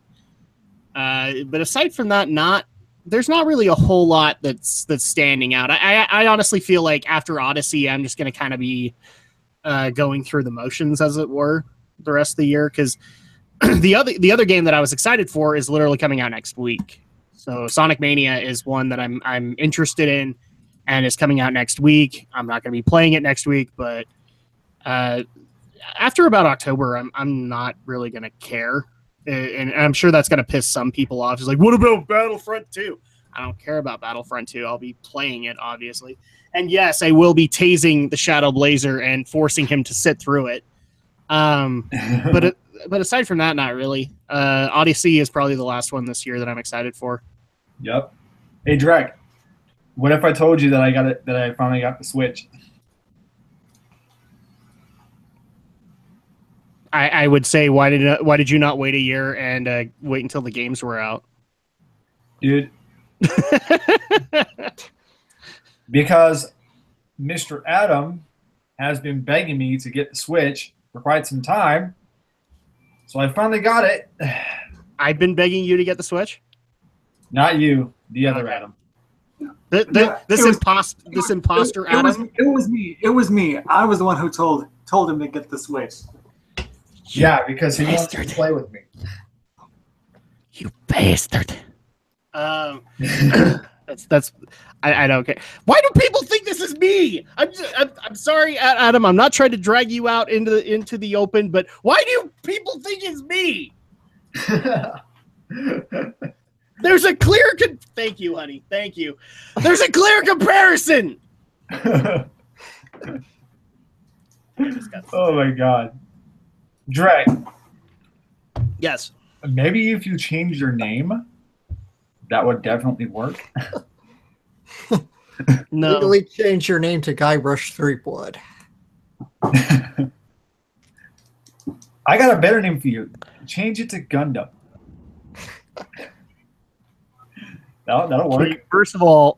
But aside from that, there's not really a whole lot that's standing out. I honestly feel like after Odyssey, I'm just going to kind of be going through the motions, as it were, the rest of the year, because the other game that I was excited for is literally coming out next week. So Sonic Mania is one that I'm interested in, and is coming out next week. I'm not going to be playing it next week, but after about October, I'm not really going to care. And I'm sure that's going to piss some people off. It's like, what about Battlefront 2? I don't care about Battlefront 2. I'll be playing it, obviously. And yes, I will be tasing the Shadow Blazer and forcing him to sit through it. But aside from that, not really. Odyssey is probably the last one this year that I'm excited for. Yep. Hey, Drek, what if I told you that I finally got the Switch? I would say, why did you not wait a year and wait until the games were out? Dude. Because Mr. Adam has been begging me to get the Switch for quite some time. So I finally got it. I've been begging you to get the Switch? Not you, the other Adam. This imposter Adam? It was me. It was me. I was the one who told him to get the Switch. Yeah, because he wants to play with me. You bastard. I don't care. Why do people think this is me? I'm sorry, Adam. I'm not trying to drag you out into the open, but why do people think it's me? There's a clear. Thank you, honey. Thank you. There's a clear comparison. Oh my god. Drake, Yes. maybe if you change your name, that would definitely work. No. Legally change your name to Guybrush Threepwood. I got a better name for you. Change it to Gundam. That'll work. Okay, first of all,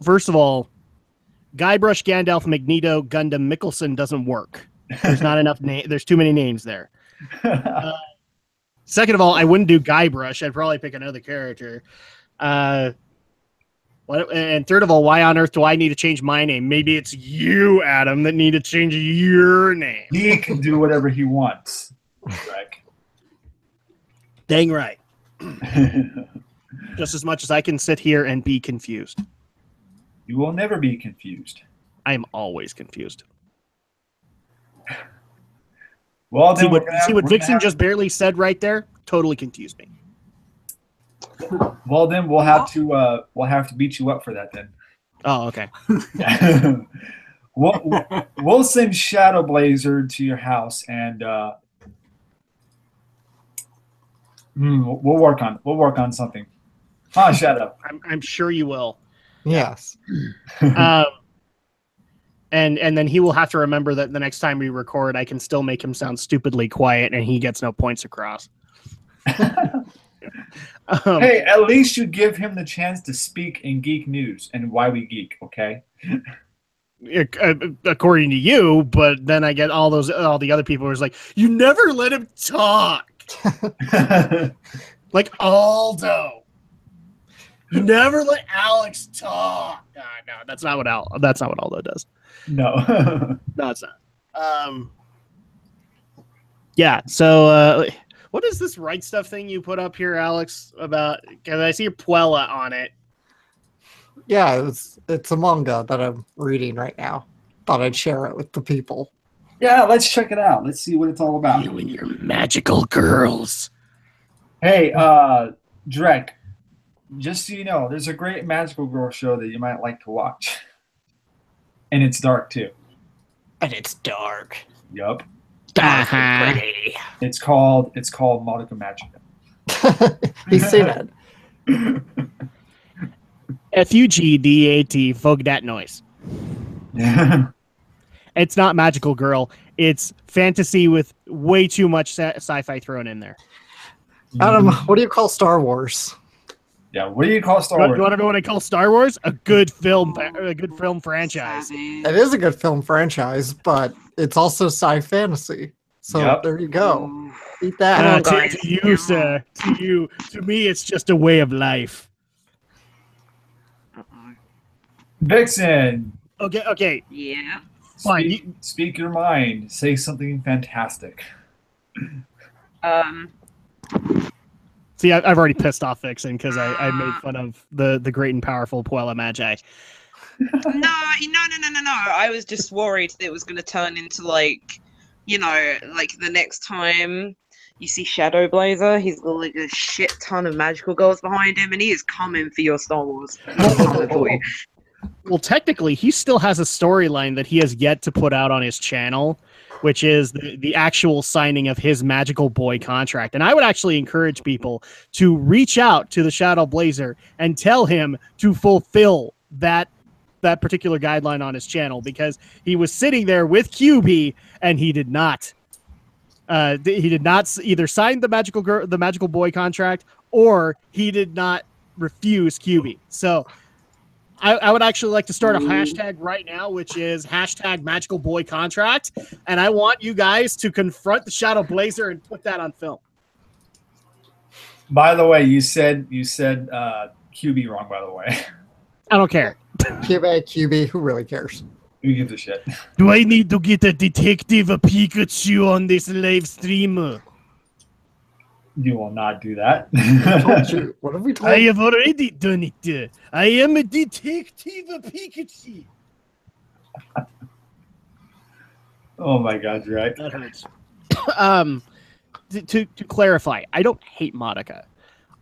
Guybrush, Gandalf, Magneto, Gundam, Mickelson doesn't work. There's not enough there's too many names there. Second of all, I wouldn't do Guybrush. I'd probably pick another character. And third of all, why on earth do I need to change my name? Maybe it's you, Adam, that need to change your name. He can do whatever he wants. Drake. Dang right. Just as much as I can sit here and be confused. You will never be confused. I am always confused. Well, then See what Vixen just barely said right there? Totally confused me. Well, then we'll have to beat you up for that then. Oh, okay. We'll send Shadow Blazer to your house and we'll work on something. Huh, Shadow? I'm sure you will. Yes. And then he will have to remember that the next time we record, I can still make him sound stupidly quiet, and he gets no points across. Hey, at least you give him the chance to speak in geek news and why we geek, okay? According to you, but then I get all the other people who's like, you never let him talk. Like Aldo. You never let Alex talk. No, that's not what Aldo does. No. No, it's not. Yeah, so what is this right stuff thing you put up here, Alex? About, because I see Puella on it. Yeah, it's a manga that I'm reading right now. Thought I'd share it with the people. Yeah, let's check it out. Let's see what it's all about. You and your magical girls. Hey, Drek, just so you know, there's a great magical girl show that you might like to watch. And it's dark too. And it's dark. Yup. Uh-huh. It's called Madoka Magica. He's seen it. FUGDAT, fog that noise. It's not magical girl. It's fantasy with way too much sci-fi thrown in there. Adam, what do you call Star Wars? Yeah, what do you call Star You Wars? want to know what I call Star Wars? A good film franchise. It is a good film franchise, but it's also sci-fantasy. So Yep. there you go. Eat that. To you, sir. To me, it's just a way of life. Vixen, Okay. Yeah. Fine. speak your mind. Say something fantastic. See, I've already pissed off Vixen because I made fun of the great and powerful Puella Magi. No. I was just worried that it was going to turn into like the next time you see Shadow Blazer, he's got like a shit ton of magical girls behind him, and he is coming for your Star Wars. Coming for you. Well, technically, he still has a storyline that he has yet to put out on his channel, which is the actual signing of his Magical Boy contract. And I would actually encourage people to reach out to the Shadow Blazer and tell him to fulfill that particular guideline on his channel, because he was sitting there with QB and he did not. He did not either sign the Magical Boy contract, or he did not refuse QB. So I would actually like to start a hashtag right now, which is hashtag Magical Boy Contract, and I want you guys to confront the Shadow Blazer and put that on film. By the way, you said QB wrong, by the way. I don't care. QB, who really cares? Who gives a shit? Do I need to get a Detective Pikachu on this live stream? You will not do that. Told you. What have we told I you? have already done it. I am a Detective Pikachu. Oh my god, you're right. That hurts. To clarify, I don't hate Madoka.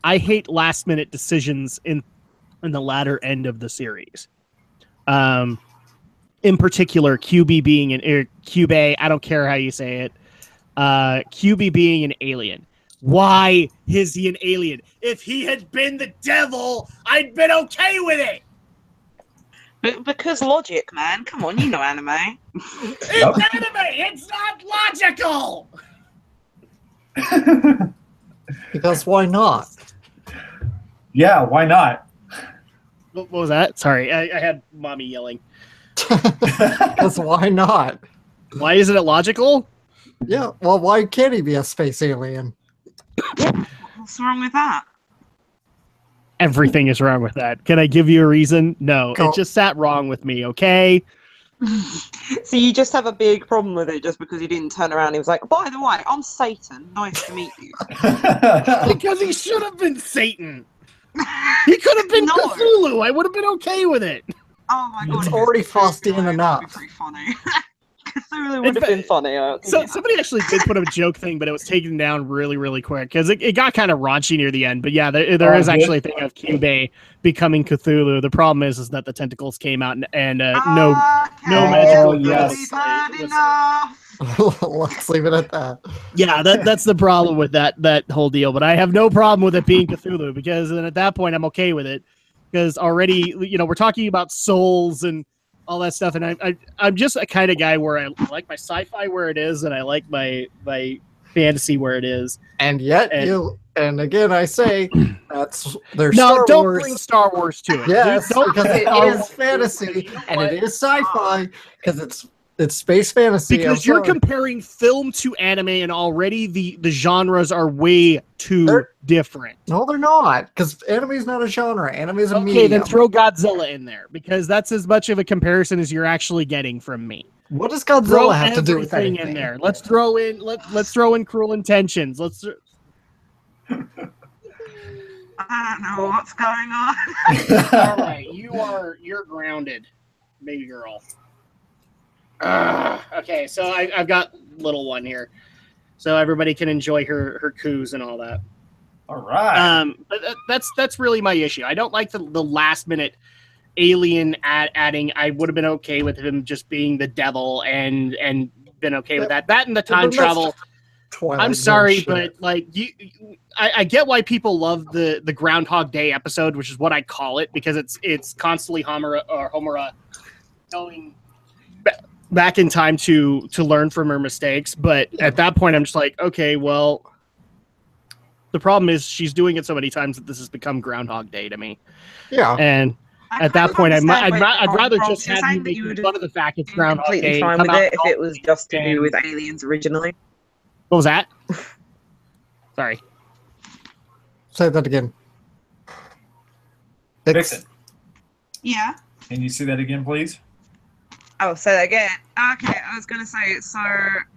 I hate last minute decisions in the latter end of the series. in particular, QB being QB, I don't care how you say it, QB being an alien. Why is he an alien? If he had been the devil, I'd been okay with it. Because logic, man. Come on, you know anime. It's anime. It's not logical. Because why not? Yeah, why not? What was that? Sorry, I had mommy yelling. Because why not? Why isn't it logical? Yeah, well, why can't he be a space alien? What's wrong with that? Everything is wrong with that. Can I give you a reason? No, Go. it just sat wrong with me, okay? So you just have a big problem with it just because he didn't turn around and he was like, by the way, I'm Satan. Nice to meet you. Because he should have been Satan. He could have been No. Cthulhu. I would have been okay with it. Oh my god. It's already Faustian That'd enough. be pretty funny. Cthulhu would have been funny. So yeah. somebody actually did put up a joke thing, but it was taken down really, really quick because it got kind of raunchy near the end. But yeah, there is actually a thing of Cube becoming Cthulhu. The problem is that the tentacles came out and no magical. yes. We've had enough. Let's leave it at that. Yeah, that's the problem with that whole deal. But I have no problem with it being Cthulhu because then at that point I'm okay with it because already we're talking about souls and all that stuff, and I'm just a kind of guy where I like my sci-fi where it is, and I like my fantasy where it is. And yet, and again, I say that's there's No, Star don't Wars. bring Star Wars to it. Yes, Don't- because it Oh, is fantasy you know and what? it is sci-fi because it's space fantasy. Because I'm you're sorry. comparing film to anime, and already the genres are way too They're- different. No, they're not. Because anime is not a genre. Anime is a Okay, medium. then throw Godzilla in there because that's as much of a comparison as you're actually getting from me. What does Throw Godzilla have to do with everything anything? in there. Let's throw in Cruel Intentions. I don't know what's going on. All right, you're grounded, baby girl. Okay, so I've got little one here, so everybody can enjoy her coos and all that. All right. But that's really my issue. I don't like the last minute alien adding. I would have been okay with him just being the devil and been okay with that. That and the time travel. Twilight I'm Zone sorry, shit. but like I get why people love the Groundhog Day episode, which is what I call it, because it's constantly Homura going back in time to learn from her mistakes. But at that point, I'm just like, okay, well, the problem is she's doing it so many times that this has become Groundhog Day to me. Yeah. And I at that kind of point, understand where I'd you're rather coming just from. You're have saying you that you making would fun of the fact it's be Groundhog completely Day. fine come with out it if it was just to do and- with aliens originally. What was that? Sorry. Say that again. Vixen, Yeah. can you say that again, please? Oh, say that again. Okay, I was going to say, so,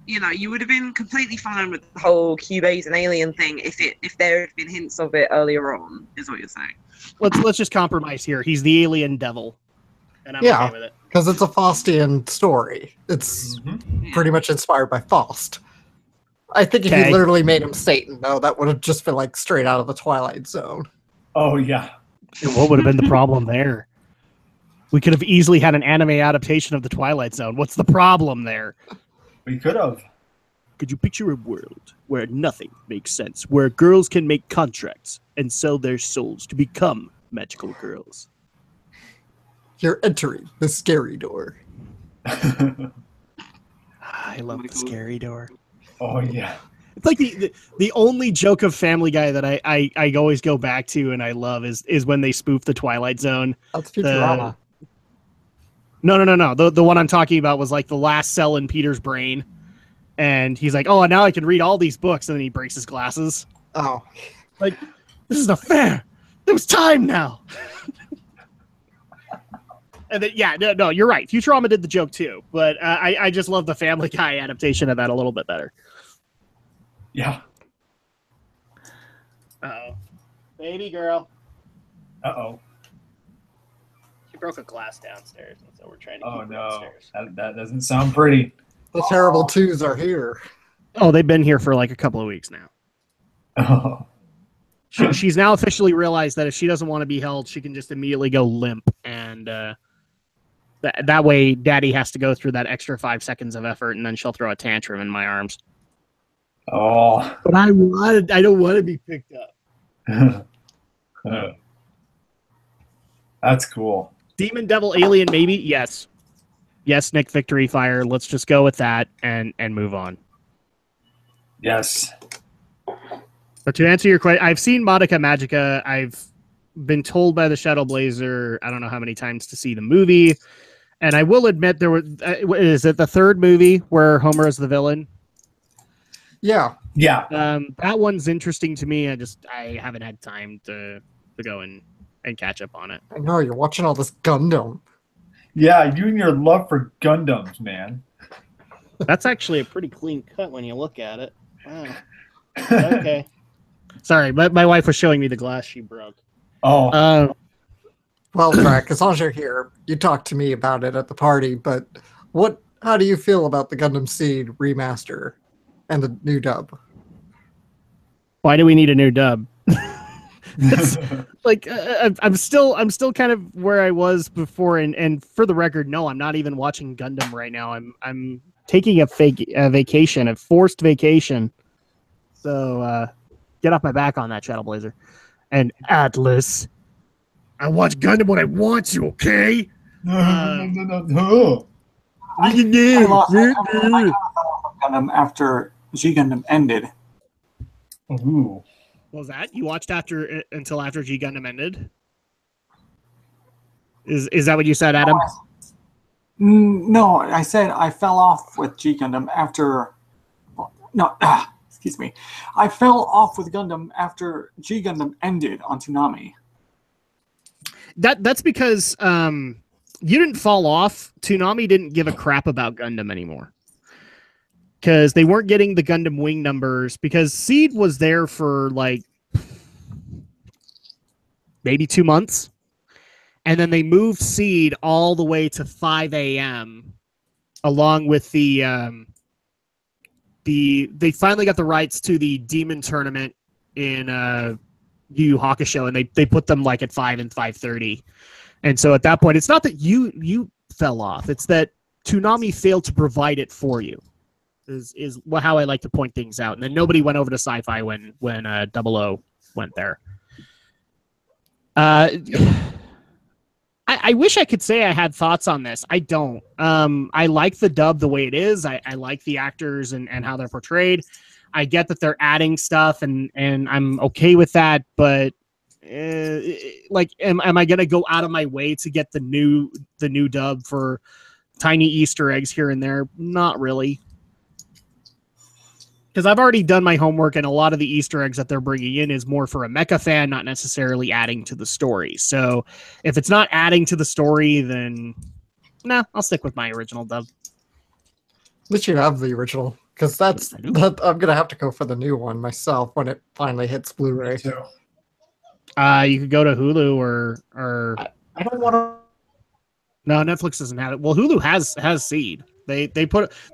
you would have been completely fine with the whole Cubase and alien thing if there had been hints of it earlier on, is what you're saying. Let's just compromise here. He's the alien devil, and I'm Yeah. okay with it. Because it's a Faustian story. It's Mhm. pretty much inspired by Faust. I think if Okay. you literally made him Satan, though, that would have just been like straight out of the Twilight Zone. Oh, yeah. And what would have been the problem there? We could have easily had an anime adaptation of the Twilight Zone. What's the problem there? We could have. Could you picture a world where nothing makes sense, where girls can make contracts and sell their souls to become magical girls? You're entering the scary door. I love the scary door. Oh, yeah. It's like the only joke of Family Guy that I always go back to and I love is when they spoof the Twilight Zone. That's Futurama. No. The one I'm talking about was like the last cell in Peter's brain. And he's like, oh, now I can read all these books. And then he breaks his glasses. Oh. Like, this is not fair. It was time now. And then, yeah, no, you're right. Futurama did the joke too. But I just love the Family Guy adaptation of that a little bit better. Yeah. Uh-oh. Baby girl. Uh-oh. She broke a glass downstairs. And so we're trying to keep Oh, her no. downstairs. That doesn't sound pretty. The terrible twos are here. Oh, they've been here for like a couple of weeks now. Oh. She's now officially realized that if she doesn't want to be held, she can just immediately go limp. And That way, Daddy has to go through that extra 5 seconds of effort, and then she'll throw a tantrum in my arms. Oh. But I don't want to be picked up. That's cool. Demon, Devil, Alien, maybe? Yes. Yes, Nick, Victory Fire. Let's just go with that and move on. Yes. But to answer your question, I've seen Madoka Magica. I've been told by the Shadow Blazer, I don't know how many times, to see the movie. And I will admit there was, is it the third movie where Homer is the villain? Yeah. Yeah. That one's interesting to me. I haven't had time to go and catch up on it. I know, you're watching all this Gundam. Yeah, you and your love for Gundams, man. That's actually a pretty clean cut when you look at it. Wow. Okay. Sorry, my wife was showing me the glass she broke. Oh. Well, Frank, as long as you're here, you talked to me about it at the party, but how do you feel about the Gundam Seed remaster and the new dub? Why do we need a new dub? Like I'm still kind of where I was before, and for the record, no, I'm not even watching Gundam right now. I'm taking a vacation, a forced vacation. So get off my back on that, Shadow Blazer. And Atlas, I watch Gundam when I want to, okay? No. I Gundam after G Gundam ended. Ooh. What was that? You watched until after G Gundam ended? Is that what you said, Adam? No, I said I fell off with G Gundam after. No, excuse me. I fell off with Gundam after G Gundam ended on Toonami. That's because you didn't fall off. Toonami didn't give a crap about Gundam anymore. Because they weren't getting the Gundam Wing numbers, because Seed was there for like maybe 2 months. And then they moved Seed all the way to 5 a.m. along with they finally got the rights to the Demon Tournament in Yu Yu Hakusho, and they put them like at 5 and 5:30. And so at that point, it's not that you fell off, it's that Toonami failed to provide it for you. Is how I like to point things out. And then nobody went over to Sci-Fi when 00 went there. I wish I could say I had thoughts on this. I don't. I like the dub the way it is. I like the actors and how they're portrayed. I get that they're adding stuff, and I'm okay with that. But like, am I going to go out of my way to get the new dub for tiny Easter eggs here and there? Not really. Because I've already done my homework, and a lot of the Easter eggs that they're bringing in is more for a mecha fan, not necessarily adding to the story. So if it's not adding to the story, then I'll stick with my original dub. At least you have the original, because that I'm gonna have to go for the new one myself when it finally hits Blu-ray. Too. You could go to Hulu or I don't want to. No, Netflix doesn't have it. Well, Hulu has Seed. They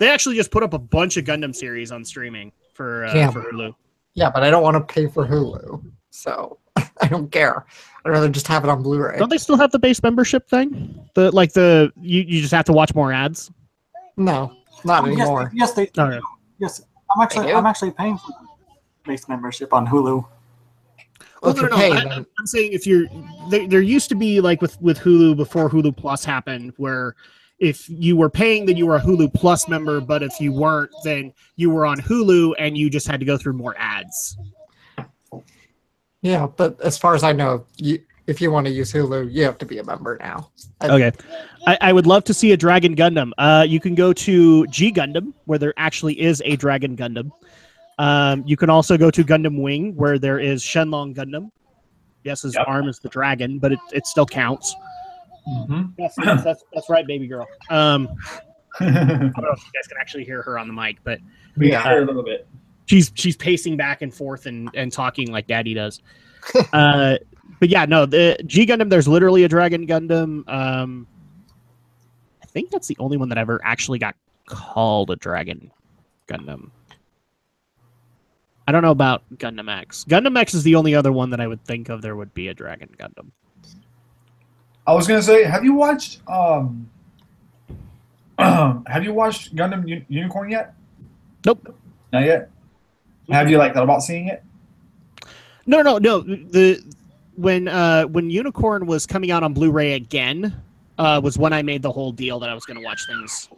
actually just put up a bunch of Gundam series on streaming for Hulu. Yeah, but I don't want to pay for Hulu, so I don't care. I'd rather just have it on Blu-ray. Don't they still have the base membership thing? You just have to watch more ads? No, not anymore. Yes, they do. Okay. Yes, I'm actually paying for the base membership on Hulu. Well, if you're paying, I'm saying if you're there used to be like with Hulu before Hulu Plus happened, where if you were paying, then you were a Hulu Plus member, but if you weren't, then you were on Hulu and you just had to go through more ads. Yeah, but as far as I know, if you want to use Hulu, you have to be a member now. Okay. I would love to see a Dragon Gundam. You can go to G Gundam, where there actually is a Dragon Gundam. You can also go to Gundam Wing, where there is Shenlong Gundam. Yes, his arm is the dragon, but it still counts. Mm-hmm. Yes, that's right, baby girl. I don't know if you guys can actually hear her on the mic, but We got her a little bit. she's pacing back and forth and talking like Daddy does. But yeah, no, the G Gundam, there's literally a Dragon Gundam. I think that's the only one that ever actually got called a Dragon Gundam. I don't know about Gundam X. Gundam X is the only other one that I would think of there would be a Dragon Gundam. I was gonna say, have you watched Have you watched Gundam Unicorn yet? Nope. Not yet. Have you thought about seeing it? No. When Unicorn was coming out on Blu-ray again, was when I made the whole deal that I was going to watch things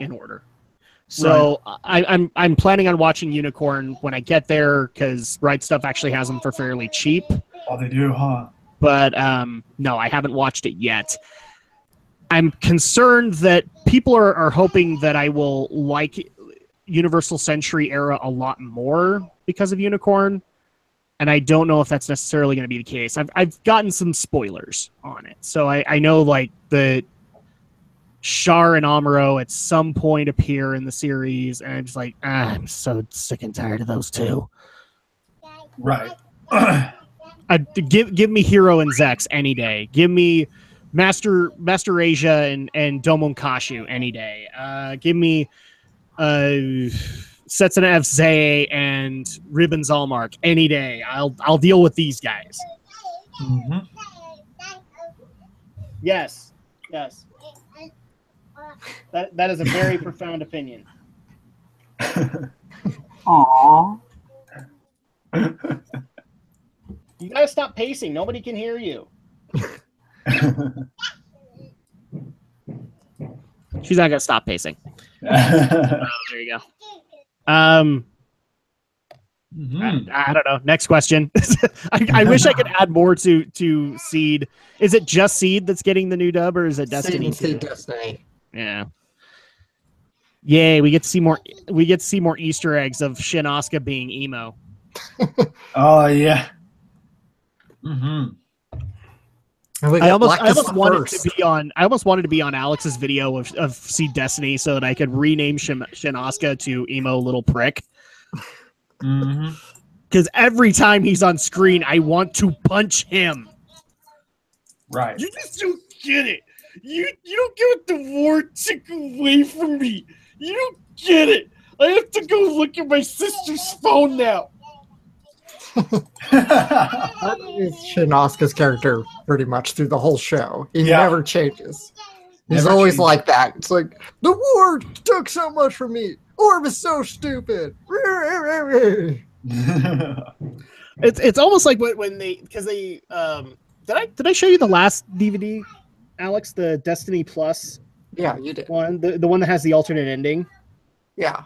in order. So I'm planning on watching Unicorn when I get there because Right Stuff actually has them for fairly cheap. Oh, they do, huh? But no, I haven't watched it yet. I'm concerned that people are hoping that I will like Universal Century era a lot more because of Unicorn, and I don't know if that's necessarily going to be the case. I've gotten some spoilers on it, so I know like the Char and Amuro at some point appear in the series, and I'm just like, I'm so sick and tired of those two. Right. Give me Hero and Zex any day. Give me Master Asia and Domon Kashu any day. Give me Setsuna F. Zae and Ribbon Zalmark any day. I'll deal with these guys. Mm-hmm. Yes. That is a very profound opinion. Aww. You gotta stop pacing. Nobody can hear you. She's not gonna stop pacing. There you go. Mhm. I don't know. Next question. I wish I could add more to Seed. Is it just Seed that's getting the new dub, or is it Destiny? Seed Destiny. Yeah. Yay! We get to see more. We get to see more Easter eggs of Shin Asuka being emo. Oh yeah. Mm-hmm. I almost wanted to be on. I almost wanted to be on Alex's video of Seed Destiny so that I could rename Shin Asuka to emo little prick. Mm-hmm. Because every time he's on screen, I want to punch him. Right. You just don't get it. You don't get what the war took away from me. You don't get it. I have to go look at my sister's phone now. That is Shin Asuka's character pretty much through the whole show. He never changes. He's Never always changes. like that. It's like, the war took so much from me. Orb is so stupid. It's almost like when they did I show you the last DVD, Alex, the Destiny Plus Yeah, you did. one, the one that has the alternate ending. Yeah.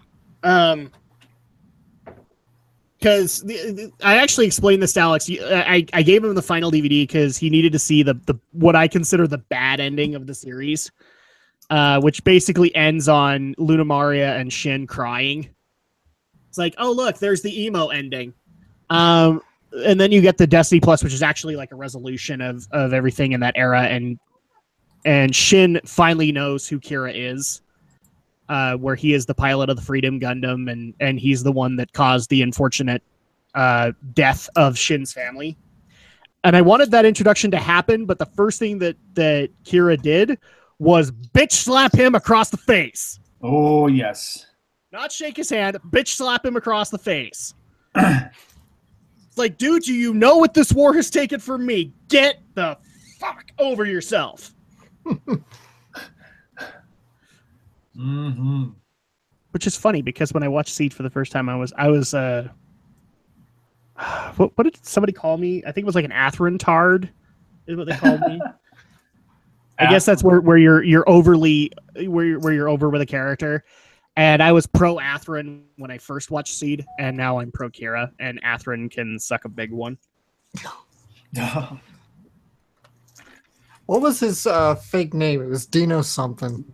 Because I actually explained this to Alex. I gave him the final DVD because he needed to see the what I consider the bad ending of the series, which basically ends on Luna Maria and Shin crying. It's like, oh look, there's the emo ending, and then you get the Destiny Plus, which is actually like a resolution of everything in that era, and Shin finally knows who Kira is. Where he is the pilot of the Freedom Gundam, and he's the one that caused the unfortunate death of Shin's family. And I wanted that introduction to happen, but the first thing that Kira did was bitch slap him across the face. Oh yes. Not shake his hand, bitch slap him across the face. It's like, dude, do you know what this war has taken from me? Get the fuck over yourself. Mm-hmm. Which is funny because when I watched Seed for the first time, I was what did somebody call me? I think it was like an Atherin tard is what they called me. I guess that's where you're overly where you're over with a character. And I was pro Atherin when I first watched Seed, and now I'm pro Kira, and Atherin can suck a big one. What was his fake name? It was Dino something.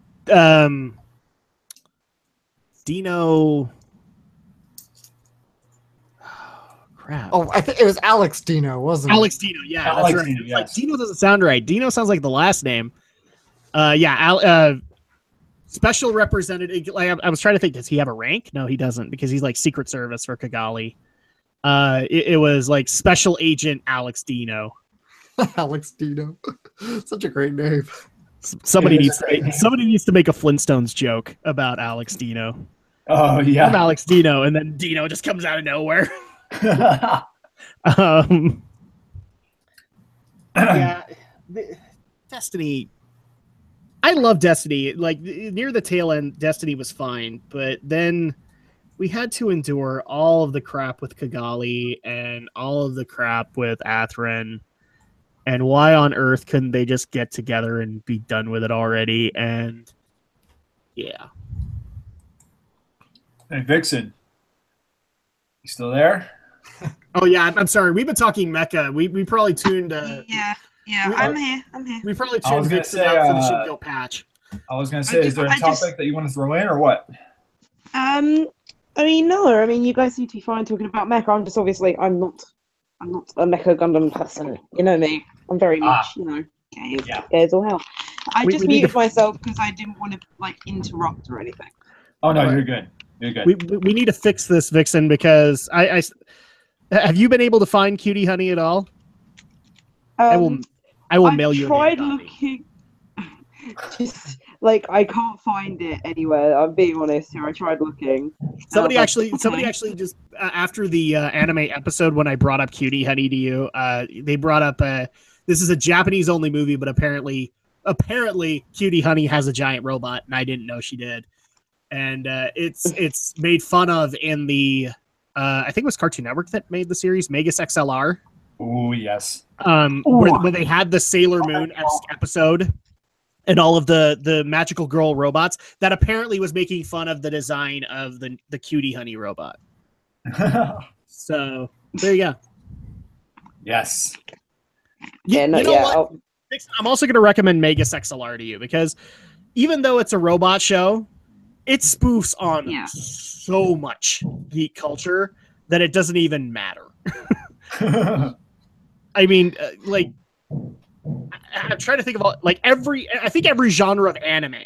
Dino. Oh, crap. Oh, I think it was Alex Dino, wasn't it? Alex Dino, yeah. Alex that's right. Dino, It's like, yes. Dino doesn't sound right. Dino sounds like the last name. Special representative. Like, I was trying to think, does he have a rank? No, he doesn't, because he's like Secret Service for Kigali. It was like Special Agent Alex Dino. Alex Dino. Such a great name. Somebody It is needs to make a Flintstones joke about Alex Dino. Oh I'm yeah. Alex Dino, and then Dino just comes out of nowhere. Yeah, Destiny. I love Destiny. Like near the tail end, Destiny was fine, but then we had to endure all of the crap with Kigali and all of the crap with Atherin. And why on earth couldn't they just get together and be done with it already? And yeah. Hey, Vixen. You still there? Oh yeah, I'm sorry. We've been talking Mecha. We probably tuned. Yeah, we- I'm here. We probably I was tuned gonna Vixen say, out for the Shipgill patch. I was gonna say, is there a I just- topic that you want to throw in, or what? I mean, no. I mean, you guys seem to be fine talking about mecha. I'm just obviously, I'm not a Mecha Gundam person. You know me. I'm very much, scared or hell. I We just need muted to- myself because I didn't want to like interrupt or anything. Oh no, Right. you're good. You're good. We need to fix this, Vixen, because I have you been able to find Cutie Honey at all? I will mail you. Tried looking. Just like I can't find it anywhere. I'm being honest here. I tried looking. Somebody I was actually, like, somebody okay. actually just after the anime episode when I brought up Cutie Honey to you, they brought up this is a Japanese only movie, but apparently Cutie Honey has a giant robot, and I didn't know she did. And it's made fun of in the I think it was Cartoon Network that made the series Megas XLR. Oh yes. Where they had the Sailor Moon episode and all of the magical girl robots that apparently was making fun of the design of the Cutie Honey robot. So there you go. Yes. Yeah, no, you know yeah. what? I'm also going to recommend Megas XLR to you because even though it's a robot show, it spoofs on so much geek culture that it doesn't even matter. I mean, I'm trying to think of I think every genre of anime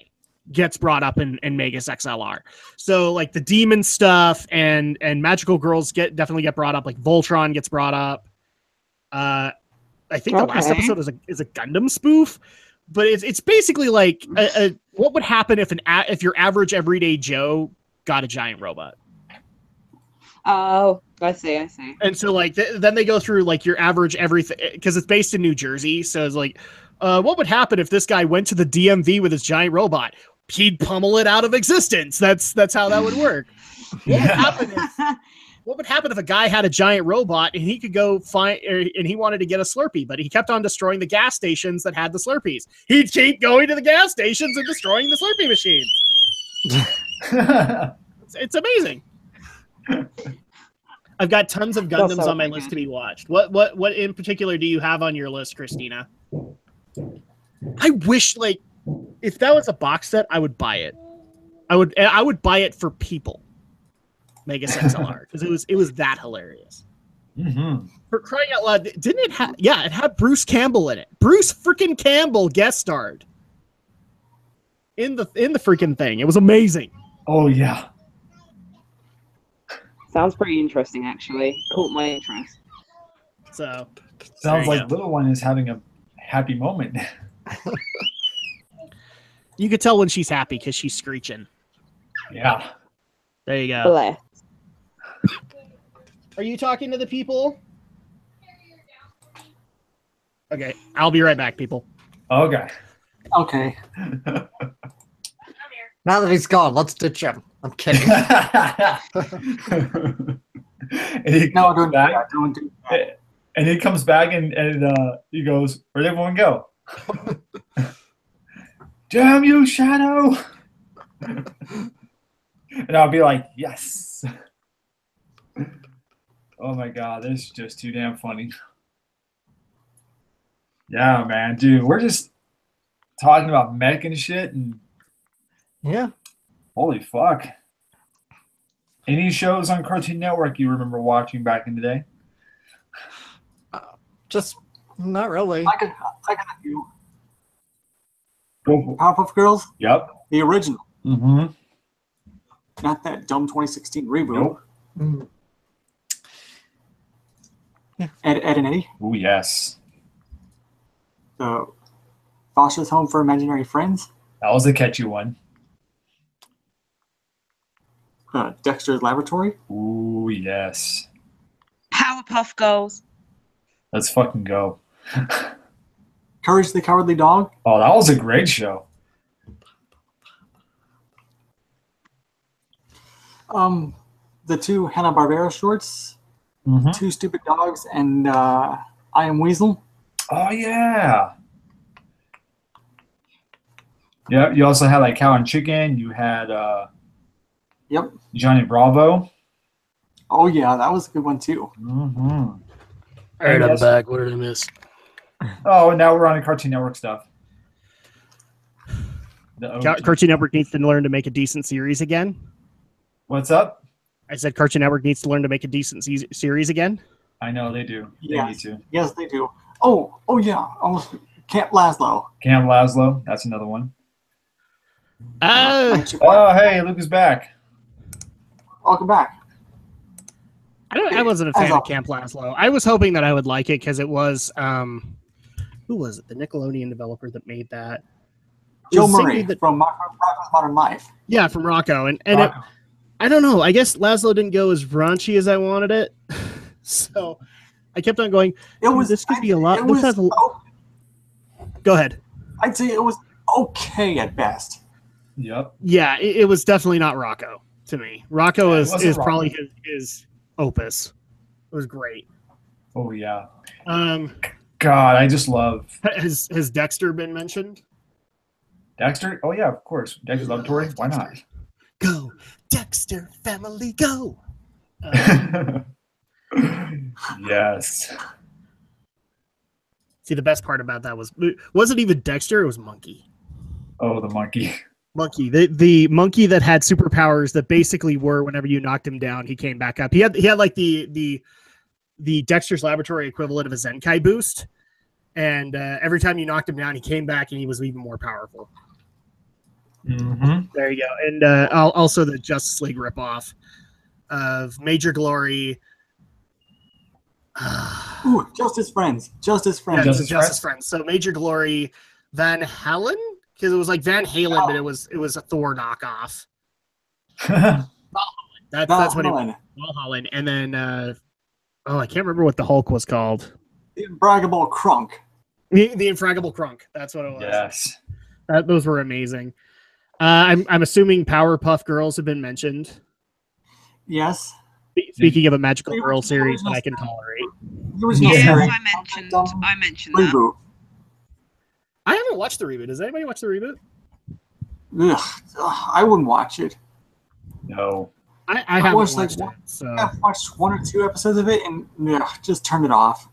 gets brought up in Megas XLR. So like the demon stuff and magical girls definitely get brought up. Like Voltron gets brought up. I think the last episode is a Gundam spoof, but it's basically like what would happen if your average everyday Joe got a giant robot. Oh, I see. And so like then they go through like your average everything because it's based in New Jersey. So it's like, what would happen if this guy went to the DMV with his giant robot? He'd pummel it out of existence. That's how that would work. What would happen if a guy had a giant robot and he could go find and he wanted to get a Slurpee, but he kept on destroying the gas stations that had the Slurpees? He'd keep going to the gas stations and destroying the Slurpee machines. It's amazing. I've got tons of Gundams on my list to be watched. What in particular do you have on your list, Christina? I wish like if that was a box set, I would buy it. I would buy it for people. Megas XLR because it was that hilarious. Mm-hmm. For crying out loud, didn't it have? Yeah, it had Bruce Campbell in it. Bruce freaking Campbell guest starred in the freaking thing. It was amazing. Oh yeah. Sounds pretty interesting, actually. Caught my interest. So Sounds like Little One is having a happy moment. You could tell when she's happy because she's screeching. Yeah. There you go. Bless. Are you talking to the people? Okay, I'll be right back, people. Okay. Okay. Now that he's gone, let's ditch him. I'm kidding. And he No, comes don't do back, that. Don't do that. and he comes back and he goes, "Where'd everyone go?" Damn you, Shadow! And I'll be like, yes. Oh my god, this is just too damn funny. Yeah, man, dude, we're just talking about mech and shit, and Yeah. holy fuck. Any shows on Cartoon Network you remember watching back in the day? Just not really. I got a few. Go for it. Powerpuff Girls, Yep. the original, Mm-hmm. not that dumb 2016 reboot. Nope. Mm. Ed and Eddie, Oh yes. the Foster's Home for Imaginary Friends, That was a catchy one. Dexter's Laboratory, Oh yes. Powerpuff Girls. Let's fucking go. Courage the Cowardly Dog, Oh, that was a great show. The two Hanna-Barbera shorts, Mhm. Two Stupid Dogs, and I Am Weasel. Oh yeah. Yeah. You also had like Cow and Chicken. You had Yep. Johnny Bravo. Oh yeah, that was a good one too. Mm-hmm. All right, I'm Yes. back. What did I miss? Oh, now we're on the Cartoon Network stuff. The OG. Cartoon Network needs to learn to make a decent series again. What's up? I said Cartoon Network needs to learn to make a decent series again. I know they do. They Yes. need to. Yes, they do. Oh yeah. Camp Laszlo. Camp Laszlo. That's another one. Uh, Oh, hey, Luke is back. Welcome back. I wasn't a fan of Camp Laszlo. I was hoping that I would like it because it was who was it? The Nickelodeon developer that made that. It Joe was the same Murray dude that- from Rocko's Modern Life. Yeah, from Rocco, and it, Rocco. I don't know. I guess Laszlo didn't go as raunchy as I wanted it, so I kept on going. It was. This could be a lot. It This was, has a, go ahead. I'd say it was okay at best. Yep. Yeah, it was definitely not Rocco to me. Rocco Yeah, it is wasn't Rocco. probably his opus. It was great. Oh yeah. Um, God, I just love has Dexter been mentioned? Dexter. Oh yeah, of course. Dexter Laboratory. Why not? Go, Dexter family, go. Yes. See, the best part about that wasn't even Dexter; it was Monkey. Oh, the monkey. Monkey, the monkey that had superpowers that basically were whenever you knocked him down, he came back up. He had like the Dexter's Laboratory equivalent of a Zenkai boost, and every time you knocked him down, he came back and he was even more powerful. Mm-hmm. There you go. And also the Justice League ripoff of Major Glory. Ooh, Justice Friends. Justice Yeah, Friends. Justice Friends. So Major Glory, Van Halen, because it was like Van Halen, but it was a Thor knockoff. That's what it was. Valhalla. And then I can't remember what the Hulk was called. The Unbraggable Crunk. The Infraggable Crunk. That's what it was. Yes. Those were amazing. I'm assuming Powerpuff Girls have been mentioned. Yes. Speaking of a magical girl series that I can tolerate. The original Yes, series. I mentioned that. Reboot. I haven't watched the reboot. Does anybody watch the reboot? Ugh, I wouldn't watch it. No. I haven't watched, watched like, it. So I've watched 1 or 2 episodes of it and just turned it off.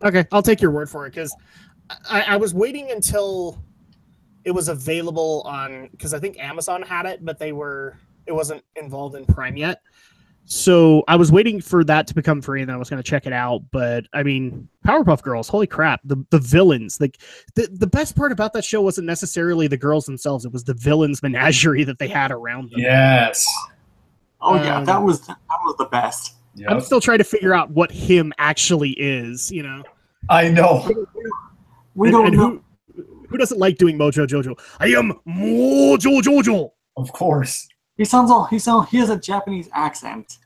okay, I'll take your word for it because I was waiting until it was available on because I think Amazon had it, but it wasn't involved in Prime yet. So I was waiting for that to become free, and then I was going to check it out. But I mean, Powerpuff Girls, holy crap! The villains, like the best part about that show wasn't necessarily the girls themselves; it was the villains menagerie that they had around them. Yes. Oh yeah, that was the best. Yep. I'm still trying to figure out what him actually is. You know, I know. We don't know. who doesn't like doing Mojo Jojo? I am Mojo Jojo. Of course. He has a Japanese accent.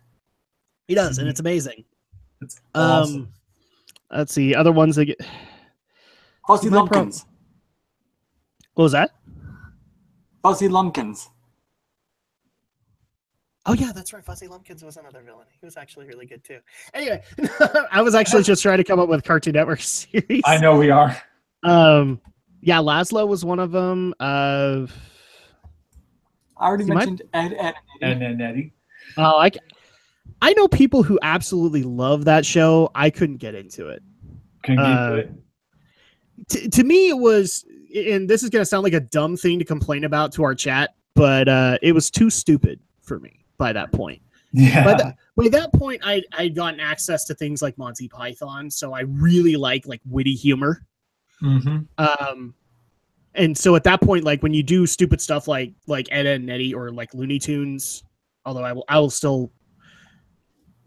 He does, and it's amazing. It's awesome. Let's see other ones that get. Fuzzy My Lumpkins. What was that? Fuzzy Lumpkins. Oh yeah, that's right. Fuzzy Lumpkins was another villain. He was actually really good too. Anyway, I was actually just trying to come up with Cartoon Network series. I know we are. Yeah, Laszlo was one of them. I already You mentioned Ed, Eddie. And then Eddie. Oh, I know people who absolutely love that show. I couldn't get into it. Couldn't get it. To me, it was, and this is going to sound like a dumb thing to complain about to our chat, but it was too stupid for me by that point. Yeah. By that point, I'd gotten access to things like Monty Python, so I really like witty humor. Mm-hmm. And so at that point, like when you do stupid stuff like Ed, Edd and Eddy or like Looney Tunes, although I will still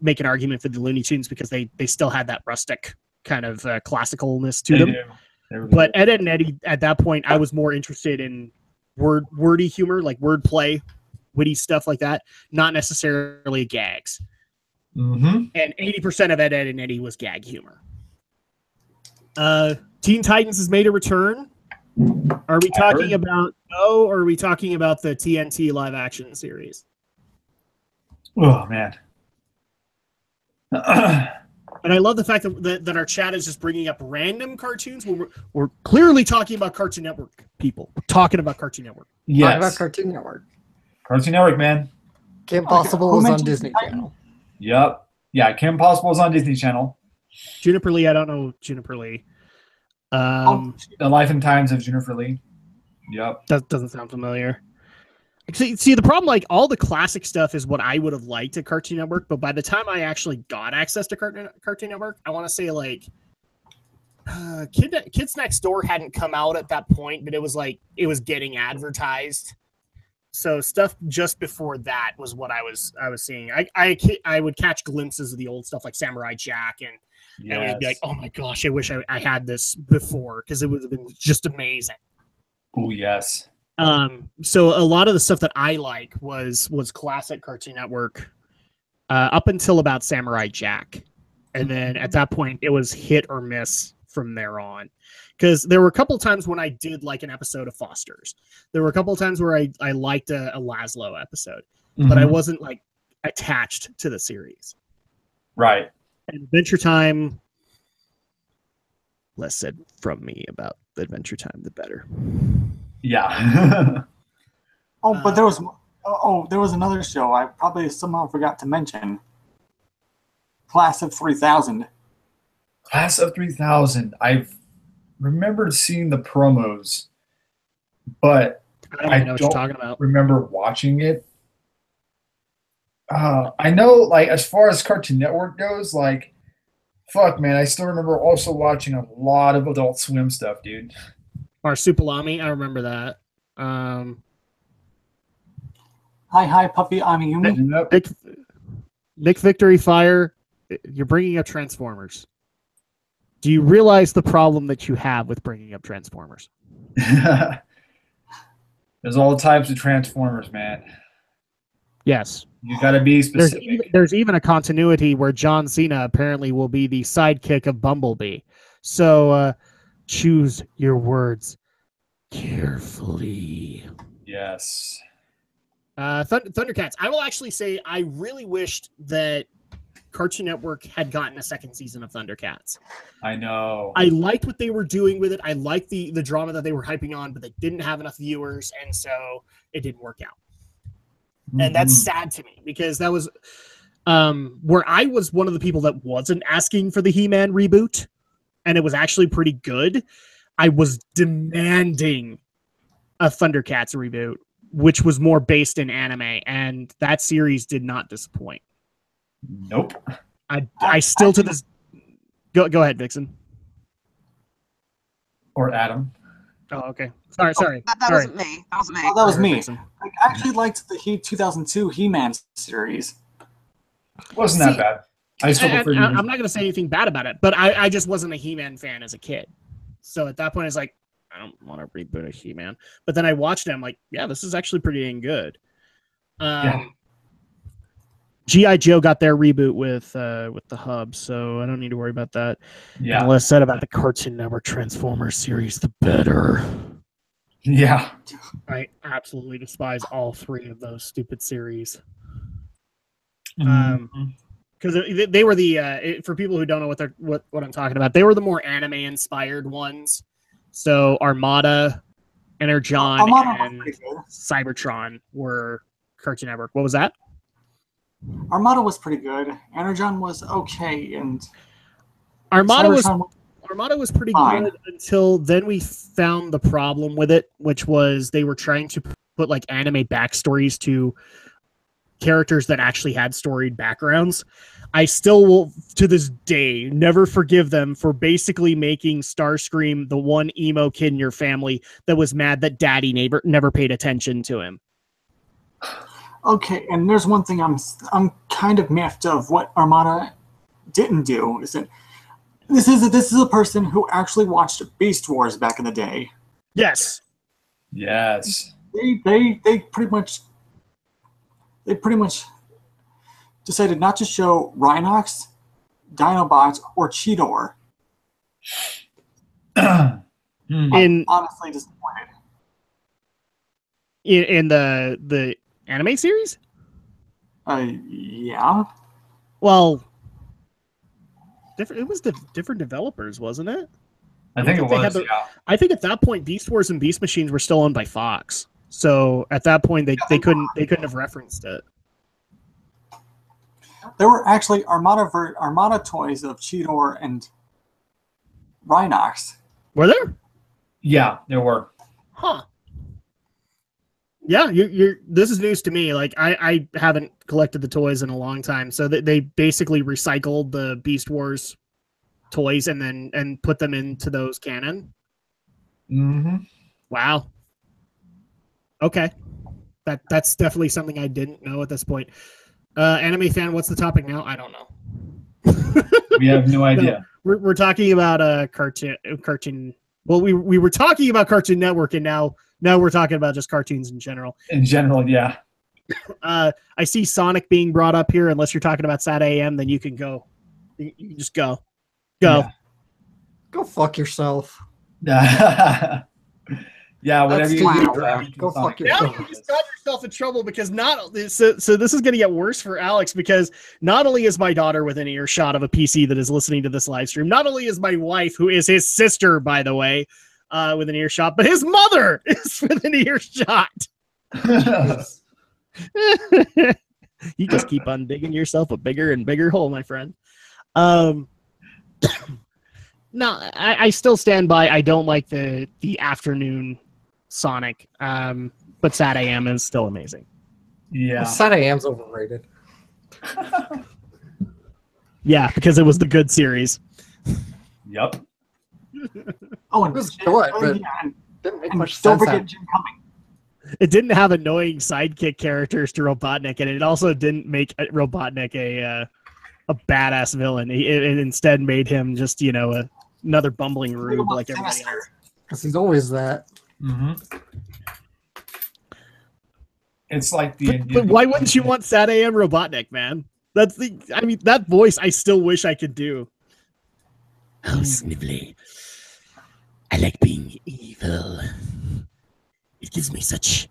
make an argument for the Looney Tunes because they still had that rustic kind of classicalness to them. But Ed, Edd and Eddy, at that point, I was more interested in wordy humor, like wordplay, witty stuff like that, not necessarily gags. Mm-hmm. And 80% of Ed, Edd and Eddy was gag humor. Teen Titans has made a return. Are we talking about or are we talking about the TNT live action series? Oh man. And I love the fact that our chat is just bringing up random cartoons when we're clearly talking about Cartoon Network people. We're talking about Cartoon Network. Talk about Yes. Cartoon Network. Cartoon Network, man. Kim Okay, Possible who is on mentioned Disney Titan? Channel. Yep. Yeah, Kim Possible is on Disney Channel. Juniper Lee, I don't know Juniper Lee. Oh, The Life and Times of Juniper Lee. Yep. That doesn't sound familiar. See, the problem, like, all the classic stuff is what I would have liked at Cartoon Network, but by the time I actually got access to Cartoon Network, I want to say, like, Kids Next Door hadn't come out at that point, but it was getting advertised. So stuff just before that was what I was seeing. I would catch glimpses of the old stuff like Samurai Jack, and I would be like, oh my gosh, I wish I had this before, because it would have been just amazing. Oh yes. So a lot of the stuff that I like was classic Cartoon Network, up until about Samurai Jack, and then at that point it was hit or miss from there on. Because there were a couple times when I did like an episode of Foster's. There were a couple of times where I liked a Laszlo episode, but I wasn't like attached to the series. Right. And Adventure Time, less said from me about Adventure Time, the better. Yeah. but there was another show I probably somehow forgot to mention. Class of 3000. Class of 3000. I've remembered seeing the promos, but I don't know what you're talking about. Remember watching it. I know, like, as far as Cartoon Network goes, like, fuck, man, I still remember also watching a lot of Adult Swim stuff, dude. Marsupilami, I remember that. Hi, puppy, I'm a human. Nick Victory Fire, you're bringing up Transformers. Do you realize the problem that you have with bringing up Transformers? There's all types of Transformers, man. Yes. You got to be specific. There's even a continuity where John Cena apparently will be the sidekick of Bumblebee. So choose your words carefully. Yes. Thundercats. I will actually say I really wished that Cartoon Network had gotten a second season of Thundercats. I know. I liked what they were doing with it. I liked the drama that they were hyping on, but they didn't have enough viewers, and so it didn't work out. And that's sad to me, because that was where I was one of the people that wasn't asking for the He-Man reboot, and it was actually pretty good. I was demanding a Thundercats reboot, which was more based in anime, and that series did not disappoint. Nope. I still to this. Go ahead, Vixen. Or Adam. Oh, okay. Sorry. That wasn't me. That wasn't me. Oh, that was me. Vixen. I actually liked the 2002 He-Man series. Wasn't that bad. I still prefer you. I'm not going to say anything bad about it, but I just wasn't a He-Man fan as a kid. So at that point, it's like, I don't want to reboot a He-Man. But then I watched it. I'm like, yeah, this is actually pretty dang good. G.I. Joe got their reboot with the Hub, so I don't need to worry about that. Yeah. And the less said about the Cartoon Network Transformers series, the better. Yeah. I absolutely despise all three of those stupid series. Mm-hmm. Because they were the for people who don't know what I'm talking about, they were the more anime inspired ones. So Armada, Energon, and Cybertron were Cartoon Network. What was that? Armada was pretty good. Energon was okay, and Armada Cybertron was pretty fine. good until then we found the problem with it, which was they were trying to put like anime backstories to characters that actually had storied backgrounds. I still will, to this day, never forgive them for basically making Starscream the one emo kid in your family that was mad that daddy never paid attention to him. Okay, and there's one thing I'm kind of miffed of what Armada didn't do is that this is a person who actually watched Beast Wars back in the day. Yes. Yes. They pretty much decided not to show Rhinox, Dinobots, or Cheetor. I'm honestly disappointed. In the anime series? Yeah. Well, different. It was different developers, wasn't it? I think it they was. had Yeah. I think at that point, Beast Wars and Beast Machines were still owned by Fox. So at that point, they couldn't have referenced it. There were actually Armada toys of Cheetor and Rhinox. Were there? Yeah, there were. Huh. Yeah, you're. This is news to me. Like I haven't collected the toys in a long time, so they basically recycled the Beast Wars toys and put them into those canon. Mm-hmm. Wow. Okay, that's definitely something I didn't know at this point. Anime fan, what's the topic now? I don't know. We have no idea. No, we're talking about cartoon. Well, we were talking about Cartoon Network, and now we're talking about just cartoons in general. In general, yeah. I see Sonic being brought up here. Unless you're talking about Sat AM, then you can go. You can just go. Yeah. Go fuck yourself. Yeah, whatever That's you too do. deep. Go fuck Now yourself. you just got yourself in trouble because so this is going to get worse for Alex because not only is my daughter within earshot of a PC that is listening to this live stream, not only is my wife, who is his sister, by the way, within earshot, but his mother is within earshot. You just keep on digging yourself a bigger and bigger hole, my friend. No, I still stand by. I don't like the afternoon Sonic, but Sat AM is still amazing. Yeah. Sat AM's overrated. Yeah, because it was the good series. Yep. Oh, and It was good, but yeah, and didn't make don't much sense. forget Jim Cumming. It didn't have annoying sidekick characters to Robotnik, and it also didn't make Robotnik a badass villain. It instead made him just another bumbling rube like everybody else. Because he's always that. Mm-hmm. It's like But why wouldn't you want Sat AM Robotnik, man? That voice I still wish I could do. Oh, Snively. I like being evil. It gives me such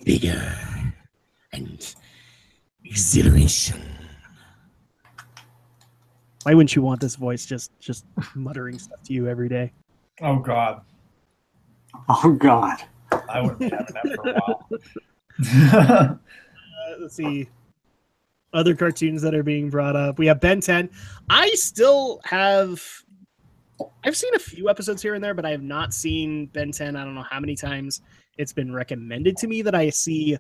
vigor and exhilaration. Why wouldn't you want this voice just muttering stuff to you every day? Oh God. Oh God. I wouldn't be having that for a while. Let's see. Other cartoons that are being brought up. We have Ben 10. I've seen a few episodes here and there, but I have not seen Ben 10. I don't know how many times it's been recommended to me that I see.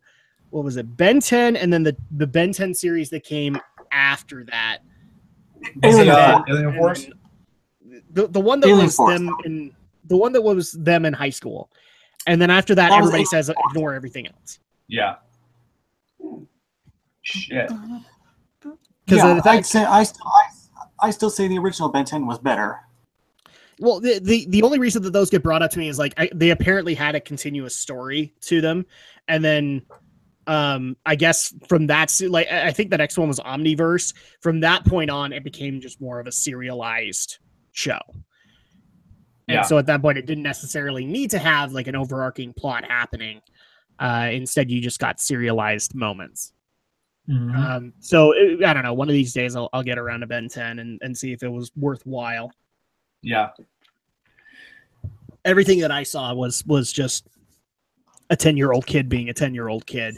What was it? Ben 10, and then the Ben 10 series that came after that. Alien Force? The one that Alien was Force. the one that was them in high school. And then after that, That was everybody Alien says Force. ignore everything else. Yeah. Shit. Yeah, Because I still say the original Ben 10 was better. well, the only reason that those get brought up to me is like they apparently had a continuous story to them, and then I guess from that, like I think the next one was Omniverse. From that point on, it became just more of a serialized show. Yeah. And so at that point, it didn't necessarily need to have like an overarching plot happening. Instead, you just got serialized moments. Mhm. I don't know. One of these days, I'll get around to Ben 10 and see if it was worthwhile. Yeah. Everything that I saw was just a 10-year-old kid being a 10-year-old kid.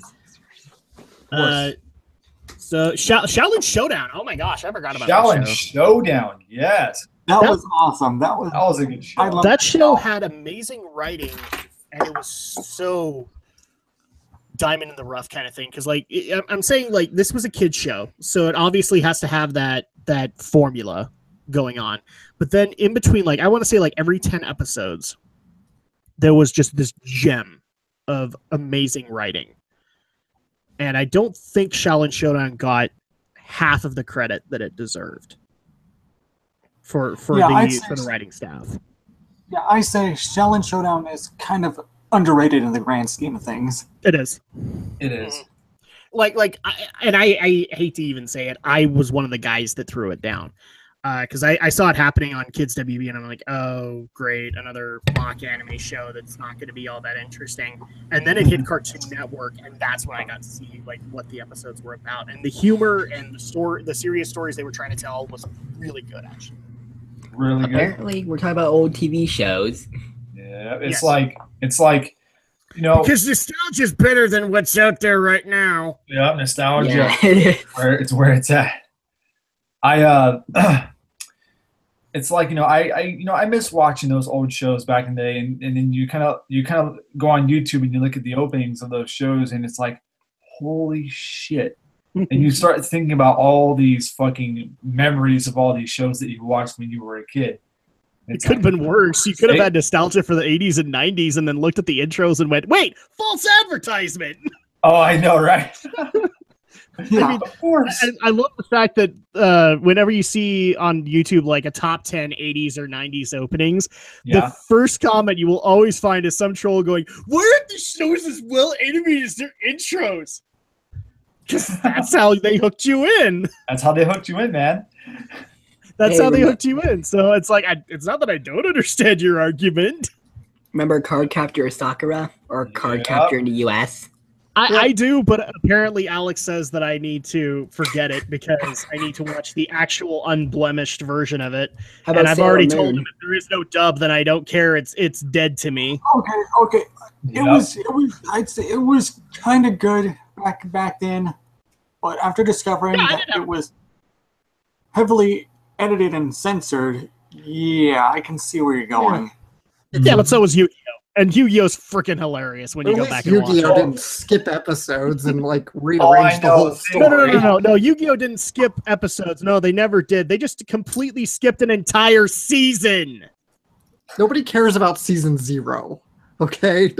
So Shaolin Showdown. Oh my gosh, I forgot about Shaolin that show. Showdown. Yes. That was awesome. That was a good show. I love That show had amazing writing, and it was so diamond in the rough kind of thing. Because I'm saying like this was a kid's show, so it obviously has to have that formula going on. But then in between, like I want to say like every 10 episodes, there was just this gem of amazing writing. And I don't think Shaolin Showdown got half of the credit that it deserved for the writing staff. Yeah, I say Shaolin Showdown is kind of underrated in the grand scheme of things. It is. It is. I hate to even say it, I was one of the guys that threw it down. because I saw it happening on Kids WB, and I'm like, oh, great, another mock anime show that's not going to be all that interesting. And then it hit Cartoon Network, and that's when I got to see like what the episodes were about, and the humor and the serious stories they were trying to tell was really good, actually. Really good. Apparently, we're talking about old TV shows. Yeah, it's like you know, Because nostalgia is better than what's out there right now. yeah, nostalgia. Yeah, it is. Where it's at. It's like, I miss watching those old shows back in the day, and then you kind of go on YouTube and you look at the openings of those shows, and it's like, holy shit. And you start thinking about all these fucking memories of all these shows that you watched when you were a kid. It could have been worse. You could have had nostalgia for the 80s and 90s and then looked at the intros and went, wait, false advertisement. Oh, I know, right? Yeah. I mean, Of course. I love the fact that whenever you see on YouTube like a top 10 80s or 90s openings, Yeah. the first comment you will always find is some troll going, why aren't the shows as well animated as their intros? Because that's how they hooked you in. That's how they hooked you in, man. That's Hey, how they remember- hooked you in. So it's like, it's not that I don't understand your argument. Remember Card Captor Sakura or Card Yeah. Captor in the US? I do, but apparently Alex says that I need to forget it because I need to watch the actual unblemished version of it. How And I've Sailor already Moon? told him if there is no dub, then I don't care. It's dead to me. Okay. It was. I'd say it was kind of good back then, but after discovering Yeah, I that didn't have- it was heavily edited and censored, yeah, I can see where you're going. Yeah, but so was Yu-Gi-Oh! And Yu-Gi-Oh's freaking hilarious when you At go least back and watch Yu-Gi-Oh it. didn't skip episodes and like Oh, rearrange I the know. whole story. No. Yu-Gi-Oh didn't skip episodes. No, they never did. They just completely skipped an entire season. Nobody cares about season 0. Okay,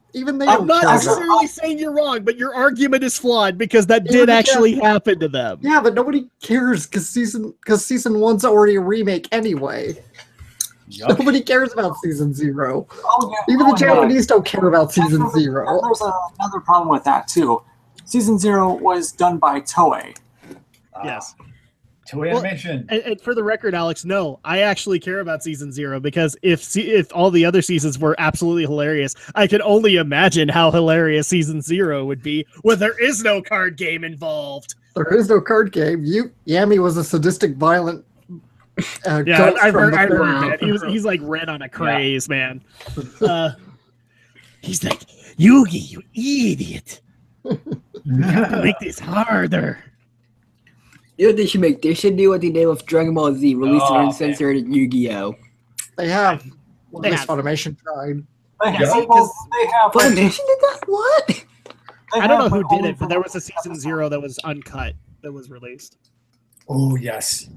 even they I'm don't not care about. necessarily saying you're wrong, but your argument is flawed because that Yeah, did but actually happen to them. Yeah, but nobody cares because season 1's already a remake anyway. Yup. Nobody cares about season 0. Oh, yeah. Even the oh, yeah. Japanese don't care about season 0. There's another problem with that too. Season 0 was done by Toei. Yes. Toei Well, Animation. And for the record, Alex, no, I actually care about season 0 because if all the other seasons were absolutely hilarious, I can only imagine how hilarious season 0 would be when there is no card game involved. There is no card game. Yami was a sadistic, violent. Yeah, ghost I've from heard the that. He's like red on a craze, man. He's like, Yugi, you idiot. You have to make this harder. You know what they should make? They should do what they did with Dragon Ball Z, release Oh, an uncensored Yu-Gi-Oh! They have. They At least have. Funimation tried. They Yeah, have, see, well, they have, Funimation did that? What? they I don't know have, who but did only it, but for there was a one season episode. 0 that was uncut that was released. Oh, yes.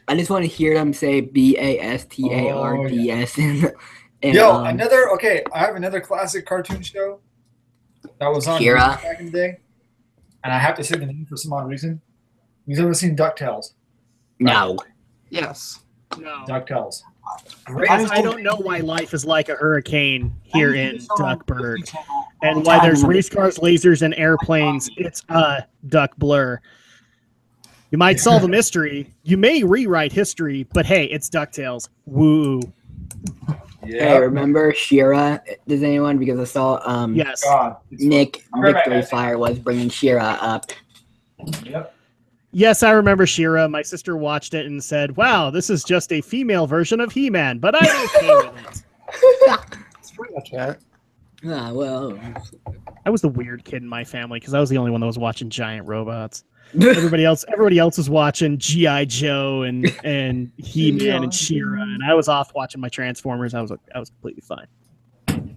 I just want to hear them say BASTARDS. And, Yo, I have another classic cartoon show that was on Kira. back in the day, and I have to say the name for some odd reason. You've ever seen DuckTales? No. Yes. No. DuckTales. I don't know why life is like a hurricane here in Duckburg. And All why the there's time. race cars, lasers, and airplanes. It's a duck blur. You might solve a mystery. You may rewrite history, but hey, it's DuckTales. Woo. Hey, remember Shira? Does anyone? Because I saw Yes. God. It's Nick Remember Victory that. Fire was bringing Shira up. Yep. Yes, I remember She-Ra. My sister watched it and said, wow, this is just a female version of He-Man, but I'm okay with it. That's pretty much it. Ah, well. I was the weird kid in my family because I was the only one that was watching giant robots. Everybody else was watching G.I. Joe and He-Man and She-Ra, and I was off watching my Transformers. I was completely fine.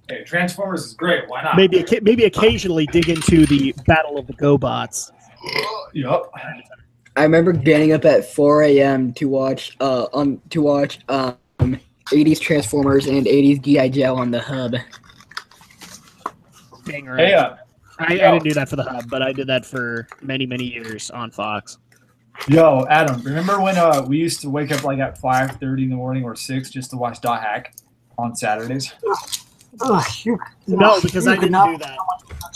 Hey, Transformers is great. Why not? Maybe occasionally dig into the Battle of the GoBots. Yup. I remember getting up at 4 a.m. to watch 80s Transformers and 80s G.I. Joe on the hub. Dang right. Hey, I didn't do that for the hub, but I did that for many, many years on Fox. yo, Adam, remember when we used to wake up like at 5:30 in the morning or 6 just to watch Dot Hack on Saturdays? Ugh, No, because I you could didn't not do that.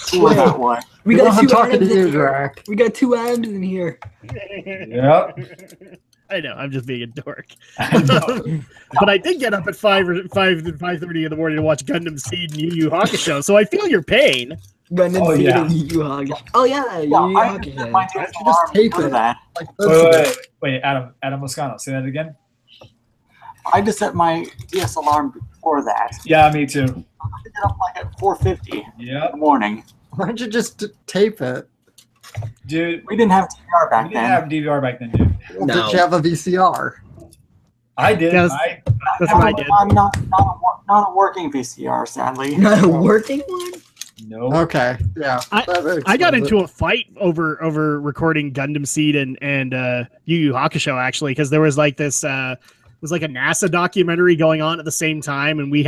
feel that way. We Well, got I'm two talking to Adams in you, here. Drac. We got two Adams in here. Yep. I know. I'm just being a dork. I know. But I did get up at 5:30 in the morning to watch Gundam Seed and Yu Yu Hakusho, so I feel your pain. Gundam Oh, Seed yeah. and Yu Yu Hakusho. Oh yeah, Yu Yeah, Yu I just set my Hakusho. Why DS don't you just alarm tape for it? that. Like, Wait, Adam Moscano, say that again. I just set my DS alarm for that. Yeah, me too. I get up like at 4:50 in Yep, the morning. why don't you just tape it? dude. We didn't have DVR We back didn't then. have DVR back then, dude. Well, No. did you have a VCR? I did. Yes. That's what I did. I'm not a working VCR, sadly. Not a working one. No. Okay, yeah. I got into a fight over recording Gundam Seed and Yu Yu Hakusho actually, because there was like this it was like a NASA documentary going on at the same time, and we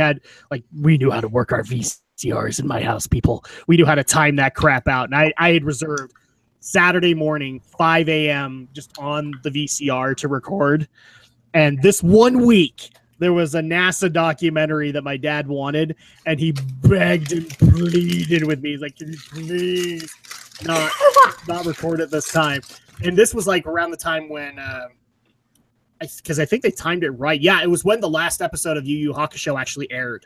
knew how to work our VCRs in my house, people. We knew how to time that crap out, and I had reserved Saturday morning 5 a.m. just on the VCR to record, and this 1 week there was a NASA documentary that my dad wanted, and he begged and pleaded with me. He's like, "Can you please not record it this time?" And this was like around the time when, because I think they timed it right. Yeah, it was when the last episode of Yu Yu Hakusho actually aired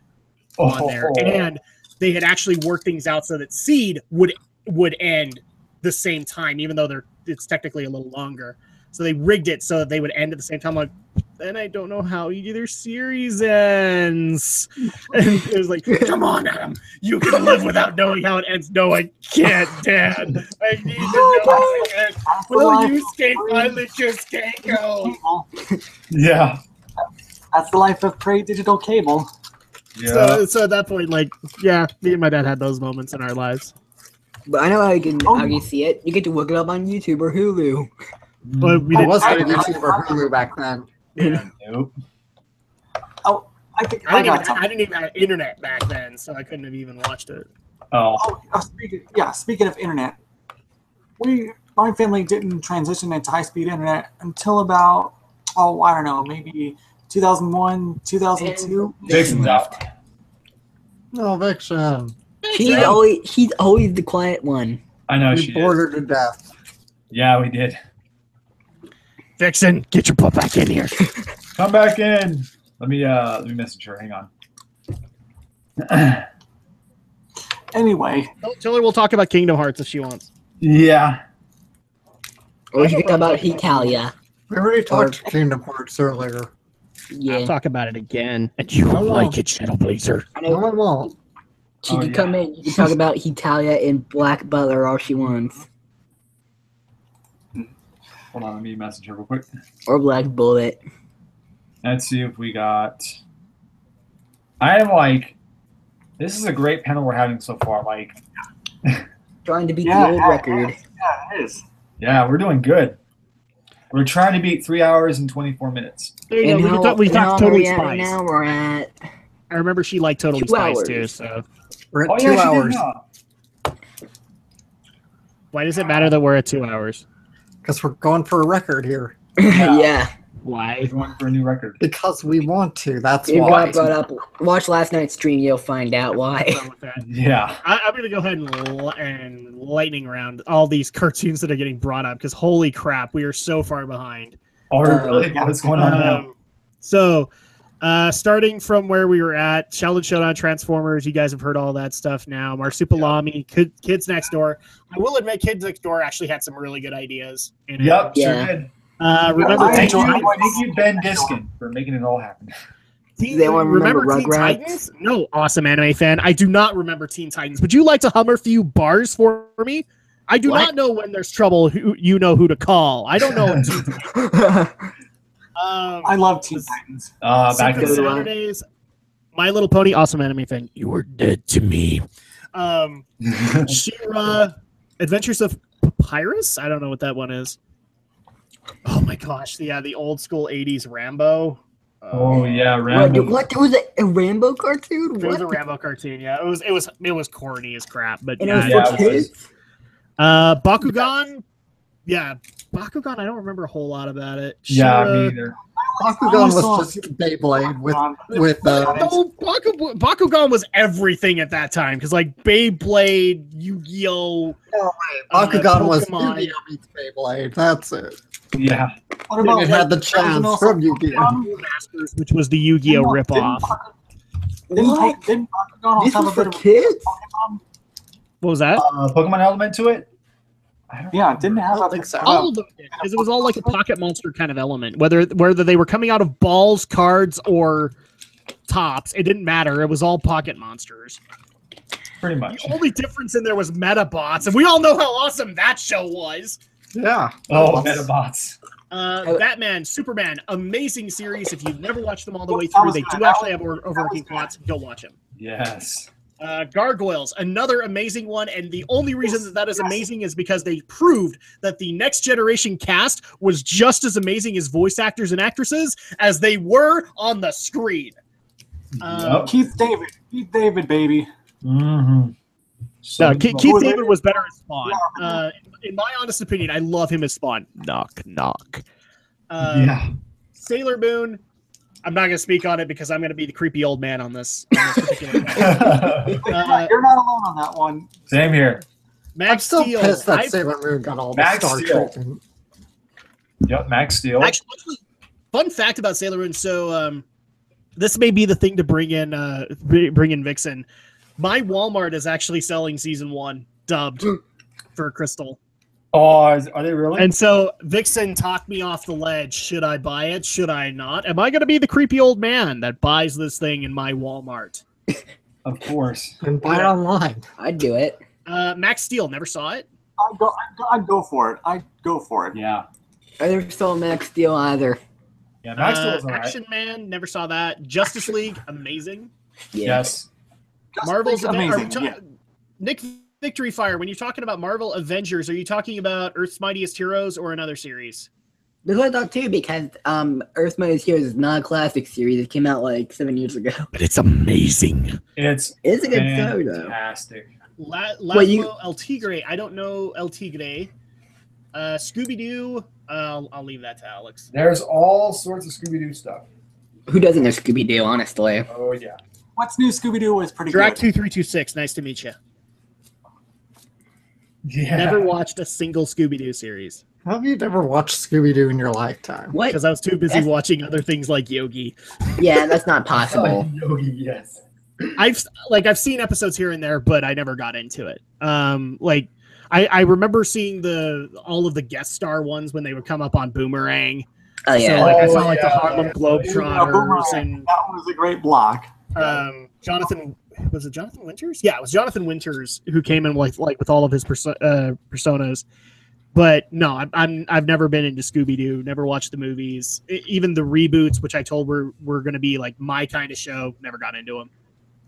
on there, and they had actually worked things out so that Seed would end the same time, even though it's technically a little longer. So they rigged it so that they would end at the same time. Like, then I don't know how either series ends. And it was like, come on, Adam, you can live without knowing how it ends. No, I can't, Dad. I need to know how it ends. Will you skate finally just can't go? Yeah. That's the life of pre-digital cable. Yeah. So at that point, like, yeah, me and my dad had those moments in our lives. But I know how you can see it. You get to look it up on YouTube or Hulu. But we I didn't. was on YouTube or Hulu back then. Yeah. Nope. I think I I got didn't something. even have internet back then, so I couldn't have even watched it. Oh. Speaking of internet, my family didn't transition into high-speed internet until about, I don't know, maybe 2001, 2002. Vixen's out. No, Vixen. She's always the quiet one. I know We she bored is. her to death. Yeah, we did. Vixen, get your butt back in here. Come back in. Let me message her. Hang on. Anyway, Tell her we'll talk about Kingdom Hearts if she wants. Yeah. Or we should talk about Hitalia. We already talked Kingdom Hearts earlier. I'll Yeah. talk about it again. And you won't Hello. like it, Shadow Blazer. I No know one won't. she Oh, can yeah. come in. You can talk about Hitalia and Black Butler all she wants. Hold on, let me message her real quick. Or Black Bullet. Let's see if we got. I am like, this is a great panel we're having so far. Like, Trying to beat Yeah, the old yeah, record. yeah, it is. yeah, we're doing good. We're trying to beat 3 hours and 24 minutes. There you go. We And how talked long are Totally we at right Spies. now? We're at I remember she liked Totally 2 Spies hours. too. So We're at Oh, 2 yeah, she hours. did not. why does it matter that we're at 2 hours? Because we're going for a record here. yeah. Why? We're going for a new record. Because we want to. That's You why. brought up. Watch last night's stream. You'll find out why. Wrong with that? Yeah. I'm gonna go ahead and lightning round all these cartoons that are getting brought up because holy crap, we are so far behind. Oh, really? What's going on now? So, starting from where we were at, Sheldon Showdown, Transformers, you guys have heard all that stuff now. Marsupilami, Kids Next Door. I will admit, Kids Next Door actually had some really good ideas in it. Yep, Yeah. sure did. Remember Thank Teen you, Titans? thank you, Ben Diskin, for making it all happen. Does anyone remember Teen Rugrats? Titans? No, awesome anime fan. I do not remember Teen Titans. Would you like to hum a few bars for me? I do What? not know when there's trouble. You know who to call. I don't know. I love Teen Titans. Back Secret in the Saturdays, My Little Pony, awesome anime fan. You were dead to me. She-Ra, Adventures of Papyrus. I don't know what that one is. Oh my gosh, the old school '80s Rambo. Oh yeah, Rambo. What was it? A Rambo cartoon? It was a What? Rambo cartoon. Yeah, it was corny as crap, but And it was Yeah, for it was. kids. Bakugan. Yeah, Bakugan. I don't remember a whole lot about it. Yeah, She-Ra, me either. Bakugan was just Beyblade with No, Bakugan was everything at that time because like Beyblade, Yu-Gi-Oh, Bakugan was Pokemon. Yu-Gi-Oh meets Beyblade. That's it. Yeah. What about It had the chance from Yu-Gi-Oh. Masters, which was the Yu-Gi-Oh ripoff. Didn't Bakugan This have was a for bit of kids? What was that? Pokemon element to it? I don't Yeah, didn't have I don't a think so. All of them did, because it was all like a pocket monster kind of element. Whether they were coming out of balls, cards, or tops, it didn't matter. It was all pocket monsters. Pretty much. The only difference in there was Metabots, and we all know how awesome that show was. Yeah. Oh, Metabots. Batman, Superman, amazing series. If you've never watched them all the way through, they do actually have overarching plots. Go watch them. Yes. Gargoyles, another amazing one, and the only reason that is amazing is because they proved that the Next Generation cast was just as amazing as voice actors and actresses as they were on the screen. Yep. Keith David, baby. Mm-hmm. No, Keith David was better as Spawn. In my honest opinion, I love him as Spawn. Knock, knock. Yeah. Sailor Moon, I'm not going to speak on it because I'm going to be the creepy old man on this particular one. You're not alone on that one. Same here. I'm Max still Steel. pissed that Sailor Moon got all the Max Star Steel. treatment. Yep, Max Steel. Actually, fun fact about Sailor Moon. So, this may be the thing to bring in Vixen. My Walmart is actually selling season 1 dubbed for Crystal. Oh, are they really? And so Vixen talked me off the ledge. Should I buy it? Should I not? Am I going to be the creepy old man that buys this thing in my Walmart? Of course. And buy it online. I'd do it. Max Steel, never saw it. I'd go for it. I'd go for it. Yeah. I never saw Max Steel either. Yeah, Max Steel is all right. Action Man, never saw that. Justice League, amazing. Yeah. Yes. Marvel's amazing. Yeah. Nick Victory Fire, when you're talking about Marvel Avengers, are you talking about Earth's Mightiest Heroes or another series? There's I thought too because Earth Mightiest Heroes is not a classic series. It came out like 7 years ago. But it's amazing. It's It's a good show though. fantastic. Laszlo El Tigre, I don't know El Tigre. Scooby-Doo, I'll leave that to Alex. There's all sorts of Scooby-Doo stuff. Who doesn't know Scooby Doo? Honestly, Oh, yeah. What's new Scooby-Doo was pretty Drac good. 2326, nice to meet you. Yeah. Never watched a single Scooby-Doo series How have you never watched Scooby-Doo in your lifetime? what? because I was too busy That's- watching other things like Yogi. Yeah, that's not possible. Yogi, yes. I've seen episodes here and there, but I never got into it. I remember seeing all of the guest star ones when they would come up on Boomerang. Oh yeah. So like I Oh, saw like the yeah. Harlem Yeah, Globetrotters Boomerang. and That was a great block. Jonathan. Was it Jonathan Winters? Yeah, it was Jonathan Winters who came in with all of his personas. But no, I've never been into Scooby-Doo. Never watched the movies, even the reboots, which I told were going to be like my kind of show. Never got into them.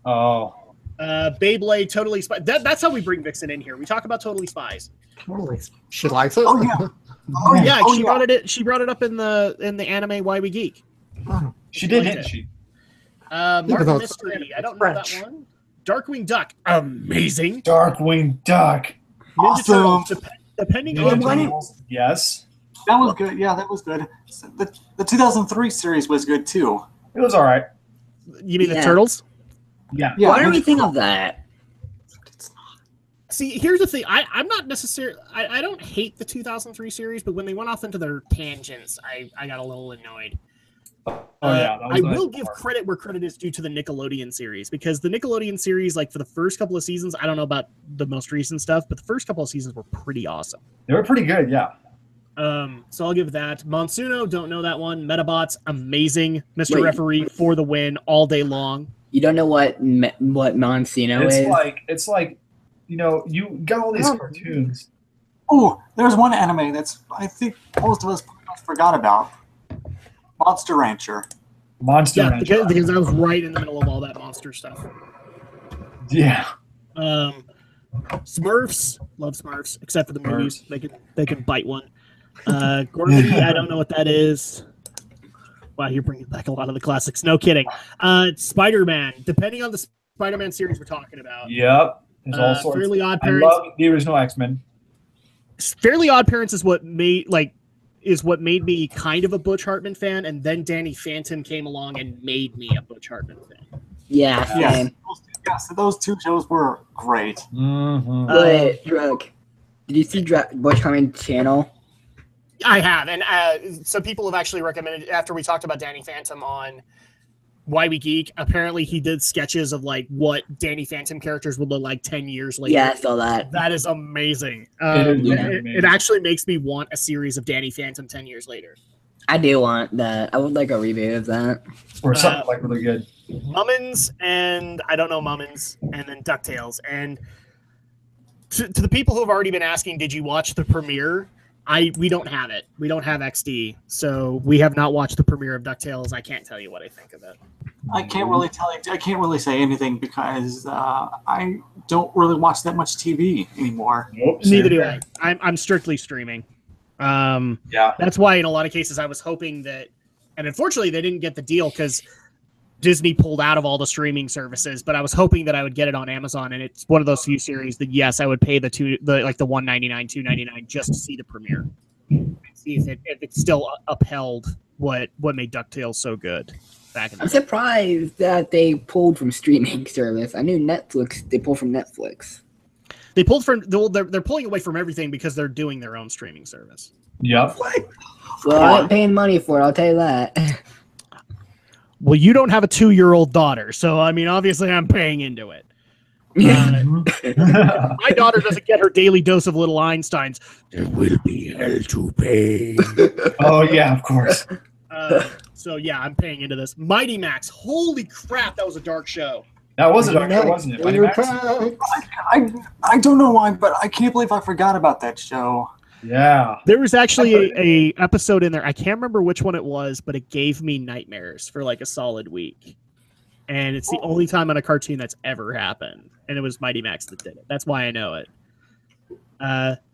Oh. Beyblade, Totally Spies. That's how we bring Vixen in here. We talk about Totally Spies. Totally. She likes it. Oh yeah. Oh Yeah, Oh, she brought it. She brought it up in the anime Why We Geek. She did, Liked didn't it. she? Martin though it's Mystery. I don't French. know that one. Darkwing Duck. Amazing. Darkwing Duck. Ninja Awesome. Turtles. Depending Ninja on why didn't- Turtles, yes. That was good. Yeah, that was good. The 2003 series was good too. It was all right. you mean the Yeah. Turtles? Yeah. Yeah. Why don't we think of that? See, here's the thing. I'm not necessarily. I don't hate the 2003 series, but when they went off into their tangents, I got a little annoyed. Oh, yeah. That was I the will nice give part. credit where credit is due to the Nickelodeon series because the Nickelodeon series, like for the first couple of seasons, I don't know about the most recent stuff, but the first couple of seasons were pretty awesome. They were pretty good, yeah. So I'll give that. Monsuno, don't know that one. Metabots, amazing. Mr. Wait. Referee for the win all day long. You don't know what Monsino is? It's like, you got all these cartoons. Oh, there's one anime that's I think most of us pretty much forgot about. Monster Rancher. Monster Yeah, Rancher. because I was right in the middle of all that monster stuff. Yeah. Smurfs, love Smurfs, except for the movies. They can bite one. Gordy, I don't know what that is. Wow, you're bringing back a lot of the classics. No kidding. Spider-Man, depending on the Spider-Man series we're talking about. Yep. There's all sorts. Fairly Odd I Parents. love the original X-Men. Fairly Odd Parents is what made is what made me kind of a Butch Hartman fan, and then Danny Phantom came along and made me a Butch Hartman fan. Yeah, same. Yes, those two shows were great. Mm-hmm. Wait, Drake, did you see Butch Hartman channel? I have, and some people have actually recommended, after we talked about Danny Phantom on Why We Geek, apparently he did sketches of like what Danny Phantom characters would look like 10 years later. Yeah, I saw that. That is amazing. It It actually makes me want a series of Danny Phantom 10 years later. I do want that. I would like a review of that. Or something like really good. Mummins and I don't know Mummins, and then DuckTales. And to the people who have already been asking, did you watch the premiere? We don't have it. We don't have XD, so we have not watched the premiere of DuckTales. I can't tell you what I think of it. I can't really tell you. I can't really say anything because I don't really watch that much TV anymore. Nope, Neither same do here. I. I'm strictly streaming. Yeah. That's why in a lot of cases I was hoping that, and unfortunately they didn't get the deal because Disney pulled out of all the streaming services. But I was hoping that I would get it on Amazon, and it's one of those few series that yes, I would pay the $1.99, $2.99 just to see the premiere, see if it still upheld what made DuckTales so good back in the I'm day. surprised that they pulled from streaming service. I knew Netflix. They pulled from Netflix. They pulled from they're pulling away from everything because they're doing their own streaming service. Yep. Well, I ain't paying money for it. I'll tell you that. Well, you don't have a 2-year-old daughter, so I mean, obviously, I'm paying into it. My daughter doesn't get her daily dose of little Einsteins. There will be hell to pay. Oh yeah, of course. So yeah, I'm paying into this. Mighty Max, holy crap, that was a dark show. That was a dark show, wasn't it? Mighty Max? I don't know why, but I can't believe I forgot about that show. Yeah. There was actually a episode in there. I can't remember which one it was, but it gave me nightmares for like a solid week. And it's the only time on a cartoon that's ever happened. And it was Mighty Max that did it. That's why I know it.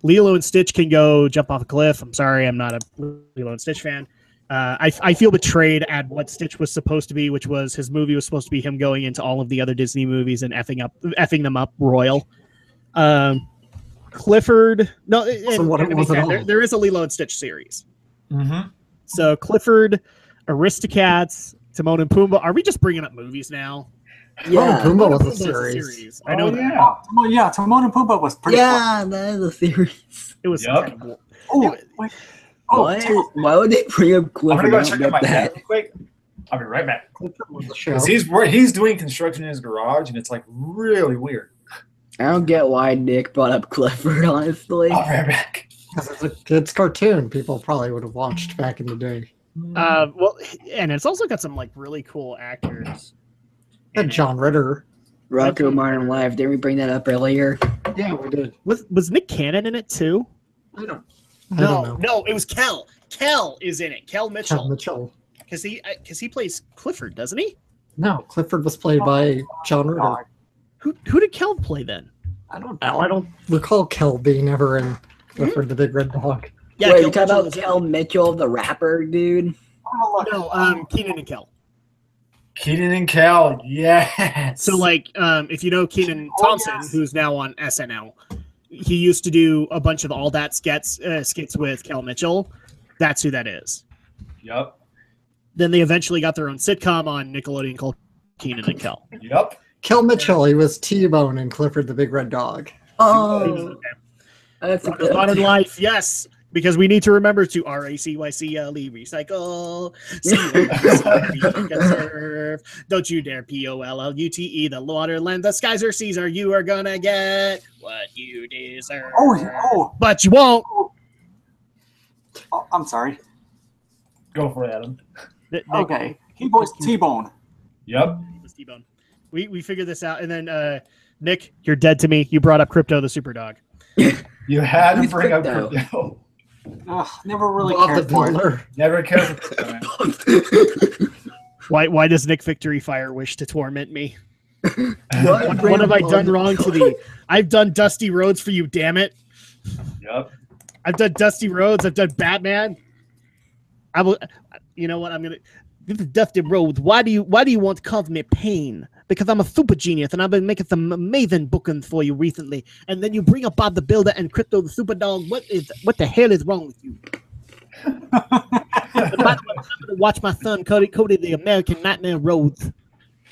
Lilo and Stitch can go jump off a cliff. I'm sorry, I'm not a Lilo and Stitch fan. I feel betrayed at what Stitch was supposed to be, which was his movie was supposed to be him going into all of the other Disney movies and effing them up royal. Clifford, no, there is a Lilo and Stitch series. Mm-hmm. So Clifford, Aristocats, Timon and Pumbaa. Are we just bringing up movies now? Yeah. Pumbaa was a Pumbaa's series. I know Oh, that. yeah. Well, yeah, Timon and Pumbaa was pretty fun. Yeah, that is a series. It was Yup. incredible. Oh, wait. Oh, Why would they bring up I'm Clifford? gonna I go don't check get out my dad that. real quick. I'll be right back. Was the show. 'Cause he's doing construction in his garage, and it's like really weird. I don't get why Nick brought up Clifford, honestly. I'll be right back. Because it's a kids' cartoon people probably would have watched back in the day. Well, and it's also got some like really cool actors. And John Ritter. Rocco Modern Life. Didn't we bring that up earlier? Yeah, we did. Was Nick Cannon in it too? I don't know. No, it was Kel. Kel is in it. Kel Kel Mitchell, Mitchell. because he plays Clifford, doesn't he? No, Clifford was played by John Ritter. Who did Kel play then? I don't know. I don't recall Kel being ever in Clifford the Big Red Dog. Yeah, Wait, Kel you talking Mitchell about was in Kel Mitchell, the rapper dude? No, Keenan and Kel. Keenan and Kel, yes. So, like, if you know Keenan Thompson, who's now on SNL, he used to do a bunch of All That skits with Kel Mitchell. That's who that is. Yep. Then they eventually got their own sitcom on Nickelodeon called Keenan and Kel. Yep. Kel Mitchell, he was T-Bone in Clifford the Big Red Dog. Oh, that's a good Modern Life, yes. Because we need to remember to RACYCLE, recycle, conserve. Don't you dare POLLUTE, the waterland, the skies are seas, or you are gonna get what you deserve. But you won't. Oh, I'm sorry. Go for it, Adam. Okay. He voiced T-Bone. Yep. T-Bone. We figured this out, and then Nick, you're dead to me. You brought up Crypto the Superdog. You had to Who's bring up Crypto? Crypto. Ugh, never really Bob cared the for it. Builder. Never cared for Crypto, man. Why does Nick Victory Fire wish to torment me? What? What have I done wrong to thee? I've done Dusty Roads for you, damn it. Yep. I've done Dusty Roads. I've done Batman. I will. You know what? I'm gonna. This is Dusty Roads. Why do you want to cause me pain? Because I'm a super genius and I've been making some amazing bookings for you recently. And then you bring up Bob the Builder and Crypto the Superdog. What the hell is wrong with you? But by the way, I'm going to watch my son Cody the American Nightmare Rhodes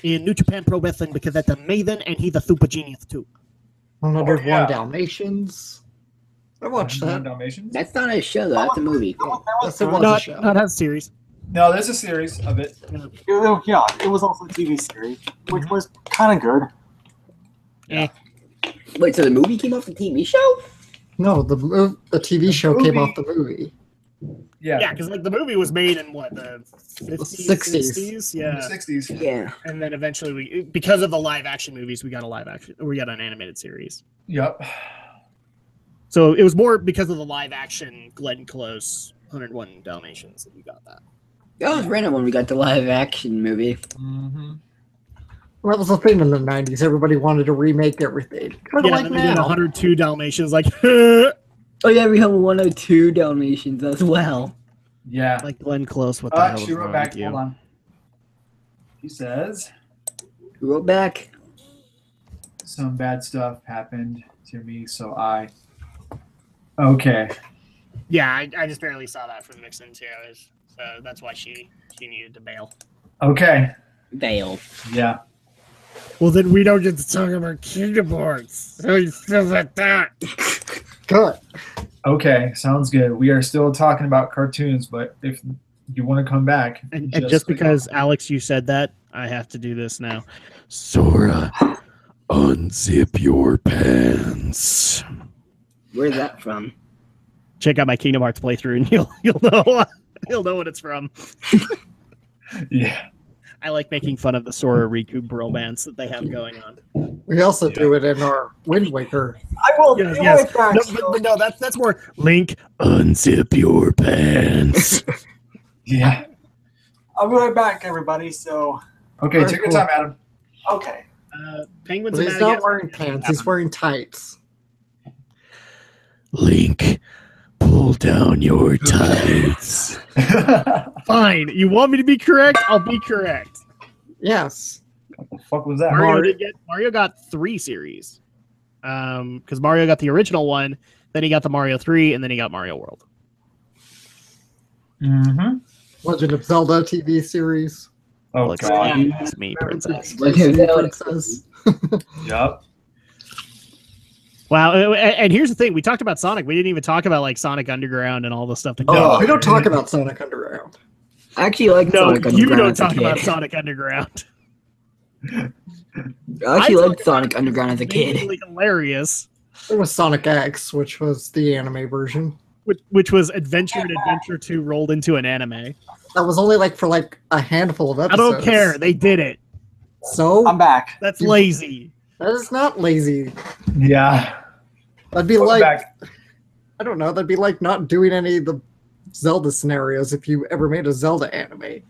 in New Japan Pro Wrestling because that's amazing, and he's a super genius too. 101 yeah. Dalmatians. I watched that. Dalmatians? That's not a show, though. That's a movie. Yes, it was a Not show. a series. No, there's a series of it. Yeah, it was also a TV series, which was kind of good. Yeah. Wait, so the movie came off the TV show? No, the TV show came off the movie. Yeah. Yeah, because like the movie was made in what, the 50s, 60s. 60s? In Yeah. the 60s. Yeah. And then eventually because of the live action movies, we got an animated series. Yep. So it was more because of the live action Glenn Close 101 Dalmatians that we got that. That was random when we got the live action movie. Mm-hmm. Well, that was the thing in the 90s. Everybody wanted to remake everything. Kind of Yeah, like and then we did now. 102 Dalmatians, like Oh, yeah, we have 102 Dalmatians as well. Yeah. like Glenn Close. What the hell She is wrote wrong back. with you? Hold on. He says Who wrote back? some bad stuff happened to me, so I. Okay. Yeah, I just barely saw that from Vixen too. So that's why she needed to bail. Okay. Vale. Yeah. Well, then we don't get to talk about Kingdom Hearts. How you feel about that? Good. Okay. Sounds good. We are still talking about cartoons, but if you want to come back, And just because Alex, you said that, I have to do this now. Sora, unzip your pants. Where's that from? Check out my Kingdom Hearts playthrough, and you'll know what it's from. Yeah. I like making fun of the Sora Riku bromance that they have going on. We also do it in our Wind Waker. I will Yes, do yes. it back. But no, that's more Link. Unzip your pants. Yeah. I'll be right back, everybody. So, Okay. Alright, Take your cool. time, Adam. okay. Penguins. But and he's not Madagascar. wearing pants. He's wearing tights. Link, pull down your tights. Fine. You want me to be correct? I'll be correct. Yes. What the fuck was that? Mario got 3 series. Because Mario got the original one, then he got the Mario 3, and then he got Mario World. Mm-hmm. Legend of Zelda TV series. Oh, Alex, God. it's me, princess. Legend of Zelda. Princess. Yep. Wow, and here's the thing: we talked about Sonic. We didn't even talk about like Sonic Underground and all the stuff that. Oh, we don't talk about Sonic Underground. I actually like No, Sonic you Underground don't as a talk kid. about Sonic Underground. I actually I liked talk Sonic Underground as a kid. Amazingly hilarious. There was Sonic X, which was the anime version. Which was Adventure and Adventure 2 rolled into an anime. That was only for a handful of I episodes. don't care. They did it. So I'm back. That's lazy. that is not lazy. Yeah. That'd be Welcome like back. I don't know. That'd be like not doing any of the Zelda scenarios if you ever made a Zelda anime.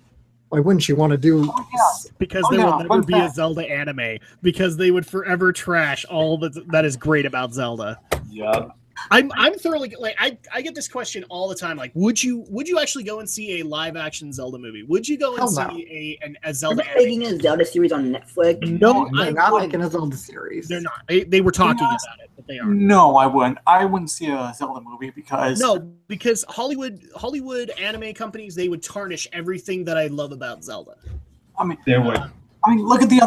Why wouldn't you want to do? Oh, yeah. Because Oh, there yeah, will never fun be a fact. Zelda anime. Because they would forever trash all that is great about Zelda. Yep. I'm thoroughly like I get this question all the time. Like, would you actually go and see a live action Zelda movie? Would you go and Hell no. see a Are Zelda they anime? making a Zelda series on Netflix? No, They're I not wouldn't. making a Zelda series. They're not. They were talking They're about not. it, but they are. No, I wouldn't. I wouldn't see a Zelda movie because No, because Hollywood anime companies, they would tarnish everything that I love about Zelda. They would. I mean, look at the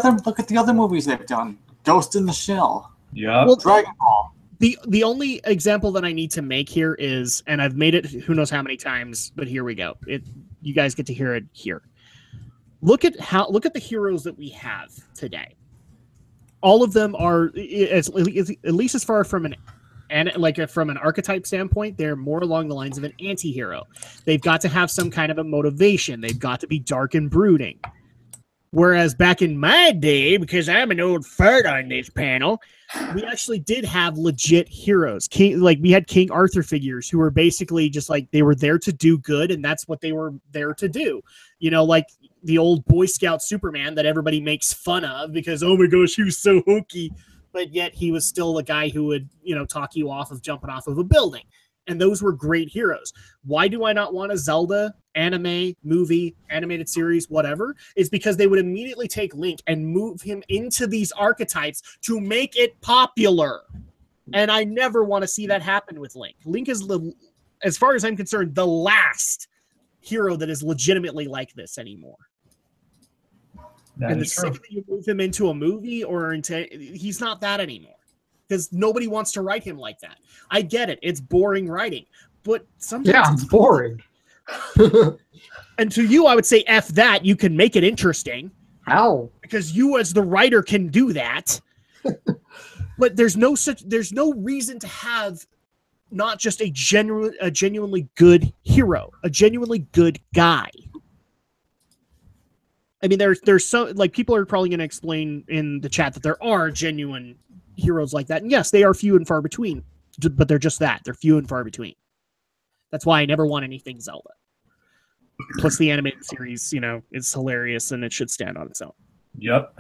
other movies they've done. Ghost in the Shell, Yep. Well, Dragon Ball. The only example that I need to make here is, and I've made it who knows how many times, but here we go. You guys get to hear it here. Look at the heroes that we have today. All of them are, at least as far from from an archetype standpoint, they're more along the lines of an anti-hero. They've got to have some kind of a motivation. They've got to be dark and brooding. Whereas back in my day, because I'm an old fart on this panel, we actually did have legit heroes. We had King Arthur figures who were basically just like they were there to do good, and that's what they were there to do. You know, like the old Boy Scout Superman that everybody makes fun of because, oh my gosh, he was so hokey, but yet he was still a guy who would, talk you off of jumping off of a building. And those were great heroes. Why do I not want a Zelda anime, movie, animated series, whatever? It's because they would immediately take Link and move him into these archetypes to make it popular. And I never want to see that happen with Link. Link is as far as I'm concerned, the last hero that is legitimately like this anymore. And the second that you move him into a movie or into, he's not that anymore. Because nobody wants to write him like that. I get it. It's boring writing. But sometimes it's boring. And to you, I would say, F that. You can make it interesting. How? Because you as the writer can do that. But there's no reason to have not just a genuinely good hero, a genuinely good guy. I mean, there's so, like, people are probably going to explain in the chat that there are genuine heroes like that. And yes, they are few and far between, but they're just that. They're few and far between. That's why I never want anything Zelda. Plus the animated series, you know, it's hilarious and it should stand on its own. Yep.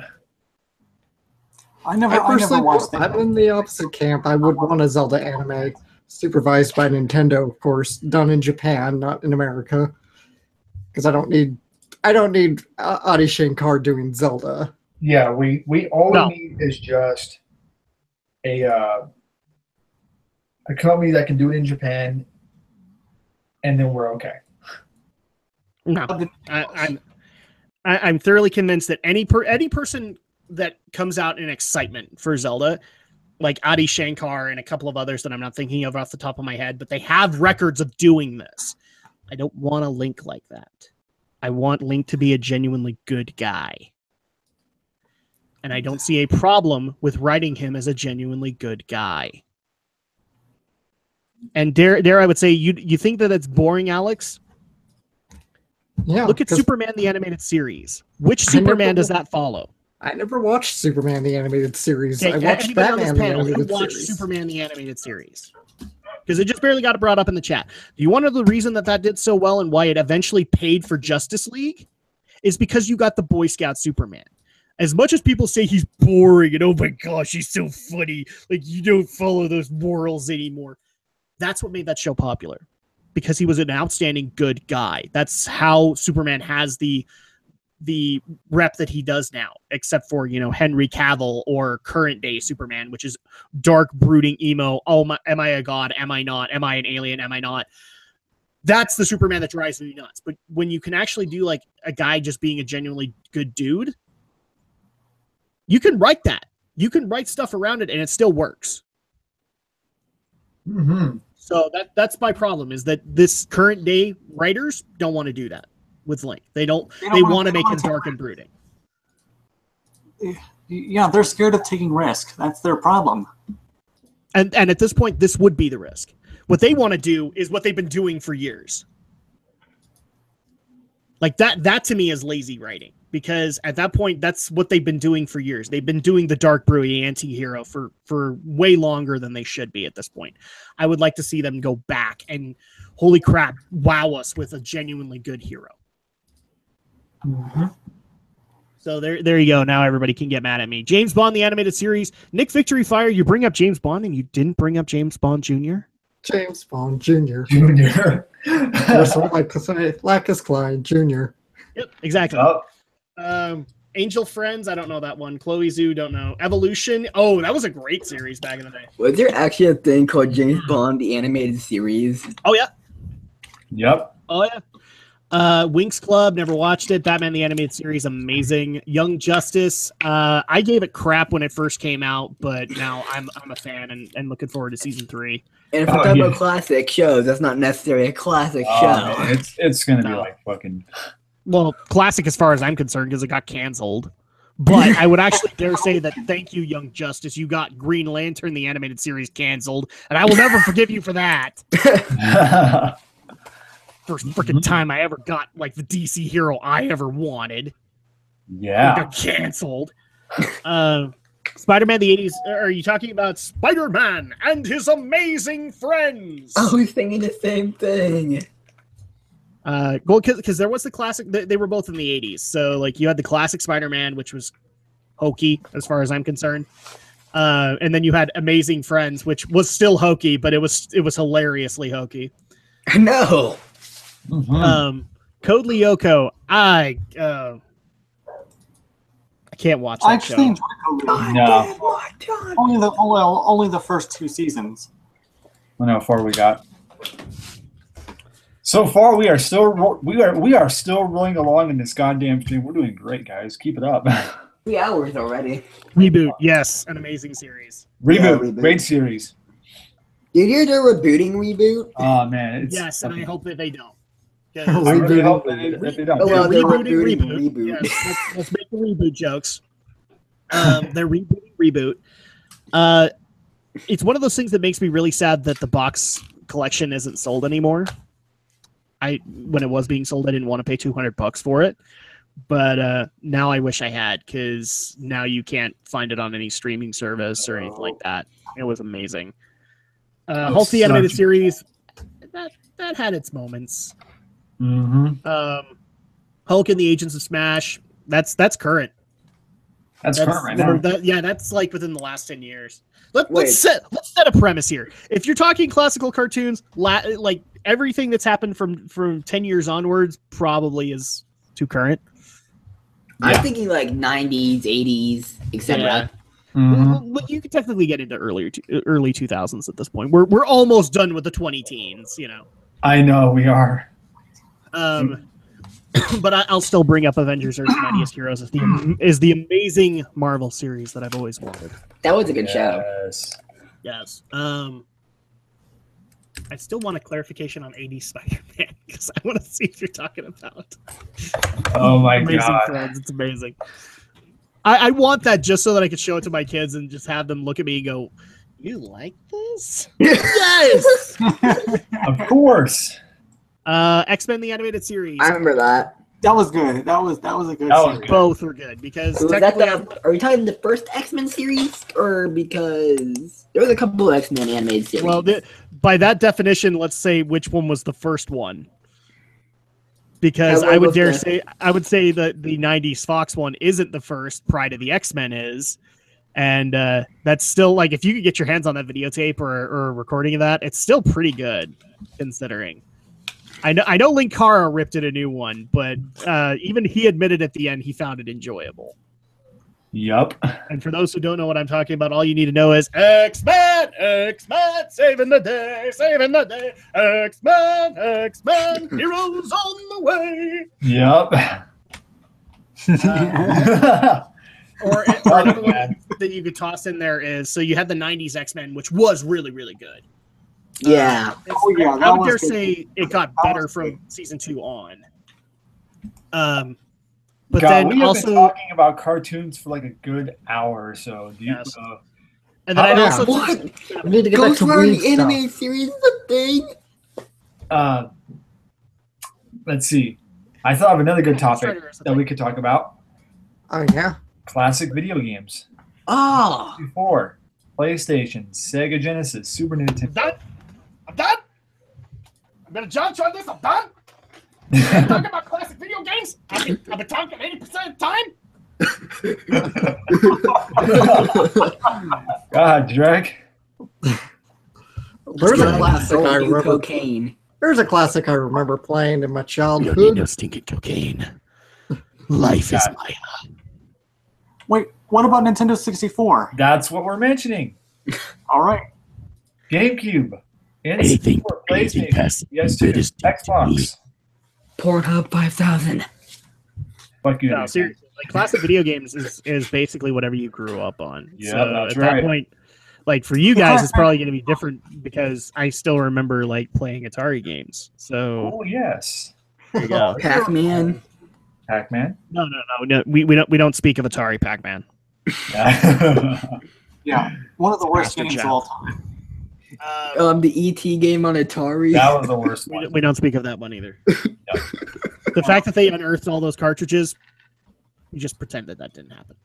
I never watched it. I'm in the opposite camp. I would want a Zelda anime supervised by Nintendo, of course, done in Japan, not in America. Because I don't need Adi Shankar doing Zelda. Yeah, we all we need is just a company that can do it in Japan, and then we're okay. No, I'm thoroughly convinced that any person that comes out in excitement for Zelda, like Adi Shankar and a couple of others that I'm not thinking of off the top of my head, but they have records of doing this. I don't want a Link like that. I want Link to be a genuinely good guy. And I don't see a problem with writing him as a genuinely good guy. And dare I would say, you think that it's boring, Alex? Yeah. Look at Superman the Animated Series. Which Superman does that follow? I never watched Superman the Animated Series. Okay, I watched Batman the Animated Series. Superman the Animated Series. Because it just barely got brought up in the chat. Do you want to know the reason that did so well and why it eventually paid for Justice League? Is because you got the Boy Scout Superman. As much as people say he's boring and oh my gosh, he's so funny, like you don't follow those morals anymore. That's what made that show popular. Because he was an outstanding good guy. That's how Superman has the rep that he does now, except for, you know, Henry Cavill or current day Superman, which is dark, brooding, emo. Oh, am I a god? Am I not? Am I an alien? Am I not? That's the Superman that drives me nuts. But when you can actually do like a guy just being a genuinely good dude, you can write that. You can write stuff around it and it still works. Mm-hmm. So that's my problem, is that this current day writers don't want to do that with Link. They want to make him dark and brooding. Yeah, they're scared of taking risk. That's their problem. And at this point, this would be the risk. What they want to do is what they've been doing for years. Like that to me is lazy writing, because at that point, that's what they've been doing for years. They've been doing the dark, broody anti-hero for way longer than they should be at this point. I would like to see them go back and, holy crap, wow us with a genuinely good hero. Mm-hmm. So there you go. Now everybody can get mad at me. James Bond, the animated series. Nick Victory Fire, you bring up James Bond and you didn't bring up James Bond Jr.? James Bond Jr. Junior. Lacus Klein Jr. Yep, exactly. Oh. Angel Friends, I don't know that one. Chloe Zoo, don't know. Evolution, oh, that was a great series back in the day. Was there actually a thing called James Bond, the animated series? Oh, yeah. Yep. Oh, yeah. Winx Club, never watched it. Batman the Animated Series, amazing. Young Justice, I gave it crap when it first came out, but now I'm a fan and looking forward to season 3. And if we're talking about classic shows, that's not necessarily a classic show. Man, it's gonna be like fucking. Well, classic as far as I'm concerned, because it got canceled. But I would actually dare say that thank you, Young Justice. You got Green Lantern, the animated series, canceled, and I will never forgive you for that. First freaking time I ever got like the DC hero I ever wanted. Yeah. It got canceled. Spider-Man the 80s. Are you talking about Spider-Man and his amazing friends? I was thinking the same thing. Well, because there was the classic. They were both in the 80s. So like you had the classic Spider-Man, which was hokey as far as I'm concerned. And then you had Amazing Friends, which was still hokey, but it was hilariously hokey. No. Mm-hmm. Code Lyoko, I can't watch that I actually show. enjoyed Code No. Lyoko. Only the first 2 seasons. I know how far we got. So far, we are still rolling along in this goddamn stream. We're doing great, guys. Keep it up. 3 hours already. Reboot, yes, an amazing series. Reboot, great series. Did you hear they're rebooting Reboot? Oh man, Yes, and I hope that they don't. I really hope that they don't. Oh, well, they're Rebooting rebooting Reboot. Reboot. Yes, let's make the reboot jokes. They're rebooting Reboot. It's one of those things that makes me really sad that the box collection isn't sold anymore. When it was being sold, I didn't want to pay $200 for it, but now I wish I had, because now you can't find it on any streaming service or anything like that. It was amazing. Hulk the Animated Series, that had its moments. Mm-hmm. Hulk and the Agents of Smash, that's current. That's current right now. That's like within the last 10 years. Let's set a premise here. If you're talking classical cartoons, like everything that's happened from 10 years onwards probably is too current. I'm thinking like 90s, 80s, etc. Yeah. Mm-hmm. Well, you could technically get into early 2000s at this point. We're almost done with the 20 teens, you know. I know we are. But I'll still bring up Avengers: Earth's Mightiest Heroes is the amazing Marvel series that I've always wanted. That was a good show. Yes. I still want a clarification on 80s Spider-Man, because I want to see if you're talking about. Oh my amazing god! Friends. It's amazing. I want that just so that I could show it to my kids and just have them look at me and go, "You like this?" Yes. Of course. X-Men the Animated Series. I remember that. That was good. That was a good That was series. Both were good because Was that technically, are we talking the first X-Men series, or because there was a couple of X-Men animated series? well, by that definition, let's say which one was the first one. Because Yeah, I would what was I would say that the 90s Fox one isn't the first, Pride of the X-Men is. And that's still, like, if you could get your hands on that videotape or a recording of that, it's still pretty good, considering. I know Linkara ripped it a new one, but even he admitted at the end he found it enjoyable. Yep. And for those who don't know what I'm talking about, all you need to know is X-Men, saving the day, X-Men, heroes on the way. Yep. Or another one that you could toss in there is, so you had the 90s X-Men, which was really, really good. yeah. Oh, yeah, I that would was dare good. say it got better from season 2 on. But God, then we have also, been talking about cartoons for like a good hour or so. Yes. Uh, and then I'd Yeah. also What? We need to get back Ghost to Rider weed animated stuff. series is a thing. let's see. I thought of another good topic Rider is a that we could talk about. Oh yeah. Classic video games. Oh, Before PlayStation, Sega Genesis, Super Nintendo. I'm done. I'm gonna jump on this. I'm done. Talking about classic video games. I've been talking 80% of the time. God, Drake. There's a classic I do remember. cocaine. There's a classic I remember playing in my You don't need childhood. no stinking cocaine. Life is my. Wait, what about Nintendo 64? That's what we're mentioning. All right. GameCube. Anything PlayStation. past Yes, that is deep to me. Xbox. Pornhub 5000. Fuck you. No, Nick. seriously, like classic video games is basically whatever you grew up on. Yeah, so that's at that right. point, like for you guys, it's probably going to be different because I still remember like playing Atari games. So Oh yes. there you go. Pac-Man. Pac-Man. No. We don't speak of Atari Pac-Man. Yeah, one of the worst Master games Chief. of all time. The ET game on Atari. That was the worst one. We don't speak of that one either. The fact that they unearthed all those cartridges, you just pretend that didn't happen.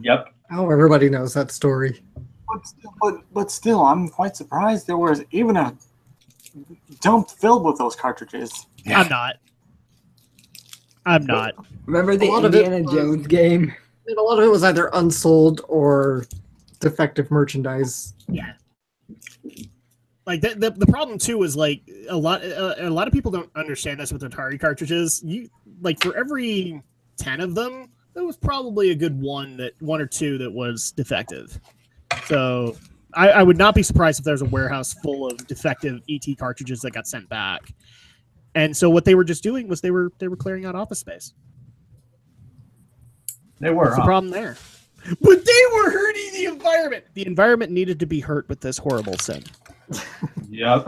Yep. Oh, everybody knows that story. But still, I'm quite surprised there was even a dump filled with those cartridges. Yeah. I'm not. Remember the A lot of it Indiana was- Jones game? And a lot of it was either unsold or defective merchandise. Yeah. Like the problem too is like a lot of people don't understand this with Atari cartridges. You like for every 10 of them, there was probably a good one or two that was defective. So I would not be surprised if there's a warehouse full of defective ET cartridges that got sent back. And so what they were just doing was they were clearing out office space. They were. What's the problem there? But they were hurting the environment. The environment needed to be hurt with this horrible sin. Yep.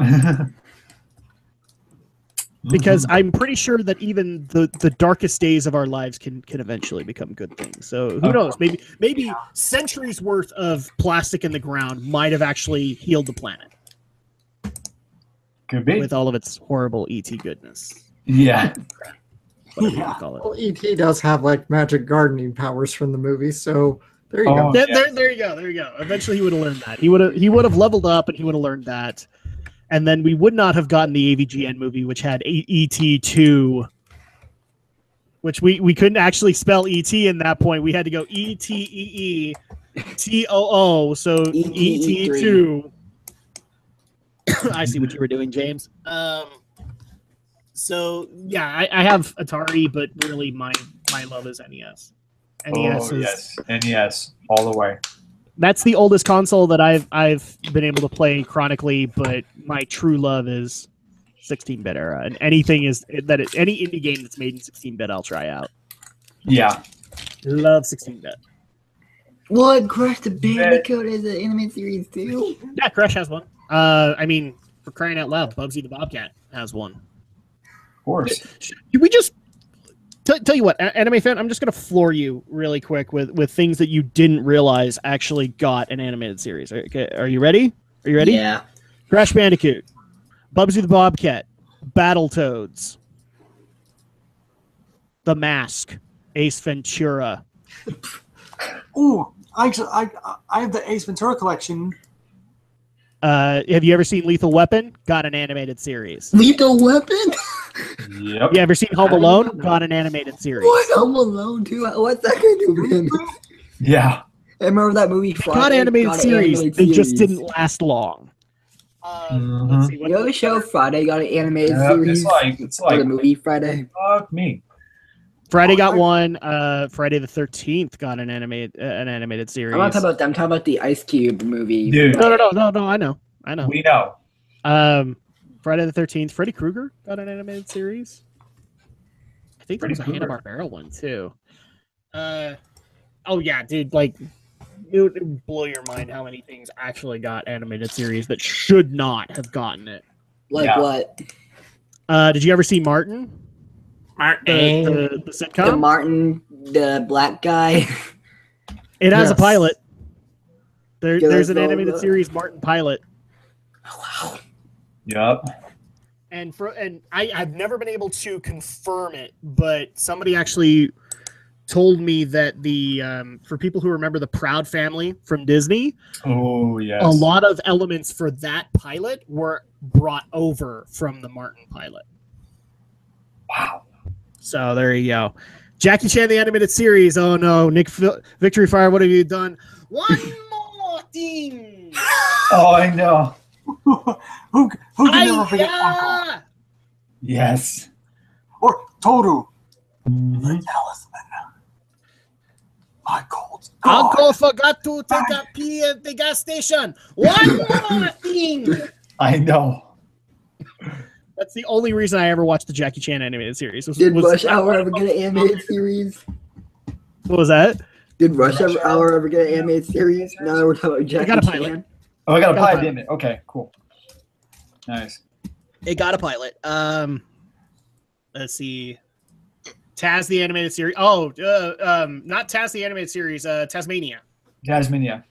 Because I'm pretty sure that even the darkest days of our lives can eventually become good things. So who knows? Maybe centuries worth of plastic in the ground might have actually healed the planet Could be. with all of its horrible ET goodness. Yeah. Whatever you call it. Well, E.T. does have like magic gardening powers from the movie, so there you go. Oh. There you go. There you go. Eventually, he would have learned that. He would have leveled up, and he would have learned that. And then we would not have gotten the AVGN movie, which had ET2, which we couldn't actually spell ET in that point. We had to go ETEETOO, so ET2. I see what you were doing, James. So yeah, I have Atari, but really my love is NES. NES Oh, is yes. NES. All the way. that's the oldest console that I've been able to play chronically, but my true love is 16-bit era, and any indie game that's made in 16-bit, I'll try out. Yeah. Love 16-bit. What? Crash the Bandicoot is an anime series too? Yeah, Crash has one. I mean, for crying out loud, Bugsy the Bobcat has one. Of course. Should we just tell you what, anime fan? I'm just gonna floor you really quick with things that you didn't realize actually got an animated series. Okay, are you ready? Are you ready? Yeah. Crash Bandicoot, Bugsy the Bobcat, Battletoads, The Mask, Ace Ventura. Ooh, I have the Ace Ventura collection. Have you ever seen Lethal Weapon? Got an animated series. Lethal Weapon? Yep. You ever seen Home Alone? Got an animated series. What? Home Alone too? What's that going to do, man? Yeah. I remember that movie. Got animated series. They just didn't last long. Let's see. You know the show Friday got an animated Yep, series? it's Or the like movie Friday? fuck me. Friday got one. Friday the 13th got an animated series. I'm not talking about that. I'm talking about the Ice Cube movie. Dude, No. I know. we know. Friday the 13th. Freddy Krueger got an animated series. I think there was a Freddy Krueger. Hanna-Barbera one too. Oh yeah, dude. Like, it would blow your mind how many things actually got animated series that should not have gotten it. Like Yeah. what? Did you ever see Martin? The sitcom? The Martin, the black guy. It has a Yes. pilot. There's that's an all animated the- series Martin pilot. Wow. Yep. And I've never been able to confirm it, but somebody actually told me that the for people who remember the Proud Family from Disney, Oh yes. a lot of elements for that pilot were brought over from the Martin pilot. Wow. So there you go. Jackie Chan the animated series. Oh no, Victory Fire, what have you done? One more thing. Oh, I know. Who can never forget Uncle? Hi-ya! Yes. Or Toru. Mhm. The talisman. My cold. Uncle forgot to take a pee at the gas station. One more thing. I know. That's the only reason I ever watched the Jackie Chan animated series. Did Rush Hour ever get an animated series? What was that? Did Rush Hour ever get an animated series? Now that we're talking about Jackie got a Chan. pilot. Oh, I got a Got a pie, pilot. didn't it? Okay, cool. Nice. It got a pilot. Let's see. Taz the animated series. Oh, not Taz the animated series. Tasmania. Tasmania.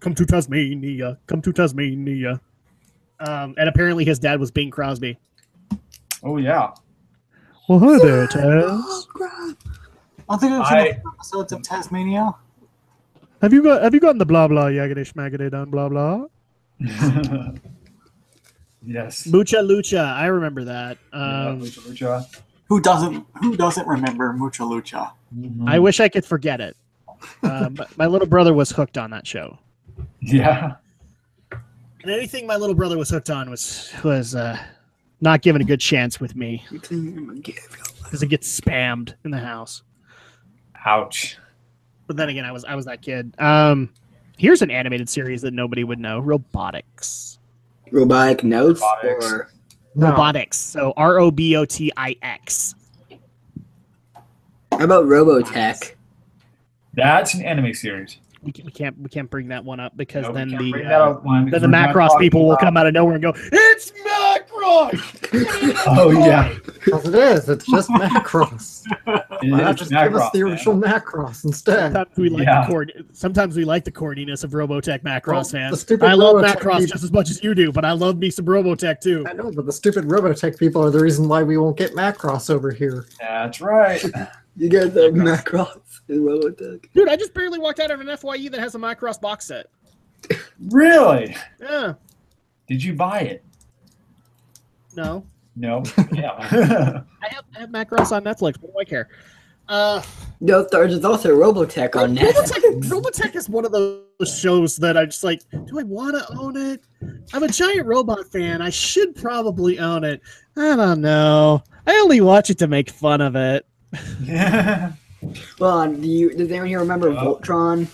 Come to Tasmania. Come to Tasmania. And apparently his dad was Bing Crosby. Oh yeah. Well, hi there, Taz. I think I've seen a few episodes of Tasmania. Have you gotten the blah blah yaggedy schmaggedy done blah blah? Yes. Mucha Lucha. I remember that. Yeah, Lucha Lucha. Who doesn't remember Mucha Lucha? Mhm. I wish I could forget it. My little brother was hooked on that show. Yeah. And anything my little brother was hooked on was not given a good chance with me because it gets spammed in the house. Ouch. But then again, I was that kid. Here's an animated series that nobody would know: Robotics. Robotic Notes Robotics. or No. Robotics. So Robotix. How about Robotech? That's an anime series. We can't bring that one up because No, we then can't the bring that up one because then the we're not Macross talking people will about- come out of nowhere and go, "It's Macross!" Oh yeah, Because it is. It's just Macross. It Why not is just give us Macross, the man. original Macross instead? Sometimes we like the corniness of Robotech Macross Well, the fans. stupid I love Robotech Macross people- just as much as you do, but I love me some Robotech too. I know, but the stupid Robotech people are the reason why we won't get Macross over here. That's right. You guys have Macross and Robotech. Dude, I just barely walked out of an FYE that has a Macross box set. Really? Yeah. Did you buy it? No. No. Yeah. I have Macross on Netflix. What do I care? No, there's also Robotech on Netflix. Robotech is one of those shows that I just like, do I want to own it? I'm a giant robot fan. I should probably own it. I don't know. I only watch it to make fun of it. Yeah. Well, does anyone here remember Voltron?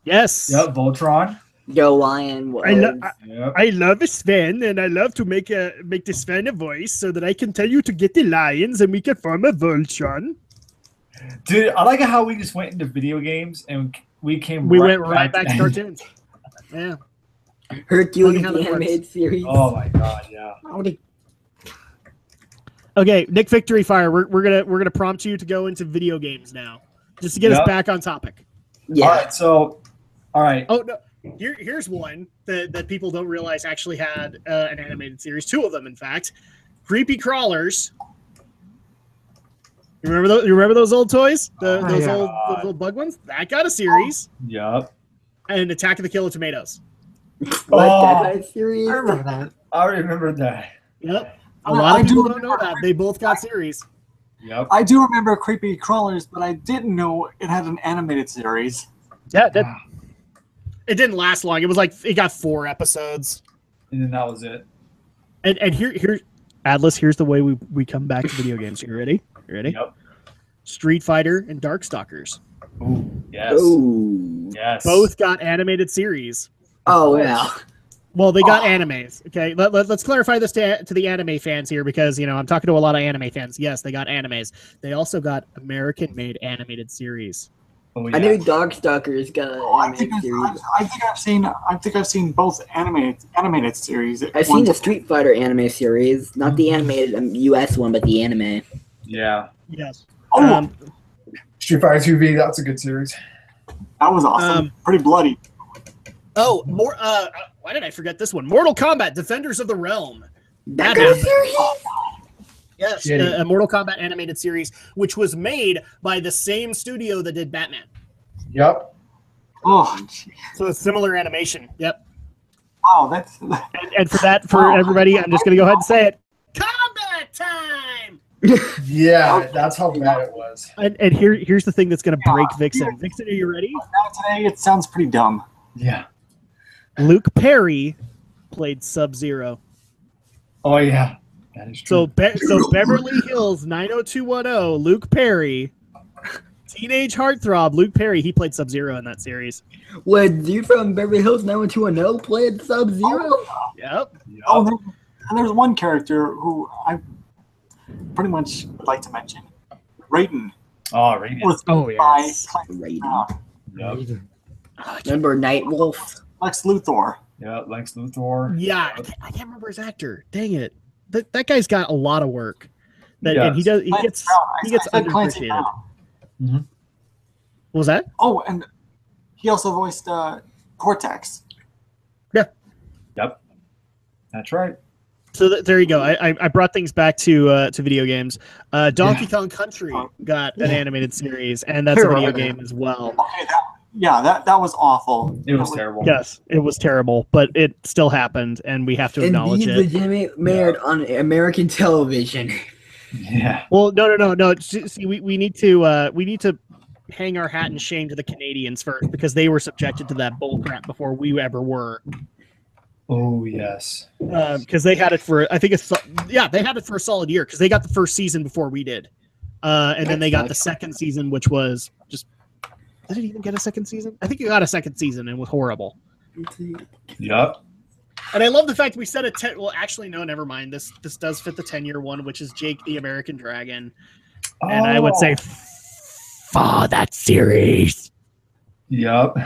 Yes. Yep. Voltron. Joe Lion was. Yep. I love Sven, and I love to make the Sven a voice so that I can tell you to get the lions and we can form a Voltron. Dude, I like how we just went into video games and we went right back to cartoons. Yeah. Hercules, Funny how the that animated series. Oh my god, yeah. Okay, Nick Victory Fire. We're gonna prompt you to go into video games now, just to get us back on topic. Yeah. All right, so, all right. Oh no, here's one that people don't realize actually had an animated series. Two of them, in fact. Creepy Crawlers. You remember those old toys? Those old bug ones? That got a series. Yep. And Attack of the Killer Tomatoes. What, Oh. that series? I remember that. I remember that. Yep. A lot of people don't know that. They both got series. Yep. I do remember Creepy Crawlers, but I didn't know it had an animated series. Yeah, it didn't last long. It was like it got 4 episodes. And then that was it. And here, Atlas. Here's the way we come back to video games. You ready? You ready? Yep. Street Fighter and Darkstalkers. Ooh, yes. Ooh. Yes. Both got animated series. Oh, yeah. Well, they got animes. Okay, let's clarify this to the anime fans here because I'm talking to a lot of anime fans. Yes, they got animes. They also got American-made animated series. Oh, yeah. I knew Darkstalkers got an I animated series. think I've seen both animated series. I've seen the Street Fighter anime series, not the animated US one, but the anime. Yeah. Yes. Oh, Street Fighter 2V, that's a good series. that was awesome. Pretty bloody. Oh, more. Why did I forget this one? Mortal Kombat: Defenders of the Realm. That That got a happened. series? Yes, Shitty. a Mortal Kombat animated series, which was made by the same studio that did Batman. Yep. Oh, gee. So it's similar animation. Yep. Wow, that's And for that, for everybody, I'm just going to go ahead and say it. Combat time! Yeah, that's how bad it was. And here's the thing that's going to break Vixen. Vixen, are you ready? now today. It sounds pretty dumb. Yeah. Luke Perry played Sub-Zero. Oh, yeah. That is true. So Beverly Hills 90210, Luke Perry, Teenage Heartthrob, Luke Perry, he played Sub-Zero in that series. When you from Beverly Hills 90210 played Sub-Zero? Yep. Yep. Oh, and there's one character who I pretty much would like to mention. Raiden Oh, Raiden. was Oh, by yes. Raiden. Yep. Remember Nightwolf? Lex Luthor. Yep. Lex Luthor. Yeah, I can't remember his actor. Dang it. That guy's got a lot of work. And he Yes. gets I said Clancy underappreciated. Brown. What was that? Oh, and he also voiced Cortex. Yep. That's right. So there you go. I brought things back to video games. Donkey Kong Country got an animated series, and that's a video game as well. Okay, that was awful. It was That terrible. Yes, it was terrible, but it still happened, and we have to And acknowledge these it. legitimately aired on American television. Yeah. Well, no. See, we need to hang our hat in shame to the Canadians first because they were subjected to that bullcrap before we ever were. Oh, yes. Because they had it for they had it for a solid year because they got the first season before we did, and then they got the second season, which was just. Did it even get a second season? I think it got a second season and was horrible. Yep. And I love the fact we set a 10. Well, actually, no, never mind. This does fit the 10-year one, which is Jake the American Dragon. And I would say, that series. Yep.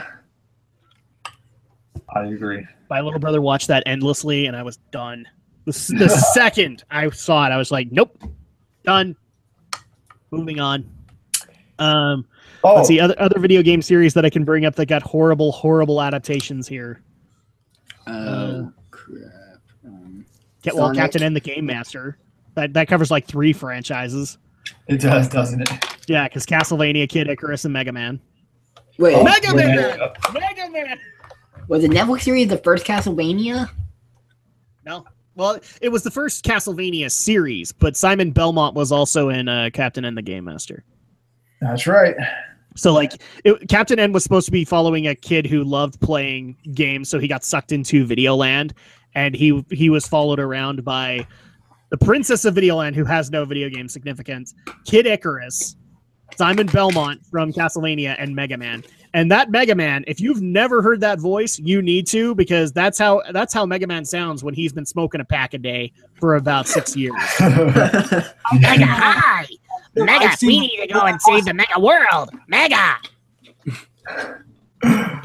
I agree. my little brother watched that endlessly, and I was done. The second I saw it, I was like, nope, done. Moving on. Let's see, other video game series that I can bring up that got horrible adaptations here. Oh, crap. Well, Captain N the Game Master. That covers like 3 franchises. It does, doesn't it? Yeah, because Castlevania, Kid Icarus, and Mega Man. Wait, Mega Man! Mega Man! Was the Netflix series the first Castlevania? No. Well, it was the first Castlevania series, but Simon Belmont was also in Captain N the Game Master. That's right. So, like, Captain N was supposed to be following a kid who loved playing games, so he got sucked into Videoland, and he was followed around by the Princess of Videoland, who has no video game significance, Kid Icarus, Simon Belmont from Castlevania, and Mega Man. And that Mega Man, if you've never heard that voice, you need to, because that's how Mega Man sounds when he's been smoking a pack a day for about 6 years. Mega, hi! Mega, we need to go and save the Mega world! Mega! I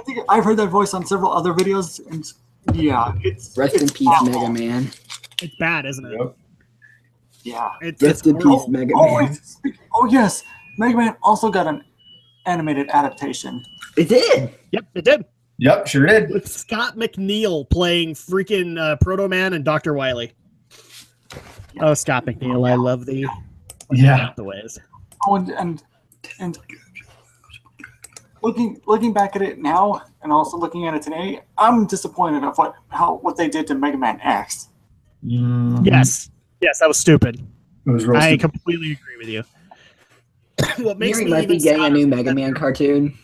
think I've heard that voice on several other videos, and yeah, Rest in peace, awful. Mega Man. It's bad, isn't it? Yep. Yeah. Rest in peace, Mega Man. Oh yes, Mega Man also got an animated adaptation. It did. Yep, it did. Yep, sure did. With Scott McNeil playing freaking Proto Man and Dr. Wily. Oh, Scott McNeil, I love thee. Yeah. The ways. Oh, and looking back at it now, and also looking at it today, I'm disappointed of what they did to Mega Man X. Yes, that was stupid. It was real I stupid. completely agree with you. What makes Mary me might be even getting a sadder, new Mega Man cartoon.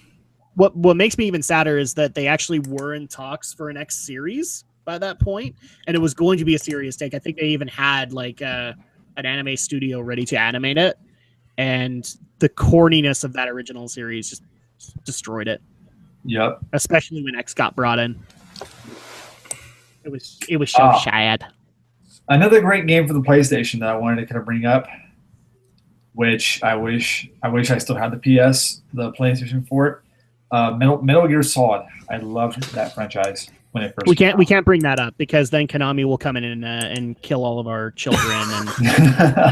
what makes me even sadder is that they actually were in talks for an X series by that point, and it was going to be a serious take. I think they even had like an anime studio ready to animate it, and the corniness of that original series just destroyed it. Yep. Especially when X got brought in. It was so sad. Another great game for the PlayStation that I wanted to kind of bring up, which I wish I still had the PlayStation for it. Metal Gear Solid. I loved that franchise when it first. We can't bring that up because then Konami will come in and kill all of our children and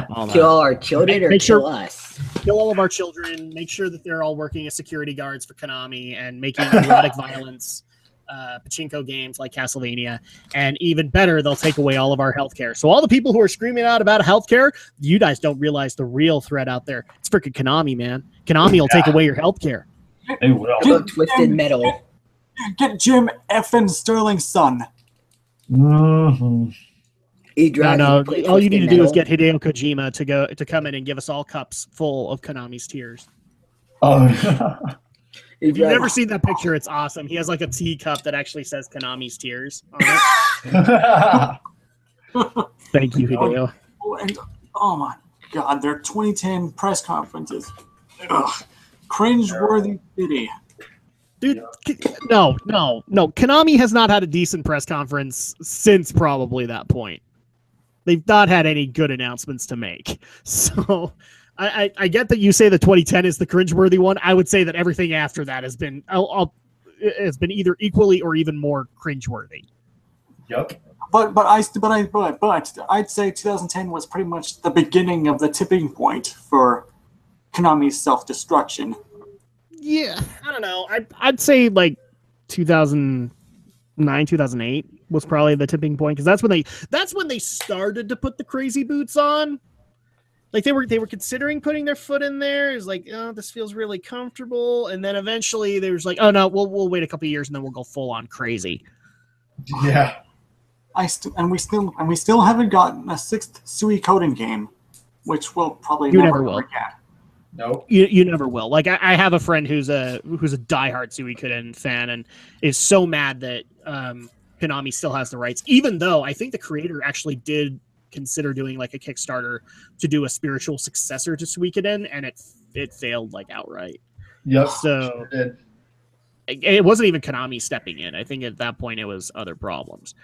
all that. Kill all our children or Make kill sure- us? Kill all of our children. Make sure that they're all working as security guards for Konami and making erotic violence, pachinko games like Castlevania, and even better, they'll take away all of our healthcare. So all the people who are screaming out about healthcare, you guys don't realize the real threat out there. It's freaking Konami, man. Konami will take away your healthcare. They will. Look, Twisted Metal. Get Jim effing Sterling's son. Mm-hmm. He drives No, and plays all you need to Twisted do is Metal. get Hideo Kojima to come in and give us all cups full of Konami's tears. Oh. He If you've drives- never seen that picture, it's awesome. He has like a teacup that actually says Konami's tears on it. Thank you, Hideo. Oh, and oh my God, their 2010 press conferences. Ugh. Cringe-worthy city. Dude, no. Konami has not had a decent press conference since probably that point. They've not had any good announcements to make. So I get that you say the 2010 is the cringeworthy one. I would say that everything after that has been either equally or even more cringeworthy. Yep. But I'd say 2010 was pretty much the beginning of the tipping point for Konami's self-destruction. Yeah, I don't know. I'd say like 2009, 2008 was probably the tipping point because that's when they started to put the crazy boots on. Like they were considering putting their foot in there. It's like, oh, this feels really comfortable, and then eventually they was like, oh no, we'll wait a couple of years and then we'll go full on crazy. Yeah. We still haven't gotten a 6th Suikoden game, which we'll probably You never never will. get. Nope. You never will. Like I have a friend who's a diehard Suikoden fan and is so mad that Konami still has the rights, even though I think the creator actually did consider doing like a Kickstarter to do a spiritual successor to Suikoden, and it failed like outright. Yep. So Sure did. it wasn't even Konami stepping in. I think at that point it was other problems.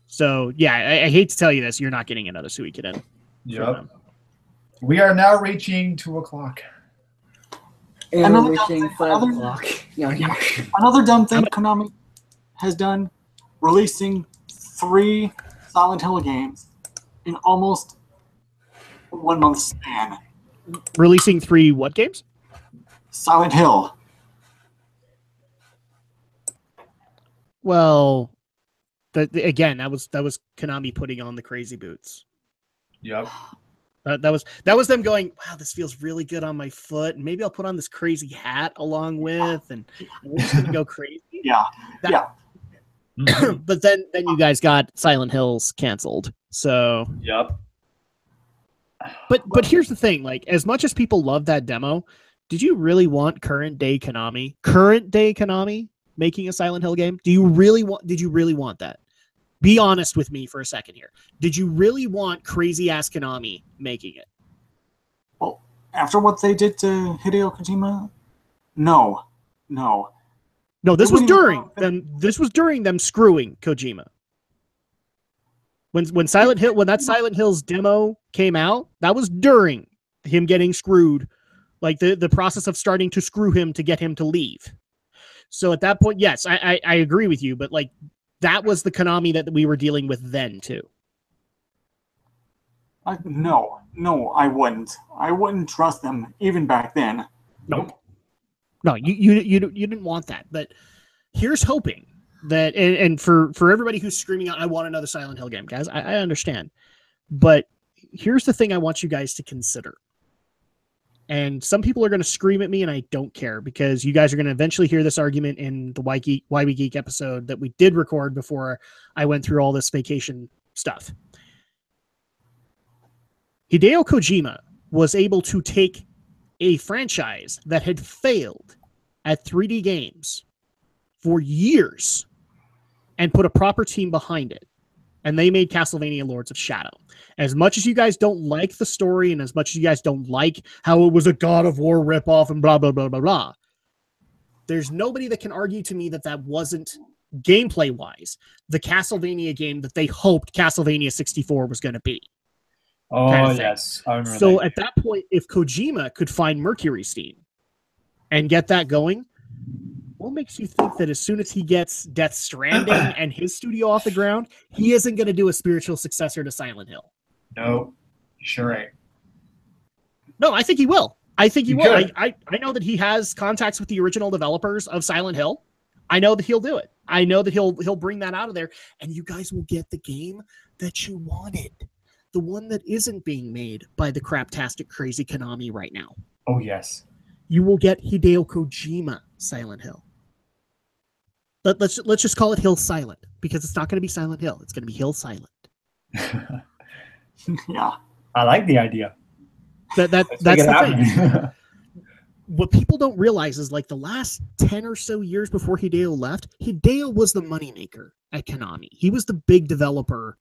So yeah, I hate to tell you this, you're not getting another Suikoden. Yep. We are now reaching 2:00. And Another we're dumb reaching thing- 5 another- o'clock. No, yeah. Another dumb thing Konami has done, releasing 3 Silent Hill games in almost 1 month span. Releasing 3 what games? Silent Hill. Well, again, that was Konami putting on the crazy boots. Yep. That was them going, wow, this feels really good on my foot, and maybe I'll put on this crazy hat along with, and we're just gonna go crazy. Yeah. But then you guys got Silent Hills canceled. So Yep. But here's the thing, like, as much as people love that demo, did you really want current day Konami making a Silent Hill game? Did you really want that? Be honest with me for a second here. Did you really want crazy ass Konami making it? Well, after what they did to Hideo Kojima, no. No, this It was wouldn't during even- them. This was during them screwing Kojima. When that Silent Hills demo came out, that was during him getting screwed, like the process of starting to screw him to get him to leave. So at that point, yes, I agree with you, but like that was the Konami that we were dealing with then too. No, I wouldn't. I wouldn't trust them even back then. Nope. No, you didn't want that. But here's hoping that, and for everybody who's screaming out, I want another Silent Hill game, guys, I understand. But here's the thing I want you guys to consider. And some people are going to scream at me, and I don't care, because you guys are going to eventually hear this argument in the Why We Geek episode that we did record before I went through all this vacation stuff. Hideo Kojima was able to take a franchise that had failed at 3D games for years and put a proper team behind it. And they made Castlevania Lords of Shadow. As much as you guys don't like the story, and as much as you guys don't like how it was a God of War ripoff and blah, blah, blah, blah, blah, there's nobody that can argue to me that that wasn't, gameplay-wise, the Castlevania game that they hoped Castlevania 64 was going to be. Oh, kind of thing. yes. I remember So that. at that point, if Kojima could find Mercury Steam and get that going, what makes you think that as soon as he gets Death Stranding and his studio off the ground, he isn't going to do a spiritual successor to Silent Hill? No, sure ain't. No, I think he will. I think he He will. could. I know that he has contacts with the original developers of Silent Hill. I know that he'll do it. I know that he'll bring that out of there, and you guys will get the game that you wanted. The one that isn't being made by the craptastic crazy Konami right now. Oh, yes. You will get Hideo Kojima Silent Hill. Let's just call it Hill Silent, because it's not going to be Silent Hill. It's going to be Hill Silent. Yeah. I like the idea. That's Make the it thing. happen. What people don't realize is, like, the last 10 or so years before Hideo left, Hideo was the moneymaker at Konami. He was the big developer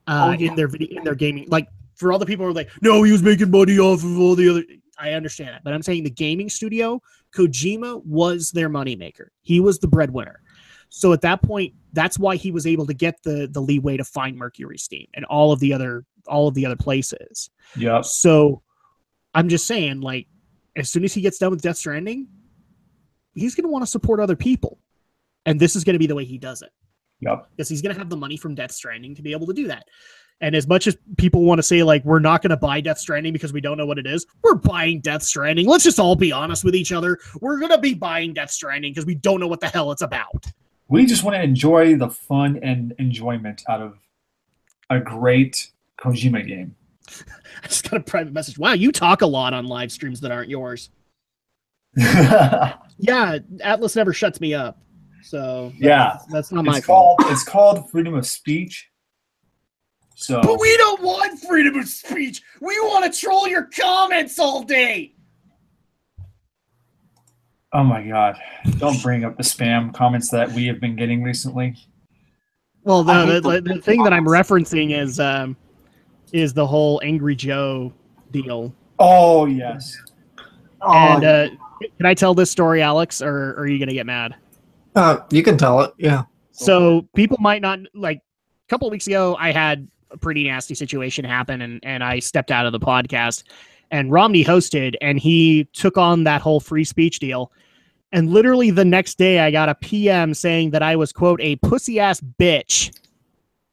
in their gaming. Like, for all the people who are like, no, he was making money off of all the other. I understand that, but I'm saying the gaming studio, Kojima was their moneymaker. He was the breadwinner. So at that point, that's why he was able to get the leeway to find Mercury Steam and all of the other places. Yep. So I'm just saying, like, as soon as he gets done with Death Stranding, he's going to want to support other people. And this is going to be the way he does it. Yep. Because he's going to have the money from Death Stranding to be able to do that. And as much as people want to say, like, we're not going to buy Death Stranding because we don't know what it is, we're buying Death Stranding. Let's just all be honest with each other. We're going to be buying Death Stranding because we don't know what the hell it's about. We just want to enjoy the fun and enjoyment out of a great Kojima game. I just got a private message. Wow, you talk a lot on live streams that aren't yours. Yeah, Atlas never shuts me up. So Yeah. that's not my fault. It's called freedom of speech. So But we don't want freedom of speech. We want to troll your comments all day. oh my god. Don't bring up the spam comments that we have been getting recently. Well, I no, hate the thing that I'm referencing is the whole Angry Joe deal. Oh yes. Oh, And can I tell this story, Alex, or are you going to get mad? You can tell it, yeah. So people might not like. A couple of weeks ago, I had a pretty nasty situation happen, and I stepped out of the podcast. And Romney hosted, and he took on that whole free speech deal. And literally the next day, I got a PM saying that I was, quote, a pussy ass bitch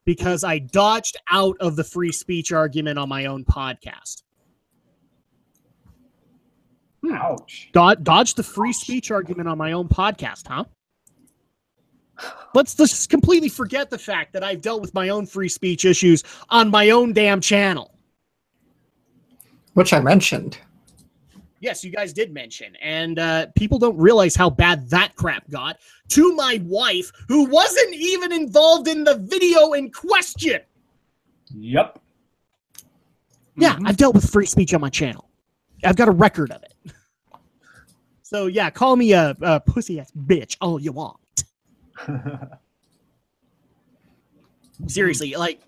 because I dodged out of the free speech argument on my own podcast. Ouch. Dodged the free speech argument on my own podcast, huh? Let's just completely forget the fact that I've dealt with my own free speech issues on my own damn channel. Which I mentioned. Yes, you guys did mention. And people don't realize how bad that crap got to my wife, who wasn't even involved in the video in question. Yep. Yeah, I've dealt with free speech on my channel. I've got a record of it. So, yeah, call me a pussy-ass bitch all you want. Seriously, like,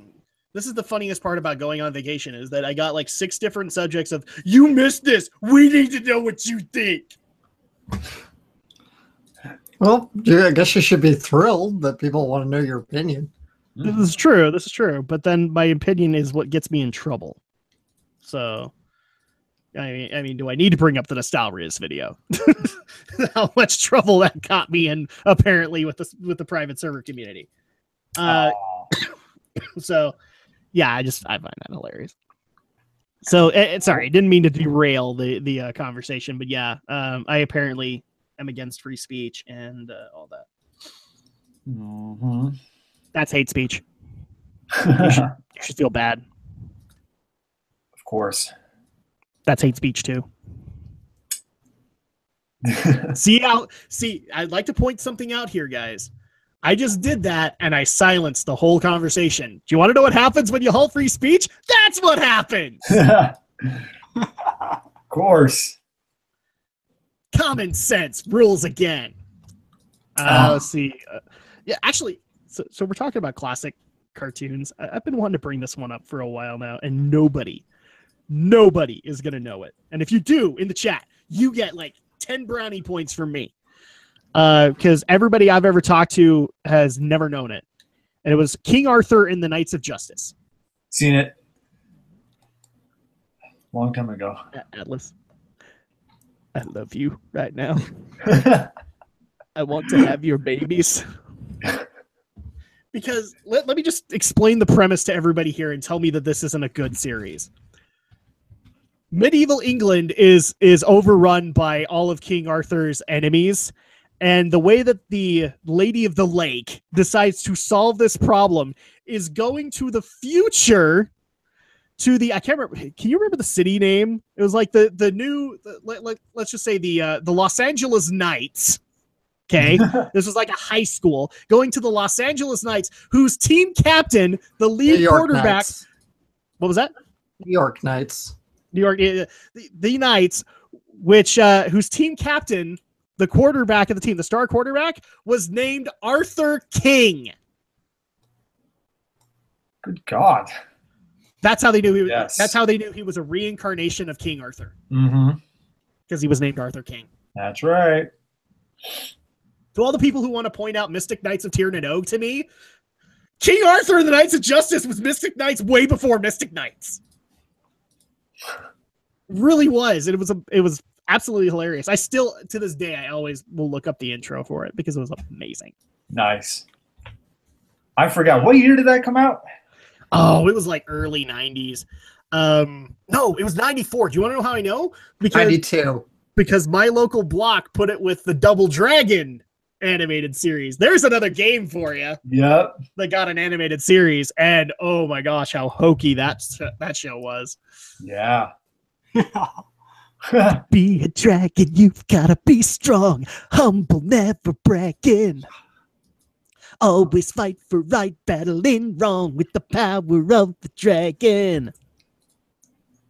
this is the funniest part about going on vacation is that I got like 6 different subjects of, you missed this. We need to know what you think. Well, I guess you should be thrilled that people want to know your opinion. This is true. This is true. But then my opinion is what gets me in trouble. So, I mean, do I need to bring up the Nostalrius video? How much trouble that got me in, apparently, with the private server community. So, yeah, I find that hilarious. So, sorry, didn't mean to derail the conversation, but yeah, I apparently am against free speech and all that. Mm-hmm. That's hate speech. You should feel bad. Of course. That's hate speech too. See, I'd like to point something out here, guys. I just did that and I silenced the whole conversation. Do you want to know what happens when you halt free speech? That's what happens. Of course. Common sense rules again. Let's see. Yeah, actually, so we're talking about classic cartoons. I've been wanting to bring this one up for a while now, and nobody is going to know it. And if you do, in the chat, you get like 10 brownie points from me. Because everybody I've ever talked to has never known it. And it was King Arthur in the Knights of Justice. Seen it. Long time ago. Atlas, I love you right now. I want to have your babies. Because let me just explain the premise to everybody here and tell me that this isn't a good series. Medieval England is overrun by all of King Arthur's enemies. And the way that the Lady of the Lake decides to solve this problem is going to the future to the, I can't remember, can you remember the city name? It was like the new, let's just say the Los Angeles Knights. Okay. This was like a high school going to the Los Angeles Knights, whose team captain, the lead quarterback. Knights. What was that? New York Knights. New York, the Knights, which, whose team captain, the quarterback of the team, the star quarterback, was named Arthur King. Good God. That's how they knew he was. Yes. That's how they knew he was a reincarnation of King Arthur. Mm-hmm. Because he was named Arthur King. That's right. To all the people who want to point out Mystic Knights of Tir na Nog to me, King Arthur and the Knights of Justice was Mystic Knights way before Mystic Knights. Really was. It was absolutely hilarious. I still, to this day, I always will look up the intro for it because it was amazing. Nice. I forgot. What year did that come out? Oh, it was like early 90s. No, it was 94. Do you want to know how I know? Because 92. Because my local block put it with the Double Dragon animated series. There's another game for you. Yep. That got an animated series, and oh my gosh, how hokey that show was. Yeah. Be a dragon, you've gotta be strong, humble, never bragging. Always fight for right, battling wrong with the power of the dragon.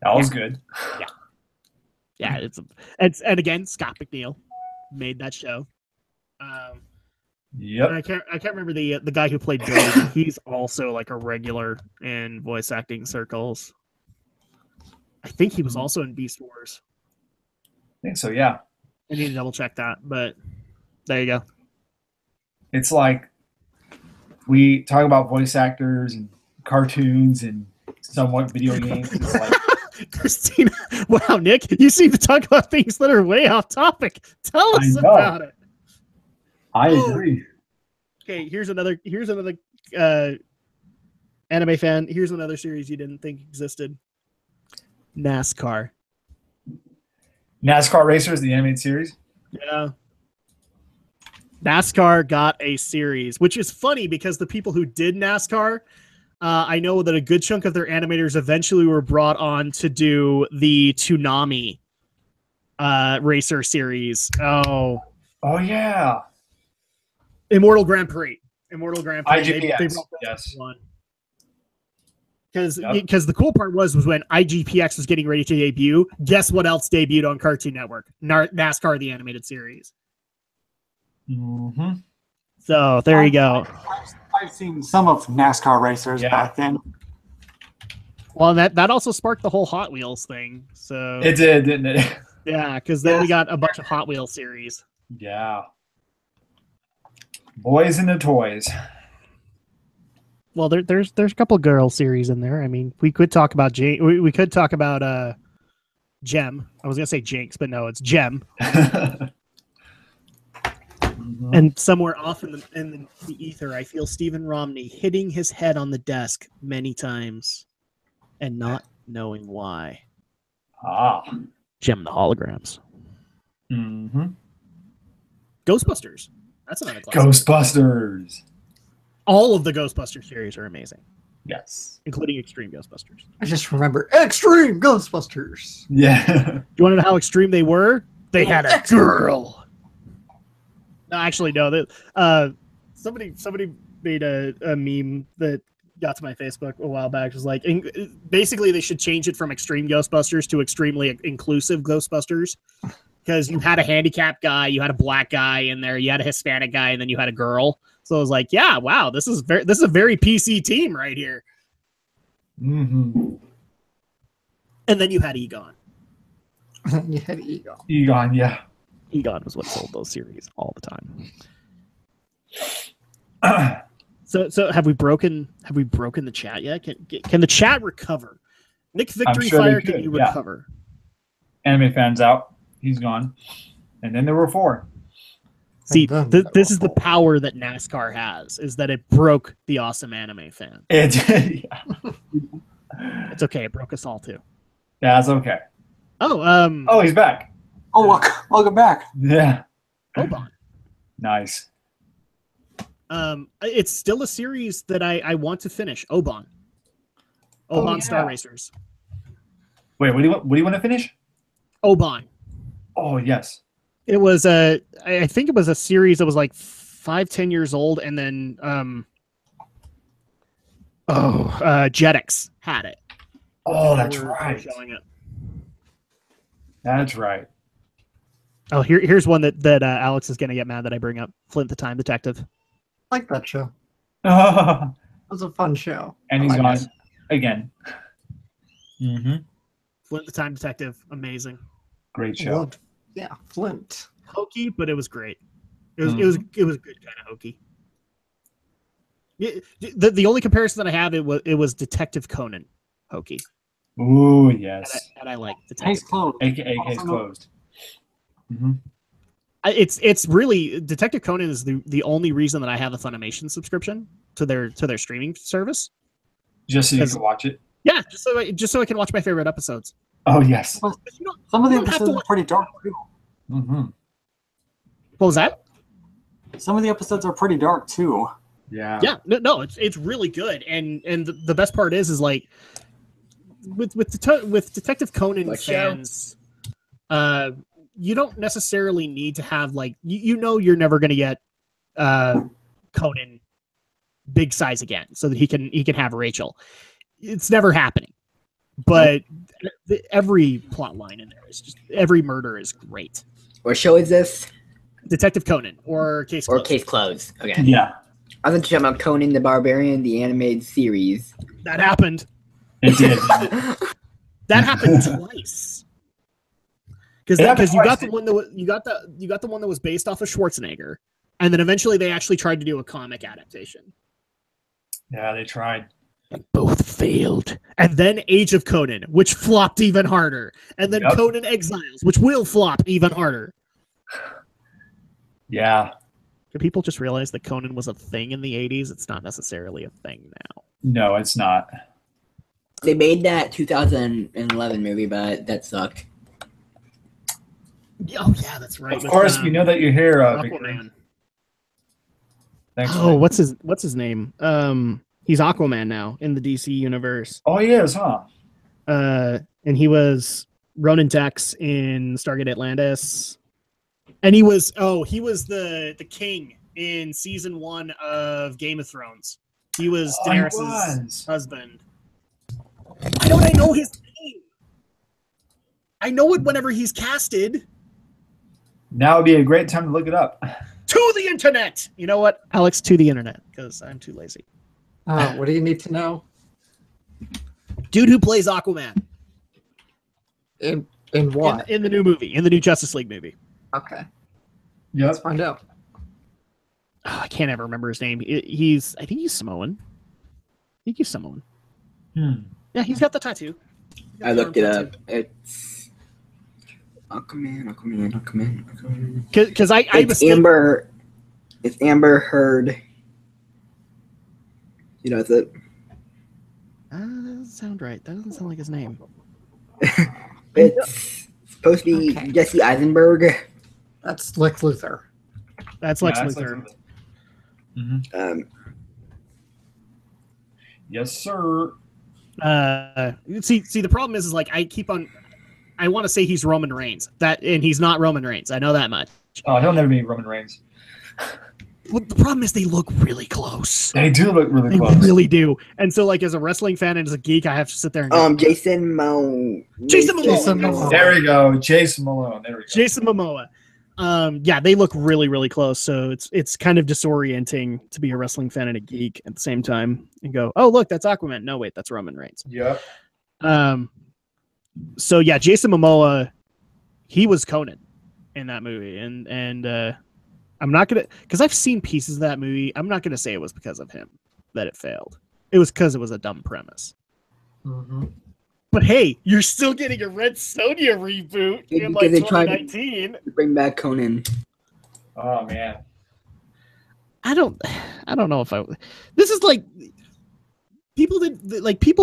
That was good. Yeah, it's and again, Scott McNeil made that show. Yep. I can't remember the guy who played Billy. He's also like a regular in voice acting circles. I think he was also in Beast Wars. I think so, yeah. I need to double check that, but there you go. it's like we talk about voice actors and cartoons and somewhat video games. It's like, Christina, wow, Nick, you seem to talk about things that are way off topic. Tell us about it. I agree. Okay, here's another anime fan. Here's another series you didn't think existed. NASCAR. NASCAR Racers, the animated series. Yeah. NASCAR got a series, which is funny because the people who did NASCAR, I know that a good chunk of their animators eventually were brought on to do the Toonami racer series. Oh yeah. Immortal Grand Prix. Immortal Grand Prix. IGPX. Yes. Because the cool part was when IGPX was getting ready to debut, guess what else debuted on Cartoon Network? NASCAR, the animated series. Mm-hmm. So there you go. I've seen some of NASCAR racers back then. Well, that also sparked the whole Hot Wheels thing. So it did, didn't it? Yeah, because then we got a bunch of Hot Wheels series. Yeah. Boys and the toys. Well, there's a couple girl series in there. I mean, we could talk about we could talk about Gem. I was gonna say Jinx, but no, it's Gem. And somewhere off in the ether, I feel Stephen Romney hitting his head on the desk many times and not knowing why. Gem the holograms. Mm-hmm. Ghostbusters. That's another classic. Ghostbusters. All of the Ghostbusters series are amazing. Yes. Including Extreme Ghostbusters. I just remember Extreme Ghostbusters. Yeah. You want to know how extreme they were? They had a girl. No, actually, no. Somebody made a meme that got to my Facebook a while back. It was like, basically, they should change it from Extreme Ghostbusters to Extremely Inclusive Ghostbusters. Because you had a handicapped guy, you had a black guy in there, you had a Hispanic guy, and then you had a girl. So I was like, yeah, wow, this is a very PC team right here. Mm-hmm. And then you had Egon. You had Egon. Egon, yeah. Egon was what sold those series all the time. So have we broken the chat yet? Can the chat recover? Nick Victory sure Fire, can you recover? Anime fans out. He's gone. And then there were 4. See, this is the power that NASCAR has, is that it broke the awesome anime fan. It did, yeah. It's okay. It broke us all too. Yeah, that's okay. Oh, he's back. Oh, look, welcome back. Yeah. Oban. Nice. It's still a series that I want to finish. Oban. Oban Star Racers. Wait, what do you want to finish? Oban. Oh, yes. It was I think it was a series that was like 5-10 years old, and then Jetix had it. Oh, that's right. Showing it. That's right. Oh, here's one that Alex is gonna get mad that I bring up. Flint the Time Detective. I like that show. It was a fun show. And he's gone again. Mm-hmm. Flint the Time Detective, amazing. Great show. Yeah, Flint. Hokey, but it was great. It was good kind of hokey. The only comparison that I have it was Detective Conan hokey. Ooh, yes. And I like Detective. Case closed. AKA Case Closed. Mm-hmm. It's really Detective Conan is the only reason that I have a Funimation subscription to their streaming service. Just so you can watch it. Yeah, just so I can watch my favorite episodes. Oh yes. Some of the episodes are pretty dark too. Mm-hmm. What was that? Some of the episodes are pretty dark too. Yeah. Yeah. No, it's really good, and the best part is like with Detective Conan fans, you don't necessarily need to have like you're never going to get Conan big size again so that he can have Rachel. It's never happening. But every plot line in there is just every murder is great. What show is this? Detective Conan or Case Closed. Or Case Closed. Okay. Yeah. I was talking about Conan the Barbarian, the animated series. That happened. It did. That happened twice. Because you got the one that you got the one that was based off of Schwarzenegger, And then eventually they actually tried to do a comic adaptation. Yeah, they tried. Both failed. And then Age of Conan, which flopped even harder. And then Conan Exiles, which will flop even harder. Yeah. Do people just realize that Conan was a thing in the 80s? It's not necessarily a thing now. No, it's not. They made that 2011 movie, but that sucked. Oh, yeah, that's right. Of course, we know that you're here, Aquaman. Thanks. Oh, what's his name? He's Aquaman now in the DC universe. Oh, he is, huh? And he was Ronan Dex in Stargate Atlantis. And he was the king in season 1 of Game of Thrones. He was Daenerys' husband. Why don't I know his name? I know it whenever he's casted. Now would be a great time to look it up. To the internet! You know what, Alex? To the internet, because I'm too lazy. What do you need to know? Dude who plays Aquaman. In what? In the new movie, in the new Justice League movie. Okay. Yep. Let's find out. Oh, I can't ever remember his name. I think he's Samoan. Yeah, he's got the tattoo. I looked it up. It's Aquaman. Because it's Amber. It's Amber Heard. You know, it's it. That doesn't sound right. That doesn't sound like his name. It's supposed to be Jesse Eisenberg. That's Lex Luthor. That's Lex Luthor. Mm-hmm. Yes, sir. See, the problem is like I want to say he's Roman Reigns. And he's not Roman Reigns. I know that much. Oh, he'll never be Roman Reigns. Well, the problem is they look really close. They do look really close. They really do. And so, like, as a wrestling fan and as a geek, I have to sit there and go, Jason Momoa. There we go. Jason Momoa. There we go. Jason Momoa. Yeah, they look really, really close. So it's kind of disorienting to be a wrestling fan and a geek at the same time and go, oh, look, that's Aquaman. No, wait, that's Roman Reigns. Yep. So yeah, Jason Momoa, he was Conan in that movie, and I'm not gonna, because I've seen pieces of that movie. I'm not gonna say it was because of him that it failed. It was because it was a dumb premise. Mm-hmm. But hey, you're still getting a Red Sonja reboot in like 2019. To bring back Conan. Oh man. I don't know if this is like people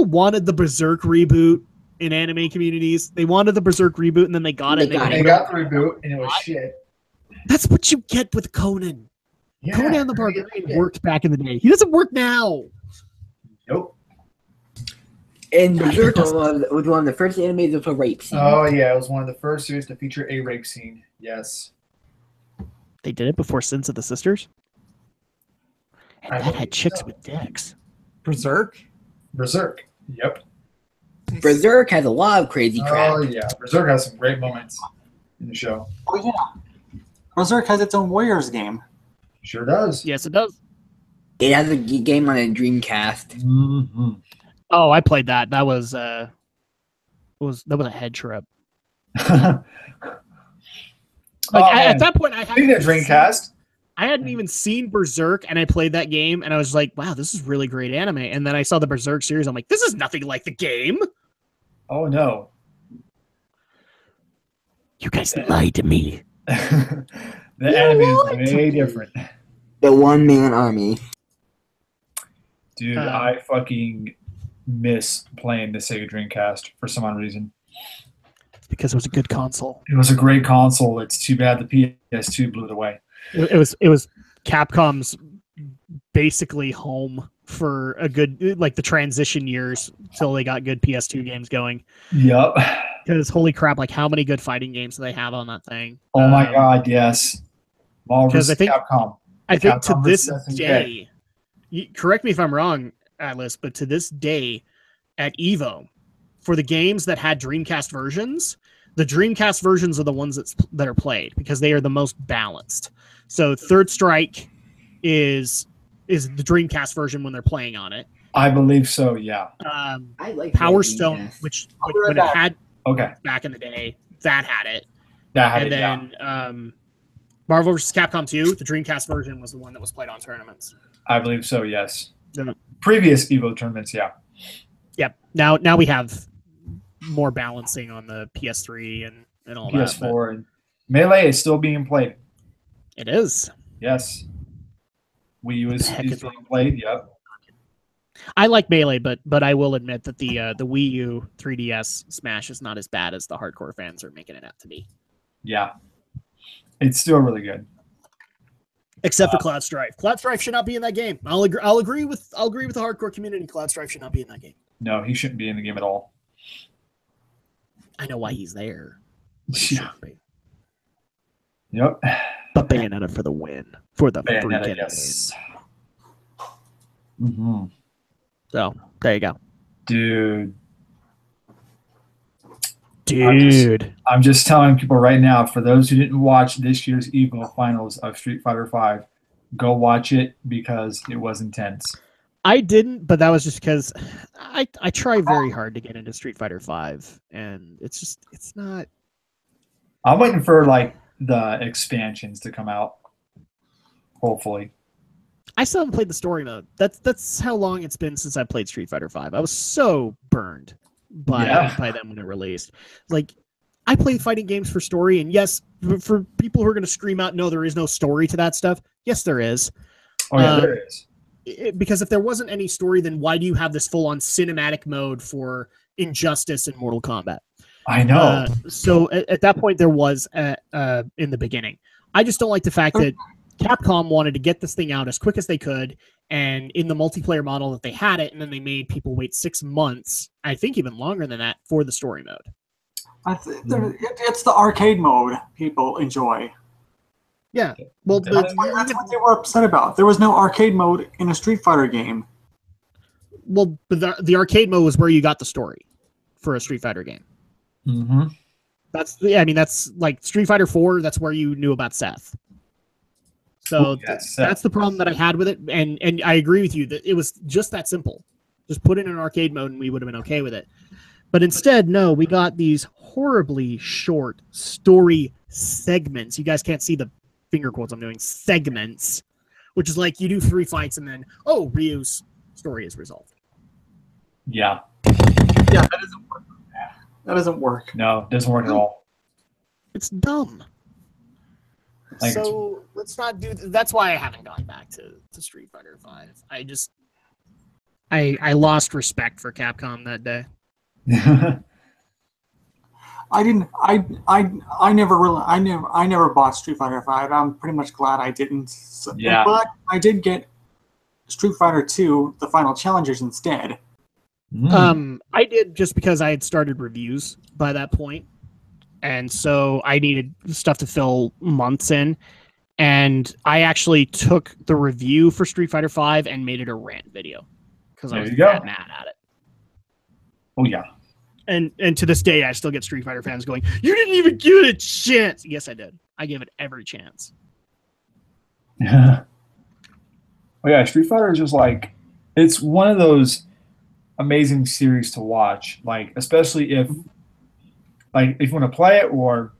wanted the Berserk reboot in anime communities. They wanted the Berserk reboot and then they got it. They got the reboot and it was shit. That's what you get with Conan. Yeah, Conan the Barbarian worked back in the day. He doesn't work now. Nope. And Berserk was one of the first animes with a rape scene. Oh yeah, it was one of the first series to feature a rape scene. Yes. They did it before Sins of the Sisters? And that had chicks with dicks. Berserk? Yep. Berserk has a lot of crazy crap. Oh yeah, Berserk has some great moments in the show. Oh yeah. Berserk has its own Warriors game. Sure does. Yes, it does. It has a game on a Dreamcast. Mm-hmm. Oh, I played that. That was a head trip. At that point, I hadn't Dreamcast. I hadn't even seen Berserk, and I played that game, and I was like, "Wow, this is really great anime." And then I saw the Berserk series. I'm like, "This is nothing like the game." Oh no! You guys lied to me. The anime is way different. The one-man army. Dude, I fucking miss playing the Sega Dreamcast for some odd reason. Because it was a good console. It was a great console. It's too bad the PS2 blew it away. It was Capcom's basically home for a good, like, the transition years till they got good PS2 games going. Yep. Because holy crap, like, how many good fighting games do they have on that thing? Oh my god, yes. Because I think Capcom. I think to this day, correct me if I'm wrong, Atlas, but to this day at EVO, for the games that had Dreamcast versions, the Dreamcast versions are the ones that are played because they are the most balanced. So Third Strike is the Dreamcast version when they're playing on it. I believe so, yeah. I like Power Stone, which when it had back in the day, that had it. That had and it, then yeah. Marvel vs. Capcom 2, the Dreamcast version was the one that was played on tournaments. I believe so. Yes. Yeah. Previous Evo tournaments. Yeah. Yep. Now we have more balancing on the PS3 and all that. PS4 and Melee is still being played. It is. Yes. Wii U is being played. Yep. I like Melee, but I will admit that the Wii U 3DS Smash is not as bad as the hardcore fans are making it out to be. Yeah. It's still really good. Except for Cloud Strife. Cloud Strife should not be in that game. I'll agree with the hardcore community. Cloud Strife should not be in that game. No, he shouldn't be in the game at all. I know why he's there. Yeah. Yep. But Bayonetta for the win. For the Bayonetta, freaking yes. win. Mm-hmm. So, there you go. Dude. Dude. I'm just telling people right now, for those who didn't watch this year's Evo finals of Street Fighter V, go watch it because it was intense. I didn't, but that was just because I try very hard to get into Street Fighter V, and it's not. I'm waiting for like the expansions to come out. Hopefully. I still haven't played the story mode. That's how long it's been since I played Street Fighter V. I was so burned by them when it released. Like, I play fighting games for story, and yes, for people who are going to scream out, no, there is no story to that stuff. Yes, there is. Oh yeah, there is. Because if there wasn't any story, then why do you have this full-on cinematic mode for Injustice and Mortal Kombat? I know. So at that point, there was in the beginning. I just don't like the fact that Capcom wanted to get this thing out as quick as they could, and in the multiplayer model that they had it, and then they made people wait 6 months, I think even longer than that, for the story mode. It's the arcade mode people enjoy. Yeah, well, that's what they were upset about. There was no arcade mode in a Street Fighter game. Well, but the arcade mode was where you got the story for a Street Fighter game. Mm-hmm. That's like Street Fighter 4. That's where you knew about Seth. So that's the problem that I had with it, and I agree with you that it was just that simple. Just put it in an arcade mode, and we would have been okay with it. But instead, no, we got these horribly short story segments. You guys can't see the finger quotes I'm doing, segments, which is like you do 3 fights and then, oh, Ryu's story is resolved. Yeah. Yeah, that doesn't work. That doesn't work. No, it doesn't work at all. It's dumb. So let's not do that's why I haven't gone back to Street Fighter V. I lost respect for Capcom that day. I never bought Street Fighter V. I'm pretty much glad I didn't. Yeah. But I did get Street Fighter 2, the Final Challengers instead. I did just because I had started reviews by that point, and so I needed stuff to fill months in. And I actually took the review for Street Fighter V and made it a rant video because I was that mad at it. Oh yeah. And to this day, I still get Street Fighter fans going, "You didn't even give it a chance." Yes, I did. I gave it every chance. Yeah. Oh yeah, Street Fighter is just like, it's one of those amazing series to watch. Like, especially if you want to play it or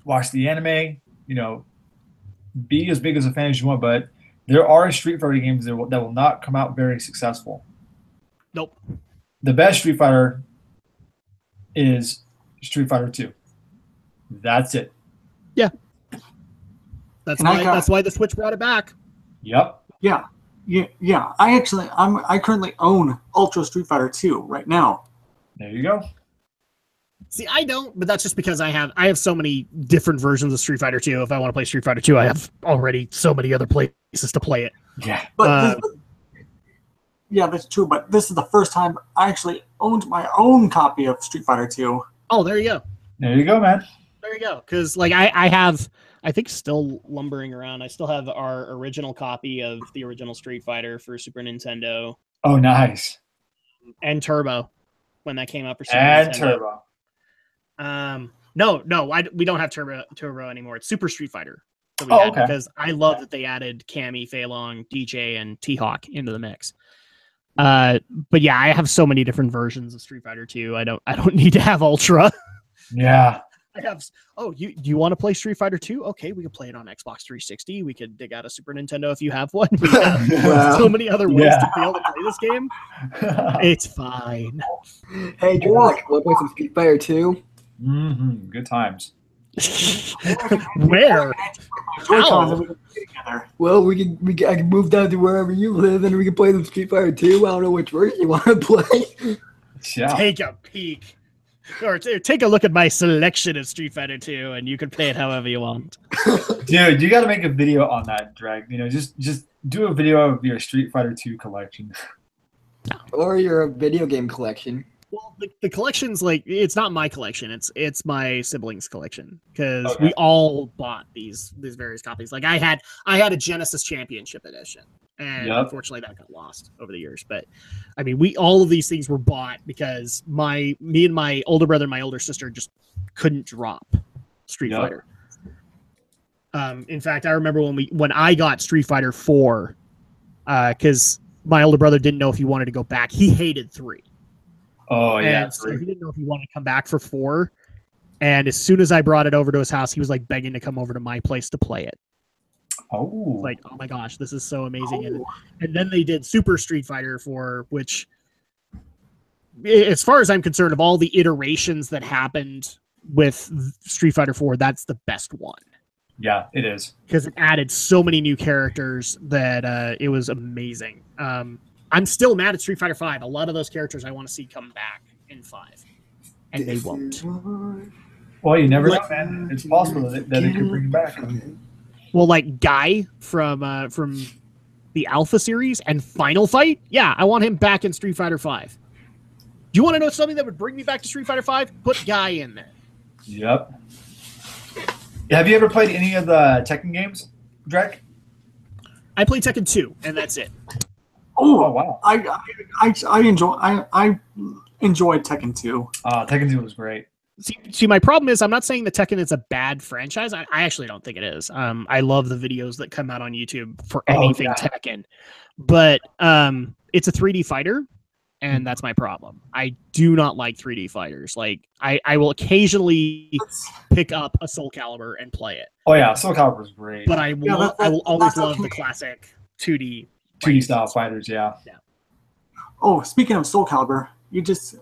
watch the anime, be as big as a fan as you want. But there are Street Fighter games that will not come out very successful. Nope. The best Street Fighter is Street Fighter 2. That's it. Yeah. That's why the Switch brought it back. Yep. Yeah. I currently own Ultra Street Fighter 2 right now. There you go. See, I don't, but that's just because I have so many different versions of Street Fighter 2. If I want to play Street Fighter 2, I have already so many other places to play it. Yeah. But yeah, that's true. But this is the first time I actually owned my own copy of Street Fighter 2. Oh, there you go. There you go, man. There you go. Because I have, I think still lumbering around, I still have our original copy of the original Street Fighter for Super Nintendo. Oh, nice. And Turbo, when that came out for Super Nintendo. Turbo. No, we don't have Turbo anymore. It's Super Street Fighter. That we had because I love that they added Cammy, Fei Long, DJ, and T-Hawk into the mix. But yeah, I have so many different versions of Street Fighter 2. I don't need to have Ultra. Yeah. I have. Oh, do you want to play Street Fighter 2? Okay, we can play it on Xbox 360. We could dig out a Super Nintendo if you have one. We have Wow. so many other ways Yeah. to be able to play this game. It's fine. Hey, Jack, want to play some Street Fighter 2? Good times. Where? Joy-Cons How? and we can play together. Well, I can move down to wherever you live, and we can play some Street Fighter 2. I don't know which version you want to play. Yeah. Take a peek. Or take a look at my selection of Street Fighter 2, and you can play it however you want. Dude, you got to make a video on that, Drag. You know, just do a video of your Street Fighter 2 collection. Or your video game collection. Well, the collection's like, it's not my collection. It's my siblings' collection because Okay. we all bought these various copies. Like I had a Genesis Championship Edition, and Yep. unfortunately that got lost over the years. But I mean, all of these things were bought because me and my older brother and my older sister just couldn't drop Street Yep. Fighter. In fact, I remember when I got Street Fighter 4, because my older brother didn't know if he wanted to go back. He hated 3. Oh, yeah. And so he didn't know if he wanted to come back for 4. And as soon as I brought it over to his house, he was like begging to come over to my place to play it. Oh. Like, oh my gosh, this is so amazing. And then they did Super Street Fighter 4, which, as far as I'm concerned, of all the iterations that happened with Street Fighter 4, that's the best one. Yeah, it is. Because it added so many new characters that it was amazing. I'm still mad at Street Fighter 5. A lot of those characters I want to see come back in 5. And they won't. Well, you never know, man. It's possible that they could bring it back. Well, like Guy from the Alpha series and Final Fight, yeah, I want him back in Street Fighter 5. Do you want to know something that would bring me back to Street Fighter 5? Put Guy in there. Yep. Have you ever played any of the Tekken games, Drek? I play Tekken 2, and that's it. Oh, wow. I enjoyed Tekken 2. Tekken 2 was great. See, my problem is I'm not saying that Tekken is a bad franchise. I actually don't think it is. I love the videos that come out on YouTube for anything Tekken, but it's a 3D fighter, and that's my problem. I do not like 3D fighters. Like I will occasionally pick up a Soul Calibur and play it. Oh yeah, Soul Calibur is great. But I will always love the classic 2D style fighters. Yeah. Oh, speaking of Soul Calibur,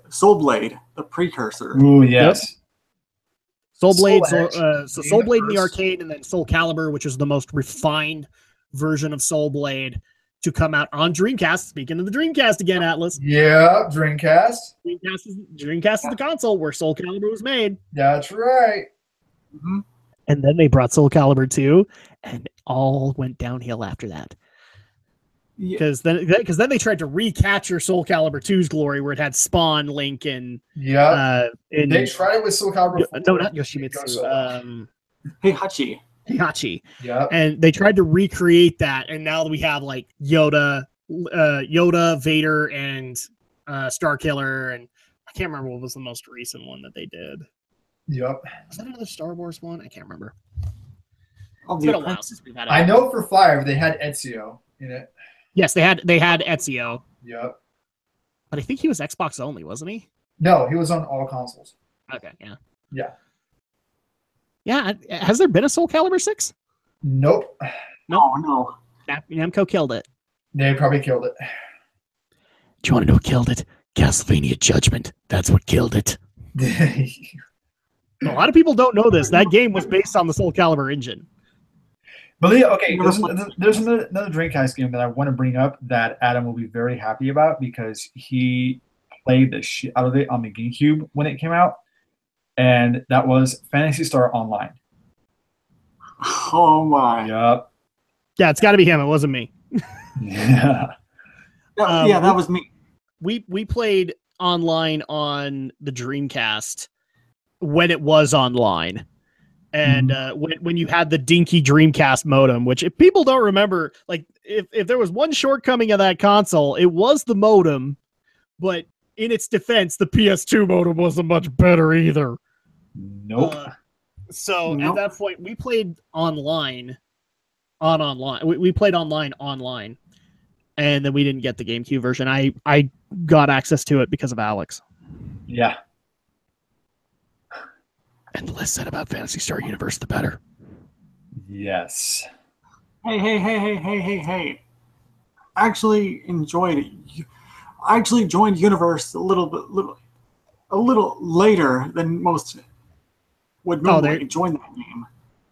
Soul Blade, the precursor. Ooh, yes. Soul Blade, Soul Edge. Soul Blade in the arcade, and then Soul Calibur, which is the most refined version of Soul Blade to come out on Dreamcast. Speaking of the Dreamcast again, Atlas. Yeah, Dreamcast. Dreamcast is the console where Soul Calibur was made. That's right. Mm-hmm. And then they brought Soul Calibur 2, and all went downhill after that. Because then they tried to recapture Soul Calibur 2's glory, where it had Spawn, Link, and they tried it with Soul Calibur. No, not Yoshimitsu. Heihachi. Yeah. And they tried to recreate that, and now we have like Yoda, Vader, and Starkiller, and I can't remember what was the most recent one that they did. Yep. Was that another Star Wars one? I can't remember. It's been a while since we've had it. I know for 5 they had Ezio in it. Yes, they had Ezio. Yep. But I think he was Xbox only, wasn't he? No, he was on all consoles. Okay, yeah. Yeah. Yeah, has there been a Soul Calibur 6? Nope. No. Namco killed it. They probably killed it. Do you want to know what killed it? Castlevania Judgment. That's what killed it. A lot of people don't know this. That game was based on the Soul Calibur engine. But okay, there's another Dreamcast game that I want to bring up that Adam will be very happy about because he played the shit out of it on the GameCube when it came out, and that was Phantasy Star Online. Oh my. Yep. Yeah, it's got to be him. It wasn't me. Yeah. That was me. We played online on the Dreamcast when it was online. And when you had the dinky Dreamcast modem, which if people don't remember, like if there was one shortcoming of that console, it was the modem. But in its defense, the PS2 modem wasn't much better either. Nope. At that point, we played online. We played online, and then we didn't get the GameCube version. I got access to it because of Alex. Yeah. And the less said about Phantasy Star Universe, the better. Yes. Hey. I actually joined Universe a little later than most would normally join that game.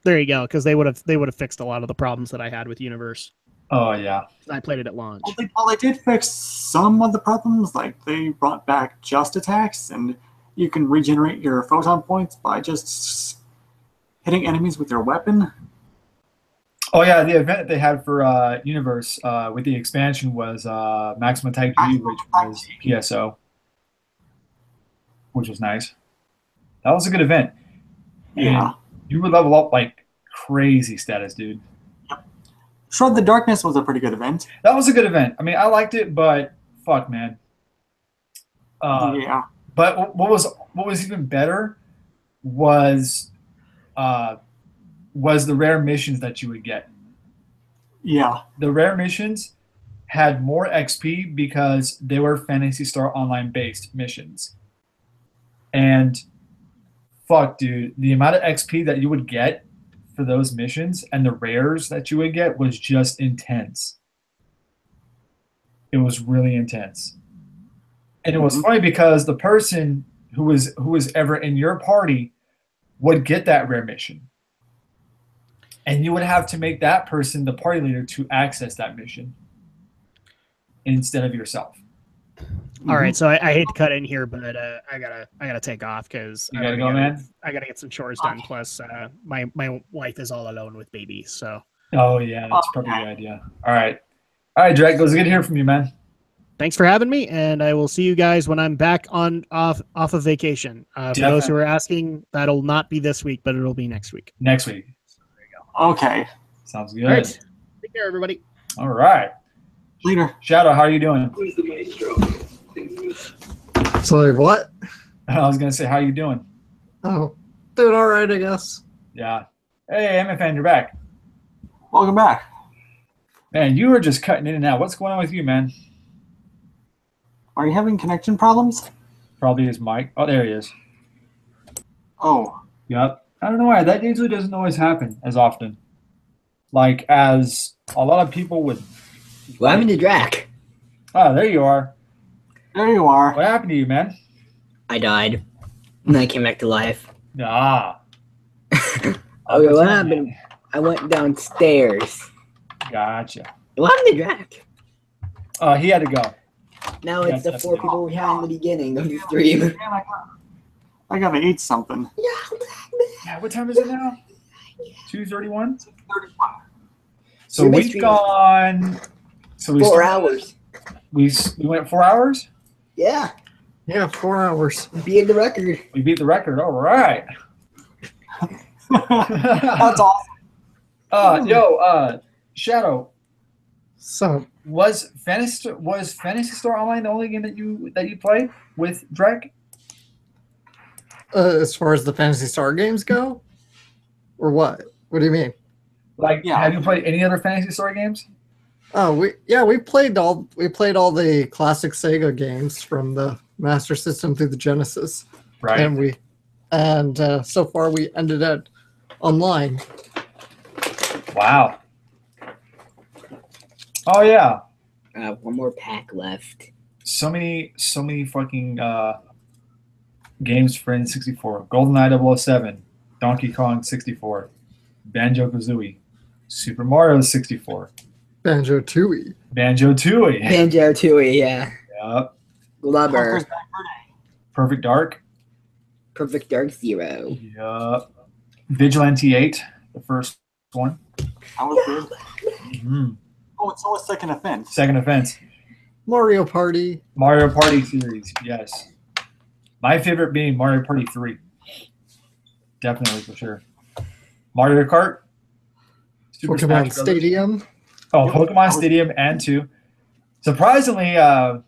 There you go, because they would have fixed a lot of the problems that I had with Universe. Oh yeah. I played it at launch. Well, they did fix some of the problems, like they brought back just attacks, and you can regenerate your photon points by just hitting enemies with your weapon. Oh yeah, the event that they had for Universe with the expansion was Maximum Attack G, which was PSO, which was nice. That was a good event. Yeah. And you would level up like crazy status, dude. Shred the Darkness was a pretty good event. That was a good event. I mean, I liked it, but fuck, man. Yeah. But what was even better was the rare missions that you would get. Yeah. The rare missions had more XP because they were Phantasy Star Online based missions. And fuck, dude, the amount of XP that you would get for those missions and the rares that you would get was just intense. It was really intense. And it was funny because the person who was ever in your party would get that rare mission. And you would have to make that person the party leader to access that mission instead of yourself. All right, so I hate to cut in here, but I gotta take off because You gotta go, man. I gotta get some chores done. Plus, my wife is all alone with babies, so. Oh yeah, that's probably a good idea. All right, Drake. It was good to hear from you, man. Thanks for having me, and I will see you guys when I'm back off of vacation. For those who are asking, that'll not be this week, but it'll be next week. Next week. Okay. Sounds good. All right. Take care, everybody. All right. Later. Shadow, how are you doing? Sorry, what? I was gonna say, how you doing? Oh, doing all right, I guess. Yeah. Hey, MFN, you're back. Welcome back. Man, you were just cutting in and out. What's going on with you, man? Are you having connection problems? Probably his mic. Oh, there he is. Oh. Yep. I don't know why. That usually doesn't always happen as often. Like, as a lot of people would. What happened to Drac? Oh, there you are. There you are. What happened to you, man? I died. And then I came back to life. Ah. Okay, what happened? I went downstairs. Gotcha. What happened to Drac? He had to go. Now it's the 4 people we had in the beginning of the stream. I gotta eat something. Yeah, what time is it now? 2:31? 31. So we've gone. So we 4 hours. We went 4 hours? Yeah. Yeah, 4 hours. Beat the record. We beat the record. All right. That's awesome. Shadow. So Was Phantasy Star Online the only game that you played with Drake? as far as the Phantasy Star games go, or what? What do you mean? Like, Yeah. have you played any other Phantasy Star games? Oh, we played all the classic Sega games from the Master System through the Genesis, Right. and so far we ended at online. Wow. Oh yeah. One more pack left. So many fucking games for N64. GoldenEye 007, Donkey Kong 64, Banjo-Kazooie, Super Mario 64, Banjo-Tooie. Banjo-Tooie. Banjo-Tooie, yeah. Yep. Glubber. Perfect Dark. Perfect Dark Zero. Yep. Vigilante 8, the first one. That was good. Mhm. Oh, it's always Second Offense. Second Offense. Mario Party. Mario Party series, yes. My favorite being Mario Party 3. Definitely, for sure. Mario Kart. Super Smash Pokemon Brothers. Stadium. Oh, Pokemon Stadium and 2. Surprisingly, the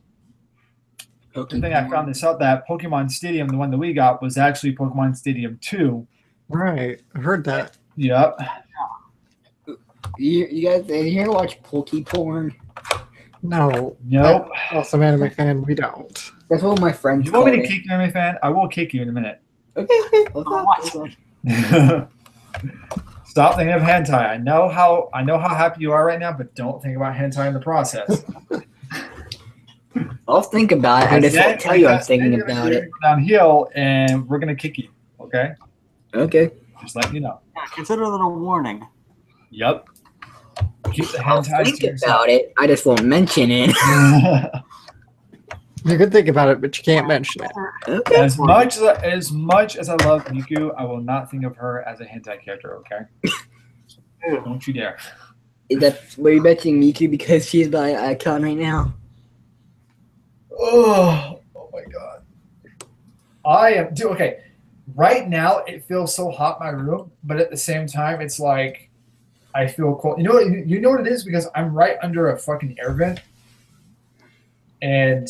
thing I found this out that Pokemon Stadium, the one that we got, was actually Pokemon Stadium 2. Right, I heard that. Yep. You guys, have you ever watched Pokeporn? No. Nope. Awesome anime fan, we don't. That's what my friends You call want me to it. kick you, anime fan? I will kick you in a minute. Okay. Hold on. What? Hold on. Stop thinking of hentai. I know how happy you are right now, but don't think about hentai in the process. I'll think about it. I just won't tell you I'm thinking about it. Downhill, and we're gonna kick you. Okay, Okay. just letting you know. Yeah, consider that a warning. Yep. Keep the I'll hentai think to yourself. about it. I just won't mention it. You can think about it, but you can't mention it. Okay. as much as I love Miku, I will not think of her as a hentai character. Okay. Don't you dare. Is that were you mentioning Miku because she's my icon right now? Oh my god. I am okay. Right now it feels so hot in my room, but at the same time it's like I feel cold. You know what it is? Because I'm right under a fucking air vent. And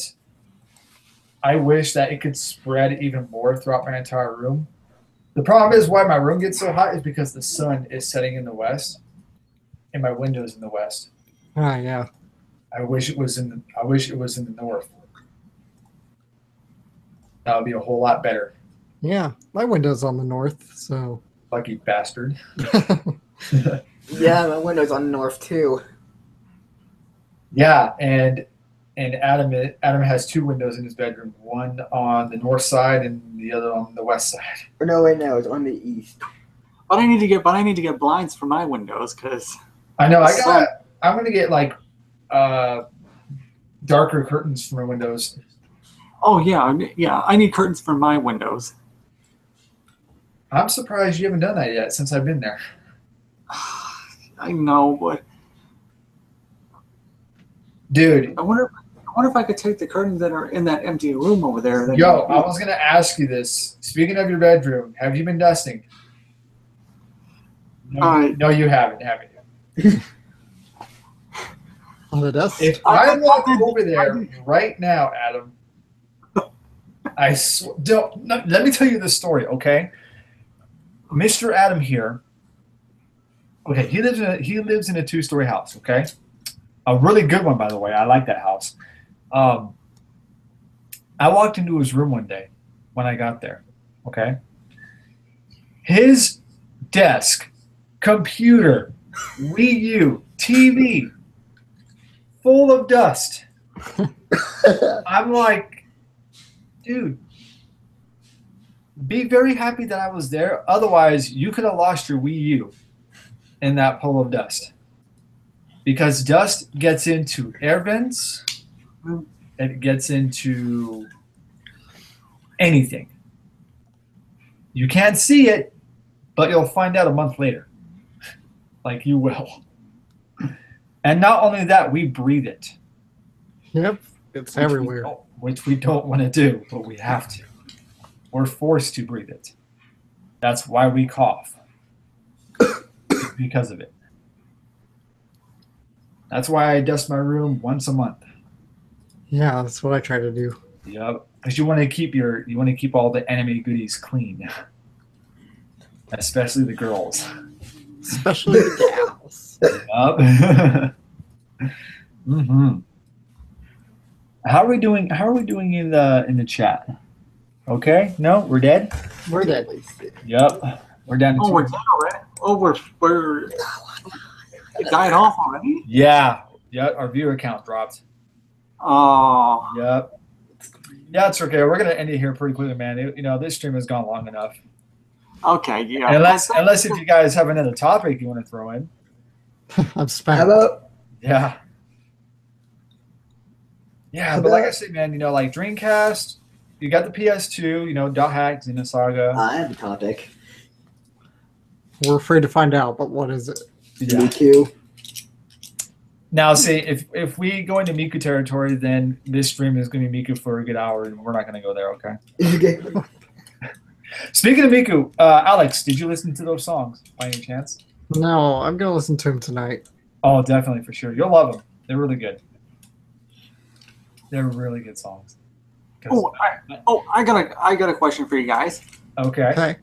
I wish that it could spread even more throughout my entire room. The problem is why my room gets so hot is because the sun is setting in the west and my window's in the west. Oh yeah. I wish it was in the north. That would be a whole lot better. Yeah. My window's on the north, so Lucky bastard. Yeah, my window's on the north too. Yeah, and Adam has two windows in his bedroom, one on the north side and the other on the west side. Or no, wait, no, it's on the east. But I need to get blinds for my windows because I know. I'm gonna get like darker curtains for my windows. oh yeah, I need curtains for my windows. I'm surprised you haven't done that yet since I've been there. I know, but Dude, I wonder if I could take the curtains that are in that empty room over there. That yo, I was gonna ask you this. Speaking of your bedroom, have you been dusting? No, you haven't, haven't you? on the dust. If I walk over there right now, Adam, let me tell you this story, okay? Mr. Adam here. Okay, he lives in a 2-story house, okay? A really good one, by the way. I like that house. I walked into his room one day when I got there, okay? His desk, computer, Wii U, TV, full of dust. I'm like, dude, be very happy that I was there. Otherwise, you could have lost your Wii U in that puddle of dust. Because dust gets into air vents, it gets into anything. You can't see it, but you'll find out a month later. Like you will. And not only that, we breathe it. Yep. It's everywhere. Which we don't want to do, but we have to. We're forced to breathe it. That's why we cough. Because of it. That's why I dust my room once a month. Yeah, that's what I try to do. Yep. Because you want to keep all the anime goodies clean. Especially the girls. Especially the gals. Yep. Mm-hmm. How are we doing in the chat? Okay? No, we're dead? We're dead. Yep. We're down to Oh, two. we're dead already. Oh, we're it died off already. Yeah. Yeah, our viewer count dropped. Oh, Yep. Yeah, it's okay. We're gonna end it here pretty quickly, man. This stream has gone long enough. okay, yeah. Unless if you guys have another topic you want to throw in. I'm spent. Hello. Yeah. Yeah, but like I said, man, like Dreamcast, you got the PS2, Dot Hack, Xenosaga. I have a topic. We're afraid to find out, but what is it? Yeah. Miku. Now, see, if we go into Miku territory, then this stream is going to be Miku for a good hour, and we're not going to go there, okay? Okay. Speaking of Miku, Alex, did you listen to those songs by any chance? No, I'm gonna listen to him tonight. Oh, definitely, for sure. You'll love them. They're really good. They're really good songs. I got a question for you guys. Okay. Okay.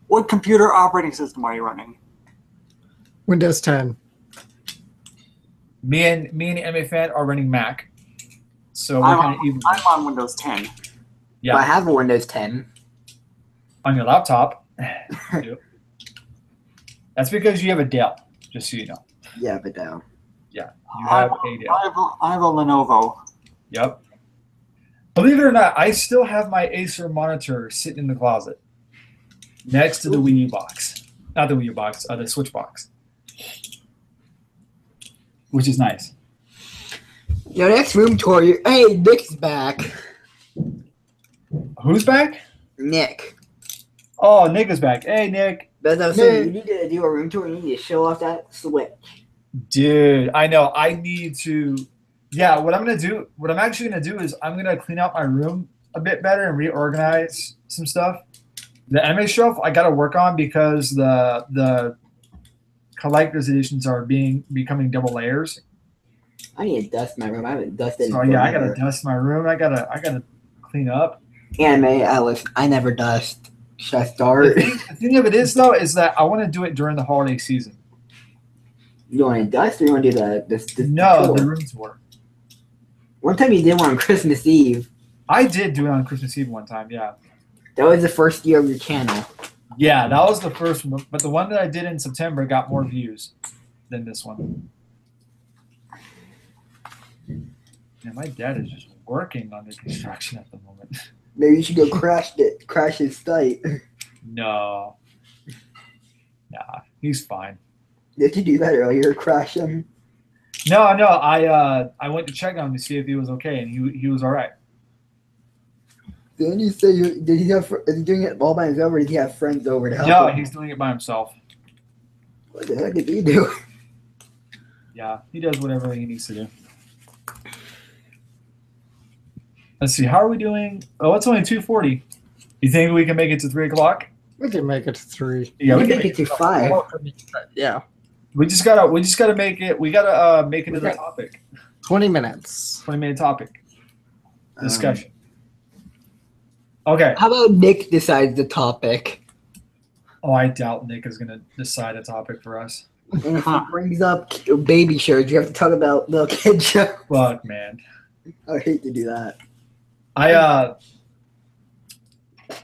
What computer operating system are you running? Windows 10. Me and MA Fan are running Mac, so we're kind of even. I'm on Windows 10. Yeah. I have a Windows 10. On your laptop. Yep. That's because you have a Dell, just so you know. Yeah, but down. Yeah, you have a Dell. I have a Lenovo. Yep. Believe it or not, I still have my Acer monitor sitting in the closet next to the Wii U box. Not the Wii U box, the Switch box. Which is nice. Your next room tour, hey, Nick's back. Who's back? Nick. Oh, Nick is back. Hey, Nick. But I was saying, you need to do a room tour. You need to show off that Switch. Dude, I know. I need to. Yeah, what I'm actually gonna do is I'm gonna clean out my room a bit better and reorganize some stuff. The anime shelf I gotta work on because the collector's editions are becoming double layers. I need to dust my room. I haven't dusted. So yeah, I gotta dust my room. I gotta clean up. Anime, Alice. I never dust. Should I start? The thing of it is though is that I want to do it during the holiday season. You want to dust or you want to do No, tour? the room tour. One time you did one on Christmas Eve. I did do it on Christmas Eve one time. Yeah. That was the first year of your channel. Yeah, that was the first one, but the one that I did in September got more views than this one. Yeah, my dad is just working on the construction at the moment. Maybe you should go crash his site. No. Nah, he's fine. Did you do that earlier? Crash him? No, I went to check on him to see if he was okay, and he was all right. Didn't you say is he doing it all by himself or did he have friends over to help No, him? he's doing it by himself. What the heck did he do? Yeah, he does whatever he needs to do. Let's see, how are we doing? Oh, it's only 2:40. You think we can make it to 3 o'clock? We can make it to 3. Yeah, We we can can make it to 5. Yeah. We just gotta make it. We gotta make it to the topic. 20 minutes. 20-minute topic discussion. Okay. How about Nick decides the topic? Oh, I doubt Nick is gonna decide a topic for us. And if he brings up baby shows, you have to talk about little kid show. Fuck, man. I hate to do that.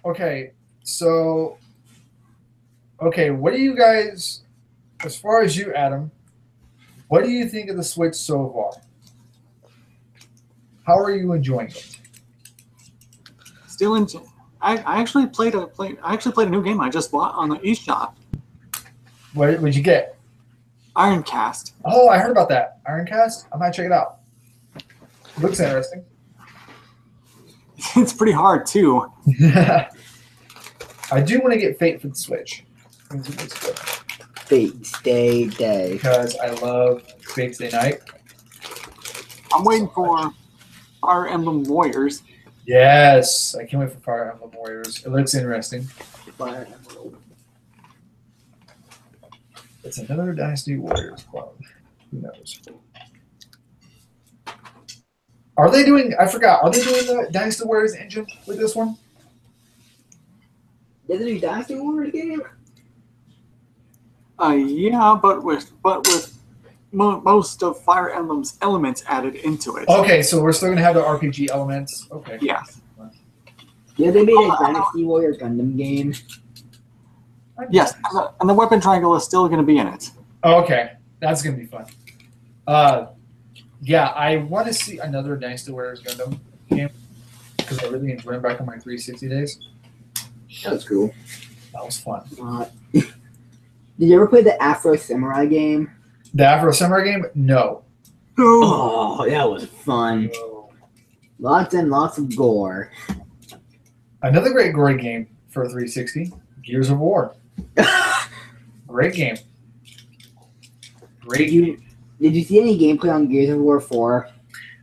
Okay, so. Okay, what do you guys, as far as you, Adam, what do you think of the Switch so far? How are you enjoying it? Still in. I actually played a new game I just bought on the eShop. What would you get? Ironcast. Oh, I heard about that. Ironcast? I might check it out. Looks interesting. It's pretty hard too. I do want to get Fate for the Switch. Fate Stay Day. Because I love Fate Stay Night. I'm waiting for Fire Emblem Warriors. Yes, I can't wait for Fire Emblem Warriors. It looks interesting. Fire Emblem. It's another Dynasty Warriors clone. Who knows? Are they doing? I forgot. Are they doing the Dynasty Warriors engine with this one? Did they do Dynasty Warriors game? Yeah, but with most of Fire Emblem's elements added into it. Okay, so we're still gonna have the RPG elements. Okay. Yeah. Yeah, they made a Dynasty Warrior Gundam game. Yes, and the weapon triangle is still going to be in it. Okay, that's gonna be fun. Yeah, I want to see another Dynasty Warriors Gundam game because I really enjoyed it back in my 360 days. That was cool. That was fun. Did you ever play the Afro Samurai game? The Afro Samurai game? No. Oh, that was fun. Lots and lots of gore. Another great gory game for 360, Gears of War. Great game. Great game. Did you see any gameplay on Gears of War 4?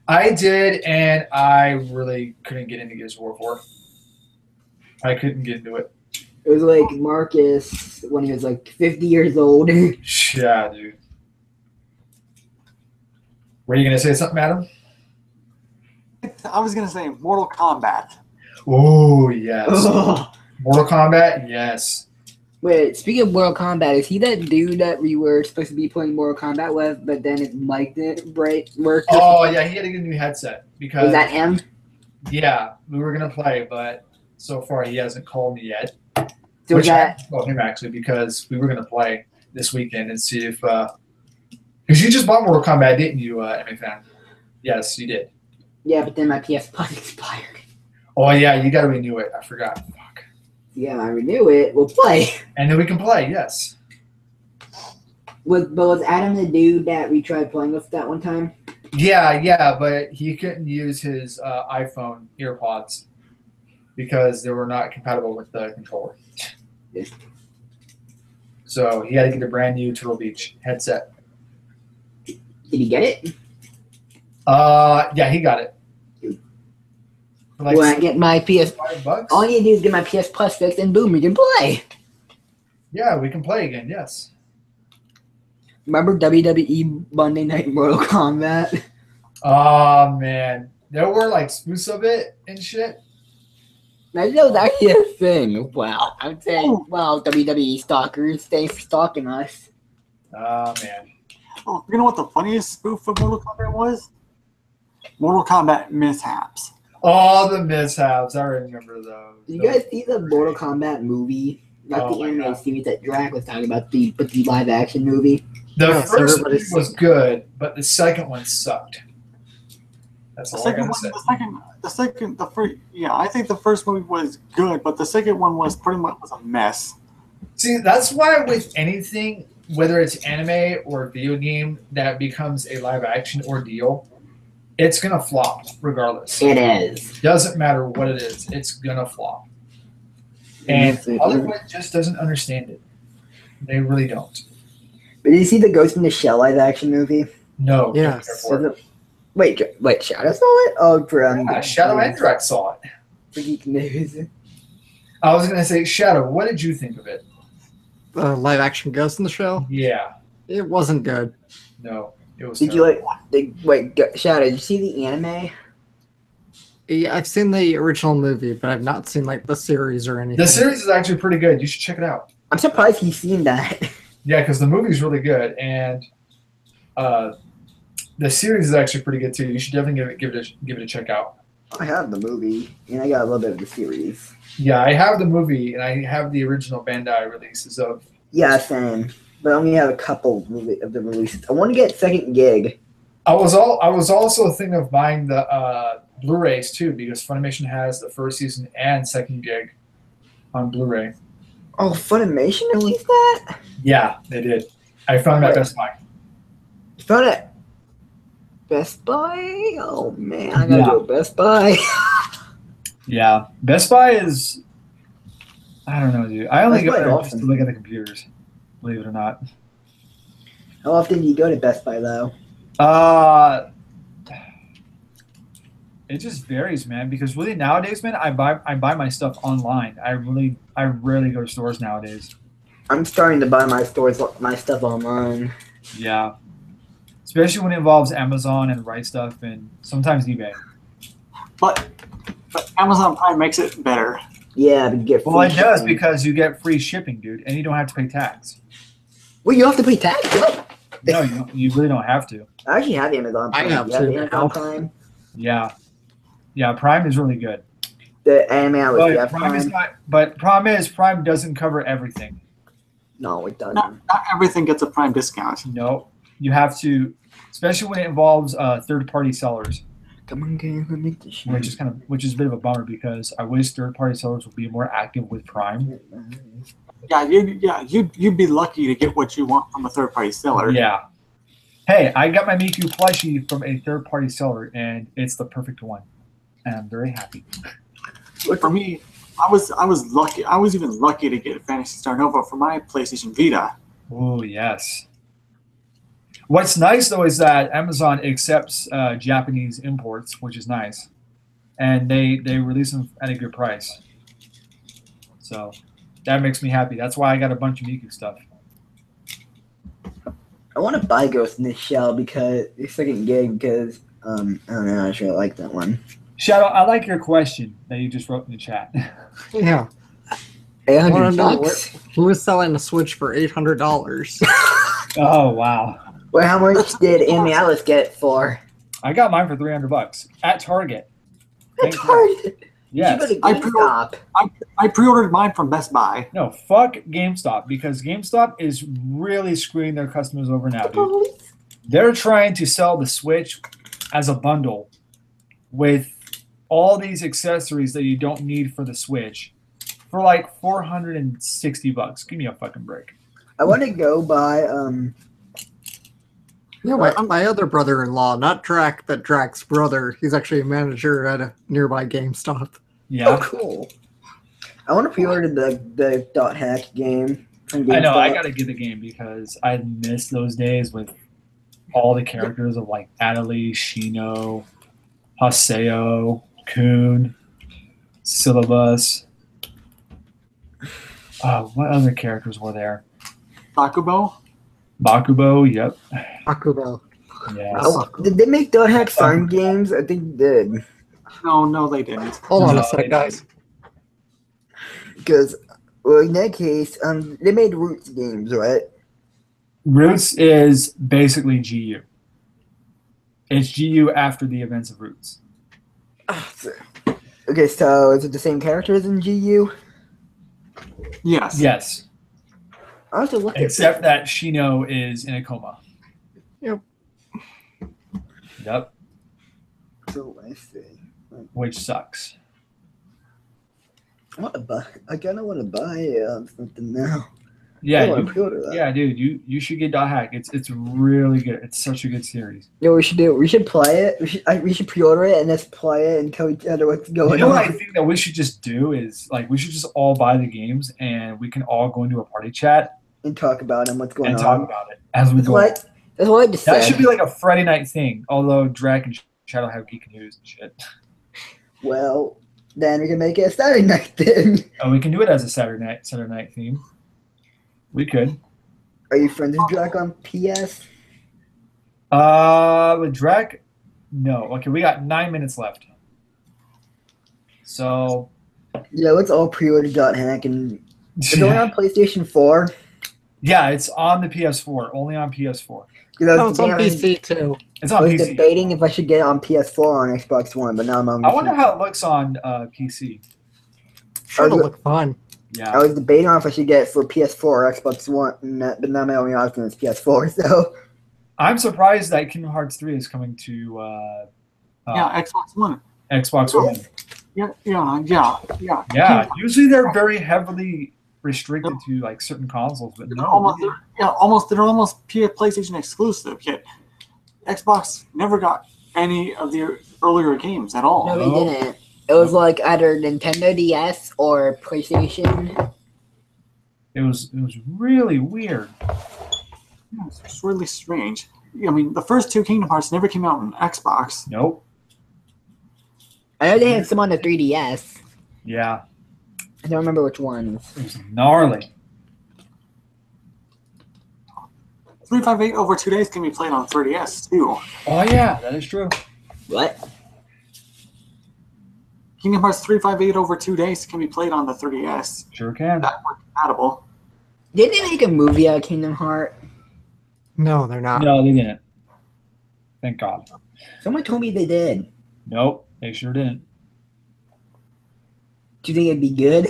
I did, and I really couldn't get into Gears of War 4. I couldn't get into it. It was like Marcus when he was like 50 years old. Yeah, dude. Were you going to say something, Adam? I was going to say Mortal Kombat. Oh, yes. Ugh. Mortal Kombat? Yes. Wait, speaking of Mortal Kombat, is he that dude that we were supposed to be playing Mortal Kombat with, but then his mic didn't work? Oh, yeah, he had to get a new headset. Because Was that him? Yeah, we were going to play, but so far he hasn't called me yet. So Which that I called him actually because we were going to play this weekend and see if because you just bought Mortal Kombat, didn't you, MA fan? Yes, you did. yeah, but then my PS Plus expired. Oh yeah, you got to renew it. I forgot. Fuck. Yeah, I renew it. We'll play. And then we can play. Yes. Was Adam the dude that we tried playing with that one time? Yeah, but he couldn't use his iPhone earpods because they were not compatible with the controller. Yes. So he had to get a brand new Turtle Beach headset. Did he get it? Yeah, he got it. For like When I get my PS, $5. all I need to do is get my PS Plus fixed, and boom, we can play. Yeah, we can play again. Yes. Remember WWE Monday Night Mortal Kombat? Oh man, there were like spoofs of it and shit. I know that's actually a thing. Wow, I'm saying, wow, WWE stalkers, thanks for stalking us. Oh man. Oh, you know what the funniest spoof of Mortal Kombat was? Mortal Kombat mishaps. All the mishaps. I remember those. Did you guys see the Mortal Kombat movie? Not Oh the my anime God. series that Drag was talking about, but the live action movie. The Yes, first one everybody's was good, but the second one sucked. That's The all I second gotta one, say. the first, yeah, I think the first movie was good, but the second one was pretty much a mess. See, that's why with anything, whether it's anime or video game that becomes a live action ordeal, it's gonna flop regardless. It is. Doesn't matter what it is, it's gonna flop. And Yes, it Hollywood just doesn't understand it. They really don't. But did you see the Ghost in the Shell live action movie? No. Yes. Therefore. Wait, Shadow saw it? Oh, for Yeah, Shadow and Direct saw it. for Geek News. I was gonna say, Shadow, what did you think of it? Live action Ghost in the Shell. Yeah. It wasn't good. No. It was Did you terrible. Shadow? Did you see the anime? Yeah, I've seen the original movie, but I've not seen like the series or anything. The series is actually pretty good. You should check it out. I'm surprised he's seen that. Yeah, because the movie's really good, and the series is actually pretty good too. You should definitely give it a check out. I have the movie, and I got a little bit of the series. Yeah, I have the movie, and I have the original Bandai releases of. Yeah, same. But I only have a couple of the releases. I want to get Second Gig. I was also thinking of buying the Blu-rays too, because Funimation has the first season and second gig on Blu-ray. Oh, Funimation released that? Yeah, they did. I found them at Best Buy. You found it? Best Buy? Oh man, I gotta go to Best Buy. Yeah, Best Buy is. I don't know, dude. I only Best go Buy is there awesome. just to look at the computers. Believe it or not. How often do you go to Best Buy though? It just varies, man. Because really nowadays, man, I buy my stuff online. I rarely go to stores nowadays. I'm starting to buy my stuff online. Yeah, especially when it involves Amazon and Right Stuff and sometimes eBay. But Amazon Prime makes it better. Yeah, but you get free Well, it does shipping. because you get free shipping, dude, and you don't have to pay tax. Well, you have to pay tax. What? No, you really don't have to. I actually have Amazon Prime. I have You have to Amazon now. Prime. Yeah, Prime is really good. The anime I was But Prime is not. But problem is, Prime doesn't cover everything. No, it doesn't. Not everything gets a Prime discount. No, you have to, especially when it involves third-party sellers, Come on, guys, let me this shit. which is a bit of a bummer because I wish third-party sellers would be more active with Prime. You'd be lucky to get what you want from a third party seller. Yeah. Hey, I got my Miku plushie from a third-party seller, and it's the perfect one, and I'm very happy. For me, I was lucky. I was even lucky to get Fantasy Star Nova for my PlayStation Vita. Oh yes. What's nice though is that Amazon accepts Japanese imports, which is nice, and they release them at a good price. So that makes me happy. That's why I got a bunch of Miku stuff. I want to buy Ghost in the Shell because it's Second Gig because I don't know. I sure like that one. Shadow, I like your question that you just wrote in the chat. Yeah. I 800 want to know bucks. who is selling a Switch for $800. Oh wow. Well, how much did Amy Alice get it for? I got mine for $300 at Target. That's Thank hard. Yes. You should go I to pre- GameStop. I pre-ordered mine from Best Buy. No, fuck GameStop because GameStop is really screwing their customers over now, dude. They're trying to sell the Switch as a bundle with all these accessories that you don't need for the Switch for like $460. Give me a fucking break. I want to go buy Yeah, my other brother-in-law, not Drac, but Drac's brother. He's actually a manager at a nearby GameStop. Yeah. Oh, cool. I want to pre-order the Dot Hack game from GameStop. I know, I gotta get the game because I miss those days with all the characters of like Adelie, Shino, Haseo, Kun, Syllabus. What other characters were there? Bakubo. Bakubo, yep. Akubo. Yes. Oh, did they make Dot Hack farm games? I think they did. No, they didn't. Hold on No, a sec, guys. Because, well, in that case, they made Roots games, right? Roots is basically GU. It's GU after the events of Roots. Okay, so is it the same characters in GU? Yes. Yes. I have to look Except that Shino is in a coma. Yep. Yep. So I see. Which sucks. I want to buy. I kind of want to buy something now. Yeah, I want you, to pre-order that. yeah, dude, you should get Dot Hack. It's really good. It's such a good series. Yeah, we should do. We should play it. We should pre-order it and just play it and tell each other what's You going know what I on. think that we should just do is like we should just all buy the games and we can all go into a party chat And talk about them. What's going and on? talk about it as we That's go. what. That's what I just That said. should be like a Friday night thing. Although Drac and Shadow have geek news and shit. Well, then we can make it a Saturday night thing. Oh, we can do it as a Saturday night theme. We could. Are you friends with Drac on PS? With Drac, no. Okay, we got 9 minutes left. So Yeah, let's all pre-order Dot Hack and it's only on PlayStation 4. yeah, it's on the PS4. Only on PS4. No, it's on PC too. It's I on was PC. debating if I should get it on PS4 or on Xbox One, but now I'm on. I wonder how it looks on PC. Sure, it'll look fun. Yeah. I was debating on if I should get it for PS4 or Xbox One, but now my only option is PS4. So I'm surprised that Kingdom Hearts 3 is coming to Yeah, Xbox One. Xbox One. Yeah. Yeah, usually they're very heavily restricted to like certain consoles, but They're no. almost PlayStation exclusive. Yet Xbox never got any of the earlier games at all. no, they didn't. It was like either Nintendo DS or PlayStation. It was really weird. Yeah, it's really strange. I mean, the first two Kingdom Hearts never came out on Xbox. Nope. I know they had some on the 3DS. Yeah, I don't remember which ones. it was gnarly. 358 over 2 days can be played on 3DS too. Oh yeah, that is true. What? Kingdom Hearts 358 over 2 days can be played on the 3DS. Sure can. Backward compatible. Didn't they make a movie out of Kingdom Heart? No, they're not. No, they didn't. Thank God. Someone told me they did. Nope, they sure didn't. Do you think it'd be good?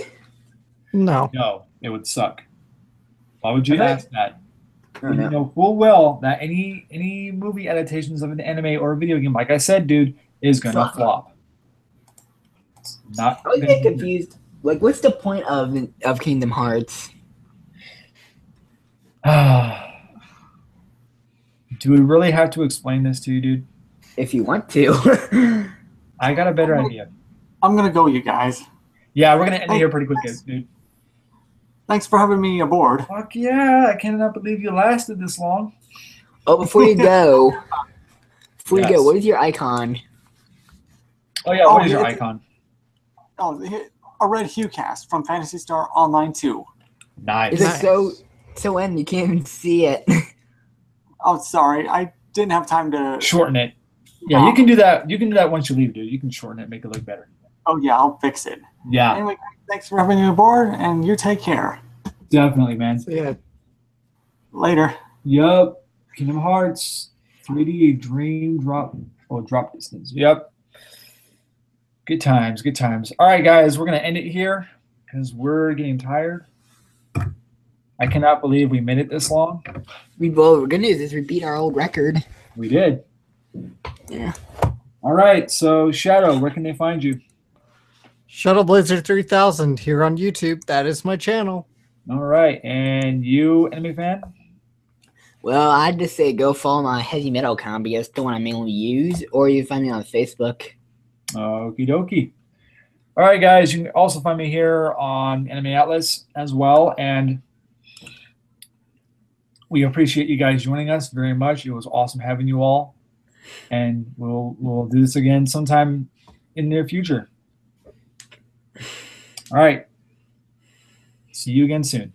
No. No, it would suck. Why would you Okay. ask that? I don't You know. know full well that any movie adaptations of an anime or a video game, like I said, dude, is gonna Fuck. flop. It's not. I always get confused. Like, what's the point of Kingdom Hearts? Do we really have to explain this to you, dude? If you want to. I got a better idea. I'm gonna go, you guys. Yeah, we're gonna end it here pretty quick, dude. Thanks for having me aboard. Fuck yeah! I cannot believe you lasted this long. Oh, before you go, Yes. what is your icon? Oh yeah, Oh, what is your yeah. icon? Oh, a red Hue cast from Phantasy Star Online 2. Nice. Is it so end you can't even see it? Oh, sorry, I didn't have time to. Shorten it. Yeah, you can do that. You can do that once you leave, dude. You can shorten it, make it look better. Oh yeah, I'll fix it. Yeah, Anyway, thanks for having me aboard, and you take care. definitely, man. So, yeah. Later. Yup. Kingdom Hearts 3D Dream Drop Drop Distance. Yep. Good times, good times. All right, guys, we're going to end it here because we're getting tired. I cannot believe we made it this long. Well, the good news is we beat our old record. We did. Yeah. All right, so Shadow, where can they find you? Shuttle Blizzard 3000 here on YouTube. That is my channel. All right, and you, Enemy Fan? Well, I'd just say go follow my heavy metal account because it's the one I mainly use, or you can find me on Facebook. Okie dokie. All right, guys, you can also find me here on Enemy Atlas as well, and we appreciate you guys joining us very much. It was awesome having you all, and we'll do this again sometime in the near future. All right. See you again soon.